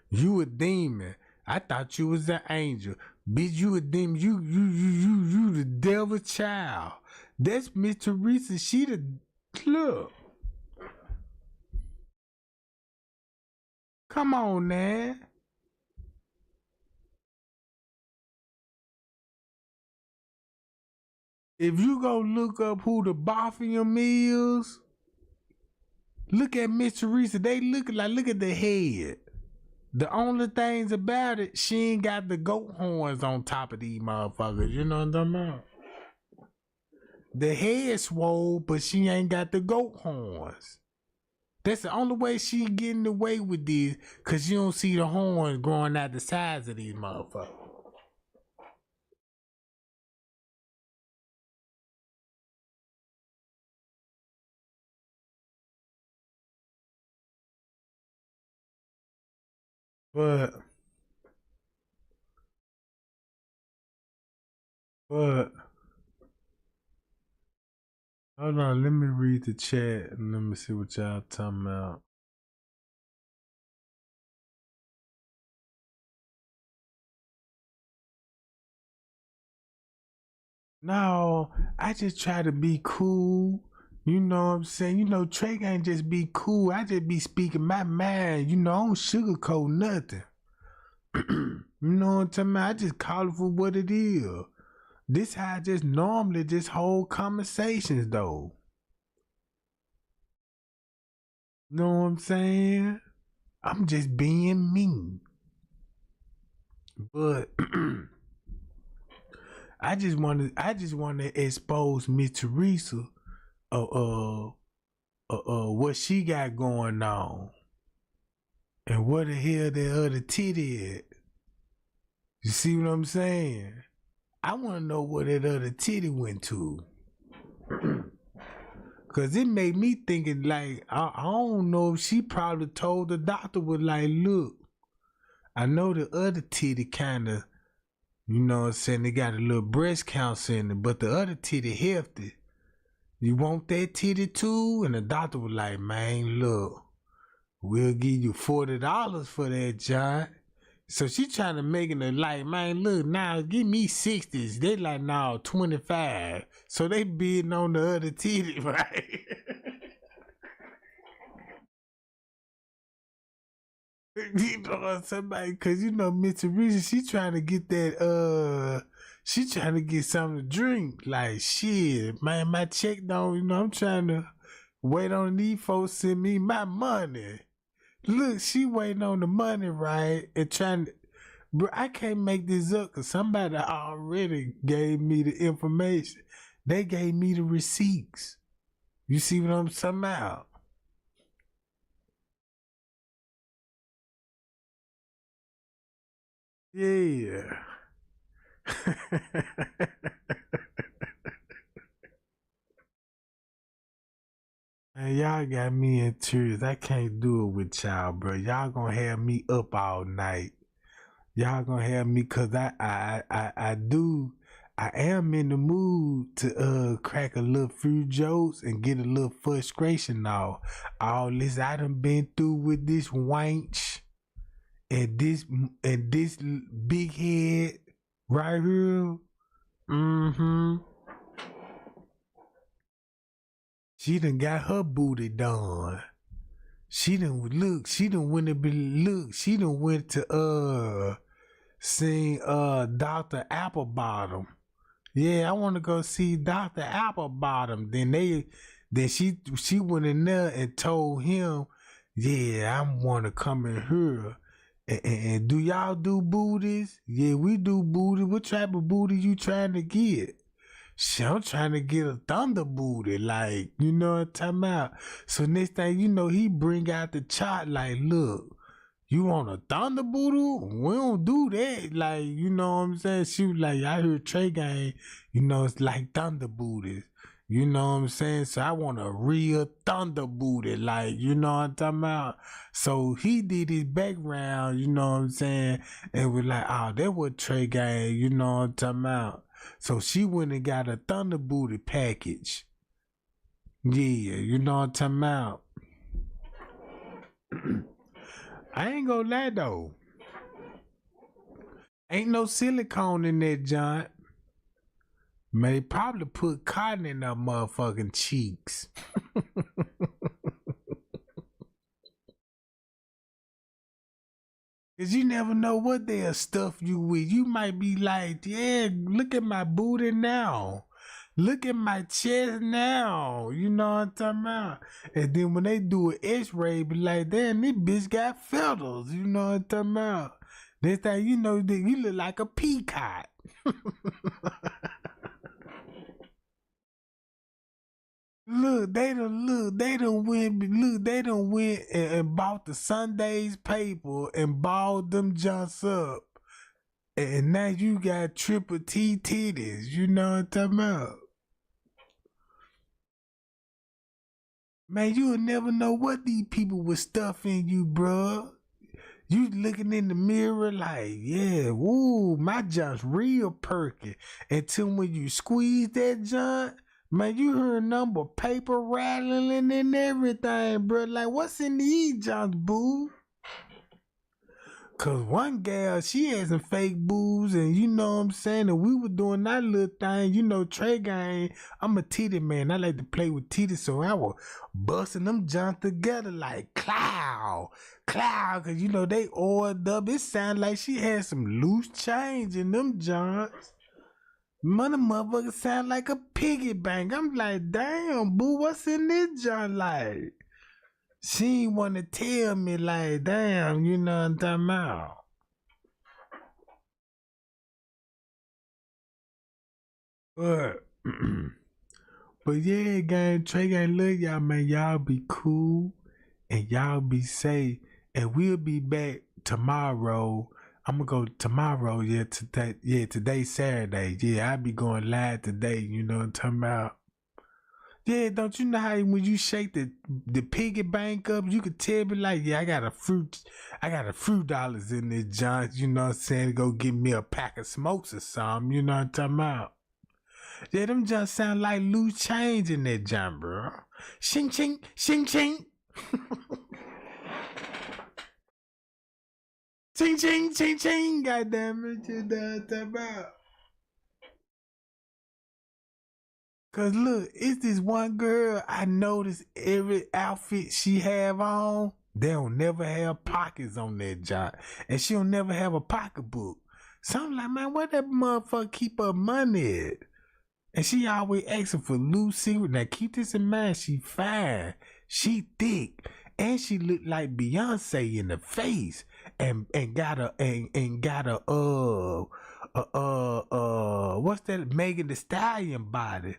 You a demon. I thought you was an angel. Bitch, you a demon. You the devil's child. That's Miss Teresa. She the look. Come on, man. If you go look up who the Bophium is, look at Miss Teresa. They look at the head. The only things about it, she ain't got the goat horns on top of these motherfuckers. You know what I'm talking about? The head swole, but she ain't got the goat horns. That's the only way she getting away with this, cause you don't see the horns growing out the sides of these motherfuckers. But hold on, let me read the chat and let me see what y'all talking about. No, I just try to be cool. You know what I'm saying? You know, Trey ain't just be cool. I just be speaking my mind. You know, I don't sugarcoat nothing. You know what I'm talking about? I just call it for what it is. This how I just normally just hold conversations though. Know what I'm saying? I'm just being me. But I just want to expose Miss Teresa what she got going on. And what the hell that other titty is. You see what I'm saying? I want to know what that other titty went to. Cause it made me thinking like, I don't know if she probably told the doctor was like, look, I know the other titty kind of, you know what I'm saying, they got a little breast cancer in it, but the other titty hefty. You want that titty too? And the doctor was like, man, look, we'll give you $40 for that, John. So she trying to make it like, man, look, now give me 60s. They like, now 25. So they bidding on the other titty, right? You know what somebody, cause you know Miss Teresa, she trying to get that she trying to get something to drink. Like shit, man, my check don't, you know, I'm trying to wait on these folks send me my money. Look, she waiting on the money, right? And trying to, bro, I can't make this up cause somebody already gave me the information. They gave me the receipts. You see what I'm talking about? Yeah. Man, y'all got me in tears. I can't do it with y'all, bro. Y'all gonna have me up all night. Y'all gonna have me cause I am in the mood to crack a little few jokes and get a little frustration off. All this I done been through with this wench and this big head right here. She done got her booty done. She done went to see Dr. Applebottom. Yeah, I wanna go see Dr. Applebottom. Then Then she went in there and told him, yeah, I want to come in here. And do y'all do booties? Yeah, we do booty. What type of booty you trying to get? Shit, I'm trying to get a thunder booty, like, you know what I'm talking about? So next thing you know, he bring out the chart like, look, you want a thunder booty? We don't do that. Like, you know what I'm saying? She was like, I heard Trey Gang, you know, it's like thunder booties. You know what I'm saying? So I want a real thunder booty, like, you know what I'm talking about? So he did his background, you know what I'm saying? And was like, oh, that was Trey Gang, you know what I'm talking about? So she went and got a thunder booty package. Yeah, you know what I'm talking about? I ain't gonna lie though. Ain't no silicone in that joint. Man, they probably put cotton in her motherfucking cheeks. Cause you never know what they'll stuff you with. You might be like, yeah, look at my booty now. Look at my chest now. You know what I'm talking about? And then when they do an x-ray, be like, damn, this bitch got feathers. You know what I'm talking about? Next thing you know, you look like a peacock. They done went and bought the Sunday's paper and balled them junks up. And now you got triple T titties. You know what I'm talking about? Man, you'll never know what these people was stuffing you, bruh. You looking in the mirror like, yeah, woo, my junk's real perky. Until when you squeeze that junk, man, you heard number paper rattling and everything, bro. Like, what's in these junks, boo? Cause one gal, she had some fake boobs, and you know what I'm saying, and we were doing that little thing, you know, Trey Gang, I'm a titty man, I like to play with titties, so I was busting them junks together like cloud, cause you know, they oiled up, it sounded like she had some loose change in them junks. Mother motherfucker sound like a piggy bank. I'm like, damn, boo, what's in this junk like? She ain't want to tell me like, damn, you know what I'm talking about. But yeah, gang, Trey Gang, look, y'all, man, y'all be cool and y'all be safe. And we'll be back tomorrow. I'm gonna go tomorrow, today's Saturday. Yeah, I'll be going live today, you know what I'm talking about. Yeah, don't you know how when you shake the piggy bank up, you could tell me like, yeah, I got a few dollars in this joint, you know what I'm saying, to go get me a pack of smokes or something, you know what I'm talking about. Yeah, them just sound like loose change in that joint, bro. Shing ching, shing ching. Ching ching, ching ching, goddamn it, you know what I'm talking about. Cause look, it's this one girl I noticed every outfit she have on, they don't never have pockets on that job. And she don't never have a pocketbook. So I'm like, man, where that motherfucker keep her money at? And she always asking for loose secret. Now keep this in mind, she fine, she thick, and she look like Beyonce in the face. And got a what's that, Megan Thee Stallion body.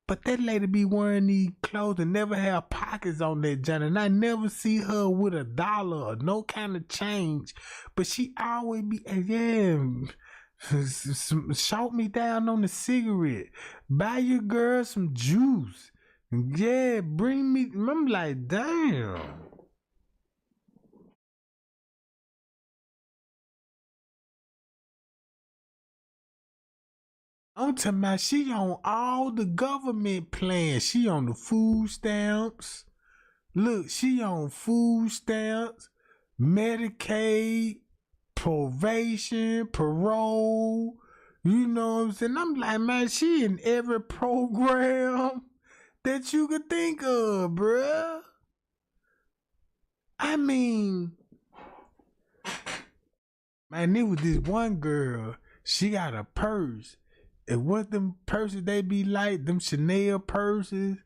But that lady be wearing these clothes and never have pockets on that joint. And I never see her with $1 or no kind of change. But she always be, yeah, shout me down on the cigarette. Buy your girl some juice. Yeah, bring me. I'm like, damn. I'm talking about she on all the government plans. She on the food stamps. Look, she on food stamps, Medicaid, probation, parole. You know what I'm saying? I'm like, man, she in every program that you could think of, bruh. I mean, man, there was this one girl, she got a purse. And what them purses they be like, them Chanel purses,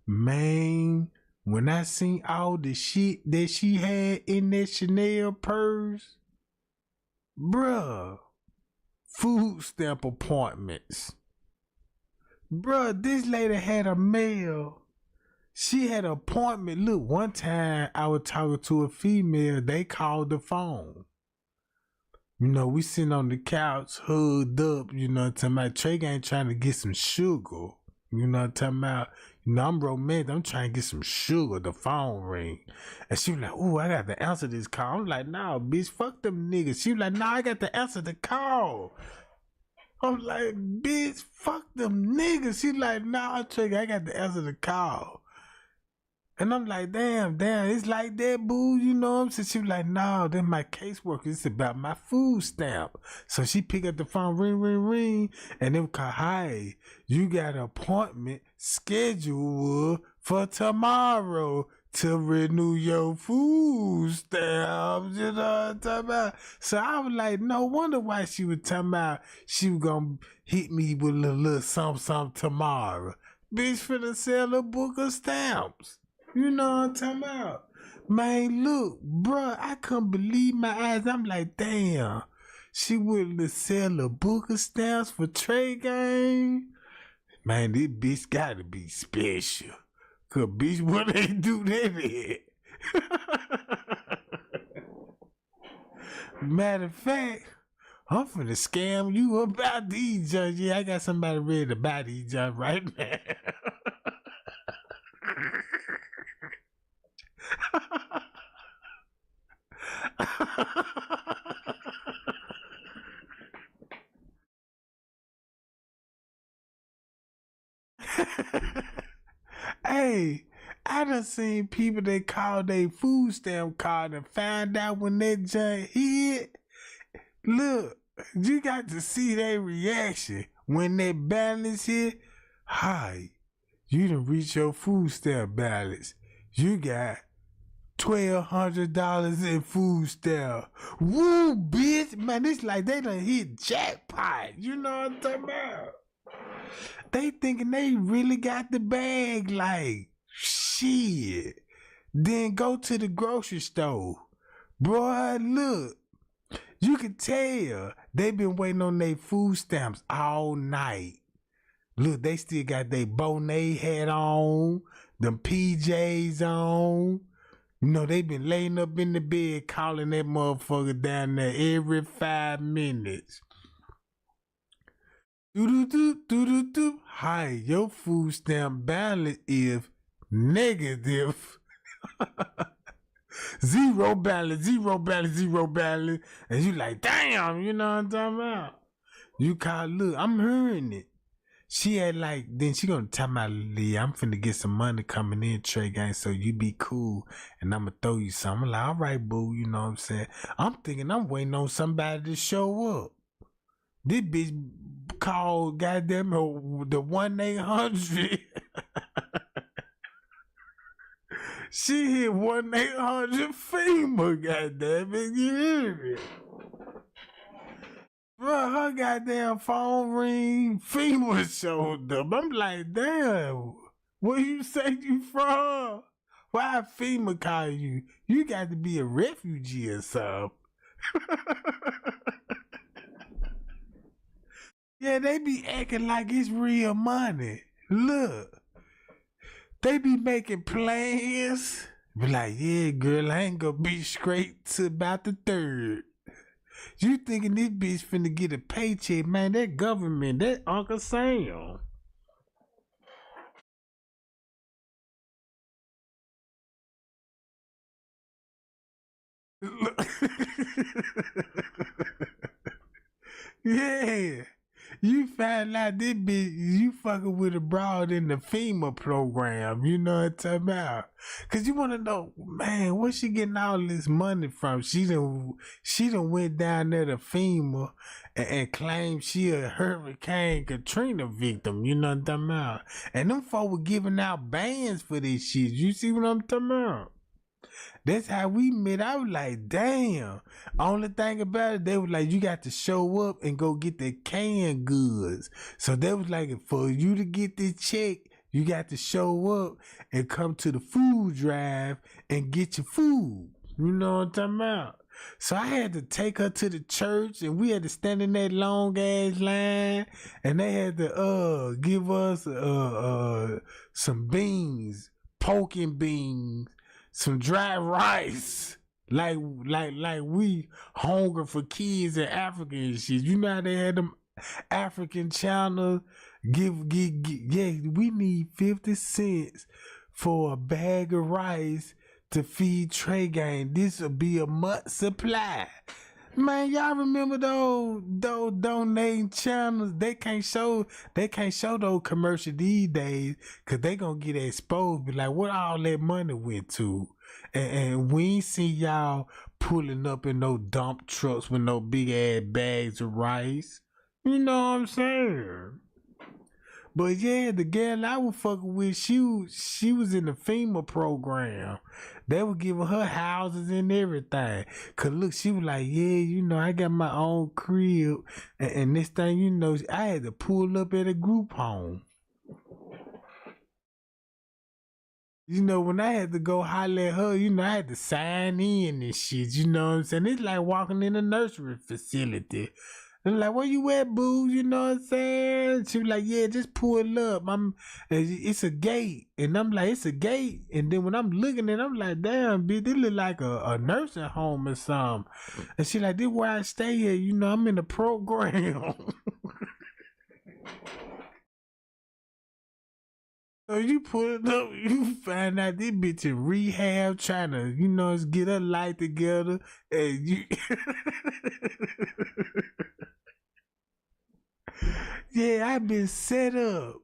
Man, when I seen all the shit that she had in that Chanel purse, bruh, food stamp appointments. Bruh, this lady had a mail. She had an appointment. Look, one time I was talking to a female, they called the phone. You know, we sitting on the couch, hugged up, you know, talking about Trey ain't trying to get some sugar. You know what I'm talking about? You know, I'm romantic. I'm trying to get some sugar. The phone ring. And she was like, ooh, I got to answer this call. I'm like, nah, bitch, fuck them niggas. She was like, nah, I got to answer the call. I'm like, bitch, fuck them niggas. She like, nah, Trey, I got to answer the call. And I'm like, damn, it's like that, boo, you know what I'm saying? She was like, no, then my caseworker, it's about my food stamp. So she picked up the phone, ring, and it was called, hi, you got an appointment scheduled for tomorrow to renew your food stamps, you know what I'm talking about? So I was like, no wonder why she was talking about she was gonna hit me with a little something tomorrow. Bitch finna sell a book of stamps. You know what I'm talking about? Man, look, bruh, I couldn't believe my eyes. I'm like, damn, she willing to sell a book of stamps for Trey Gang? Man, this bitch gotta be special. Cause bitch, what they do that at? Matter of fact, I'm finna scam you about these judges. Yeah, I got somebody ready to buy these judges right now. Hey, I done seen people that call their food stamp card and find out when that junk hit. Look, you got to see their reaction when that balance hit. Hi, you done reach your food stamp balance. You got $1,200 in food stamp. Woo, bitch. Man, it's like they done hit jackpot. You know what I'm talking about? They thinking they really got the bag, like, shit. Then go to the grocery store. Boy, look. You can tell they been waiting on their food stamps all night. Look, they still got their Bonet hat on, them PJs on. You know, they been laying up in the bed calling that motherfucker down there every 5 minutes. Do. Hi, your food stamp balance is negative. Zero balance. And you like, damn, you know what I'm talking about? You call, look, I'm hearing it. She had like, then she gonna tell my Lee, I'm finna get some money coming in, Trey Gang, so you be cool, and I'ma throw you something. I'm like, all right, boo, you know what I'm saying? I'm thinking I'm waiting on somebody to show up. This bitch called goddamn the 1-800. She hit 1-800 FEMA, goddamn it, you hear me? Bro, her goddamn phone ring, FEMA showed up. I'm like, damn, where you say you from? Why FEMA call you? You got to be a refugee or something. Yeah, they be acting like it's real money. Look, they be making plans. Be like, yeah, girl, I ain't gonna be straight to about the 3rd. You thinking this bitch finna get a paycheck, man? That government, that Uncle Sam. Yeah. You find out this bitch, you fucking with a broad in the FEMA program. You know what I'm talking about? Cause you wanna know, man, where she getting all this money from? She done went down there to FEMA and claimed she a Hurricane Katrina victim. You know what I'm talking about? And them folk were giving out bans for this shit. You see what I'm talking about? That's how we met. I was like, damn. Only thing about it, they was like, you got to show up and go get the canned goods. So they was like, for you to get this check, You got to show up and come to the food drive and get your food. You know what I'm talking about? So I had to take her to the church, and we had to stand in that long ass line, and they had to give us some beans, poking beans, some dry rice. Like we hunger for kids in Africa and shit. You know how they had them African channels? Yeah, we need 50 cents for a bag of rice to feed Trey Gang. This will be a month supply. Man, y'all remember those donating channels? They can't show those commercials these days, cause they gonna get exposed. Be like, what all that money went to? And we ain't see y'all pulling up in no dump trucks with no big ass bags of rice. You know what I'm saying? But yeah, the girl I was fucking with, she was in the FEMA program. They were giving her houses and everything. Cause look, she was like, yeah, you know, I got my own crib. And this thing, you know, I had to pull up at a group home. You know, when I had to go holler at her, you know, I had to sign in and shit, you know what I'm saying? It's like walking in a nursery facility. And like, where you at, boo? You know what I'm saying? She was like, yeah, just pull up. It's a gate. And I'm like, it's a gate. And then when I'm looking at it, I'm like, damn, bitch, this look like a nursing home or something. And she like, this where I stay here. You know, I'm in the program. So you pull it up, you find out this bitch in rehab trying to, you know, get her life together. And you... Yeah, I've been set up.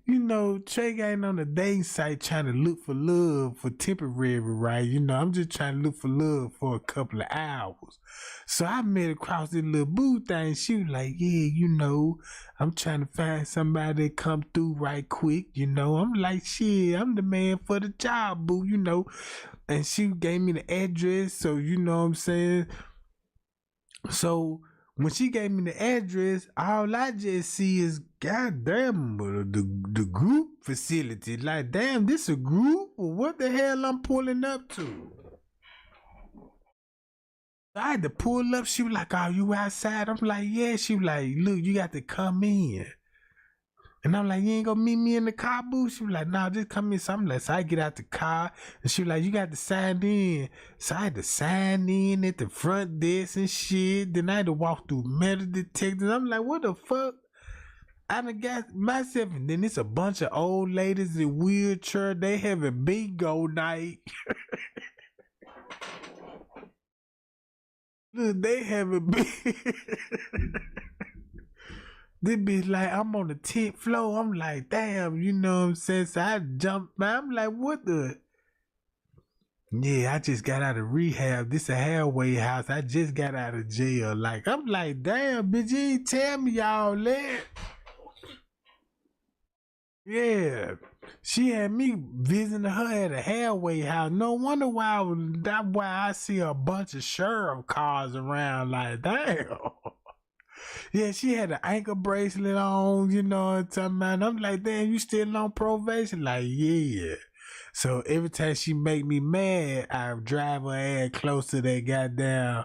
You know, Trey ain't on the dating site trying to look for love for temporary, right? You know, I'm just trying to look for love for a couple of hours. So I met across this little boo thing. She was like, yeah, you know, I'm trying to find somebody that come through right quick, you know. I'm like, shit, I'm the man for the job, boo, you know. And she gave me the address, so you know what I'm saying? So when she gave me the address, all I just see is, goddamn, the group facility. Like, damn, this a group? Or what the hell I'm pulling up to? I had to pull up. She was like, oh, you outside? I'm like, yeah. She was like, look, you got to come in. And I'm like, you ain't gonna meet me in the car, boo? She was like, nah, just come in. So I'm like, so I get out the car. And she was like, you got to sign in. So I had to sign in at the front desk and shit. Then I had to walk through metal detectors. I'm like, what the fuck? I done got myself. And then it's a bunch of old ladies in wheelchair. They having bingo night. Look, they having This bitch like, I'm on the 10th floor. I'm like, damn, you know what I'm saying? So I jumped back. I'm like, what the? Yeah, I just got out of rehab. This a halfway house. I just got out of jail. Like, I'm like, damn, bitch, you ain't tell me all that. Yeah. She had me visiting her at a halfway house. No wonder why I see a bunch of sheriff cars around. Like, damn. Yeah, she had an ankle bracelet on, you know what I'm talking about. I'm like, damn, you still on probation? Like, yeah. So every time she make me mad, I drive her ass close to that goddamn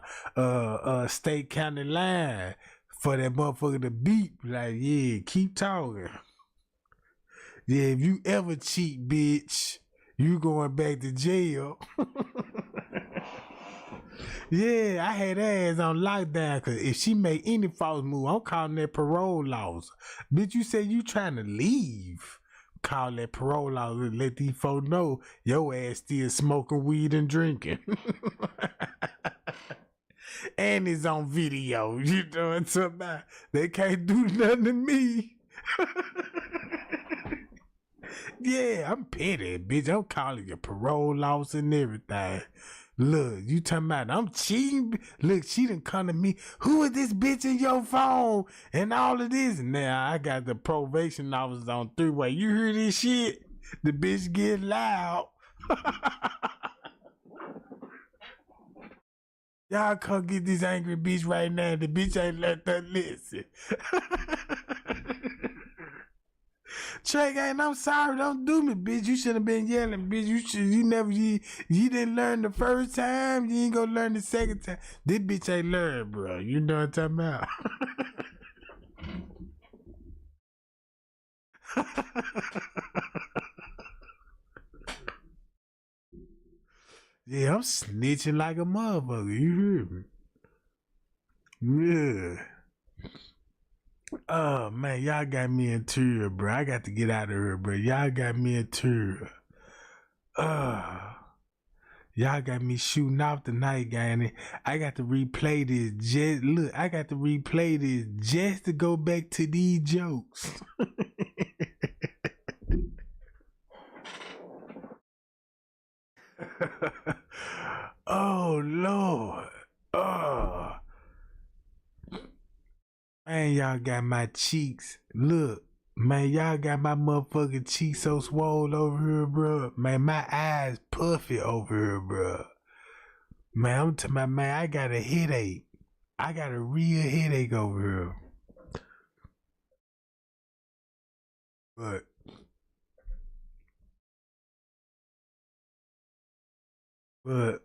state county line for that motherfucker to beep. Like, yeah, keep talking. Yeah, if you ever cheat, bitch, you going back to jail. Yeah, I had her ass on lockdown, because if she make any false move, I'm calling that parole laws. Bitch, you said you trying to leave. Call that parole laws and let these folks know your ass still smoking weed and drinking. And it's on video. You know what I'm talking about? They can't do nothing to me. Yeah, I'm petty, bitch. I'm calling you parole laws and everything. Look, you talking about I'm cheating? Look, she done come to me. Who is this bitch in your phone? And all of this. Now I got the probation officer on three-way. You hear this shit? The bitch get loud. Y'all come get this angry bitch right now. The bitch ain't let her listen. Trey Gang, I'm sorry, don't do me, bitch. You should have been yelling, bitch. You didn't learn the first time, you ain't gonna learn the second time. This bitch ain't learned, bro. You know what I'm talking about? Yeah, I'm snitching like a motherfucker. You hear me? Yeah. Oh man, y'all got me in tear, bro. I got to get out of here, bro. Y'all got me in tear. Y'all got me shooting off tonight, gang. I got to replay this. I got to replay this just to go back to these jokes. Oh Lord. Oh man, y'all got my cheeks. Look, man, y'all got my motherfucking cheeks so swole over here, bro. Man, my eyes puffy over here, bro. Man, I'm to my man, I got a headache. I got a real headache over here. But but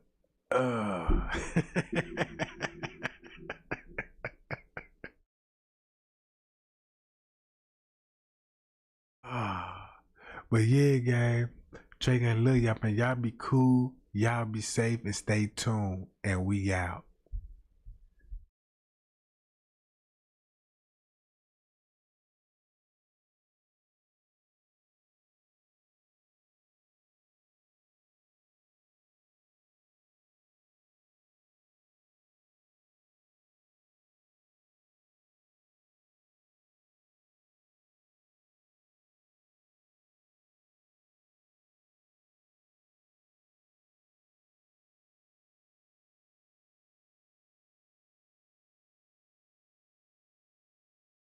yeah, gang. Trey Gang, love y'all, man. Y'all be cool. Y'all be safe and stay tuned. And we out.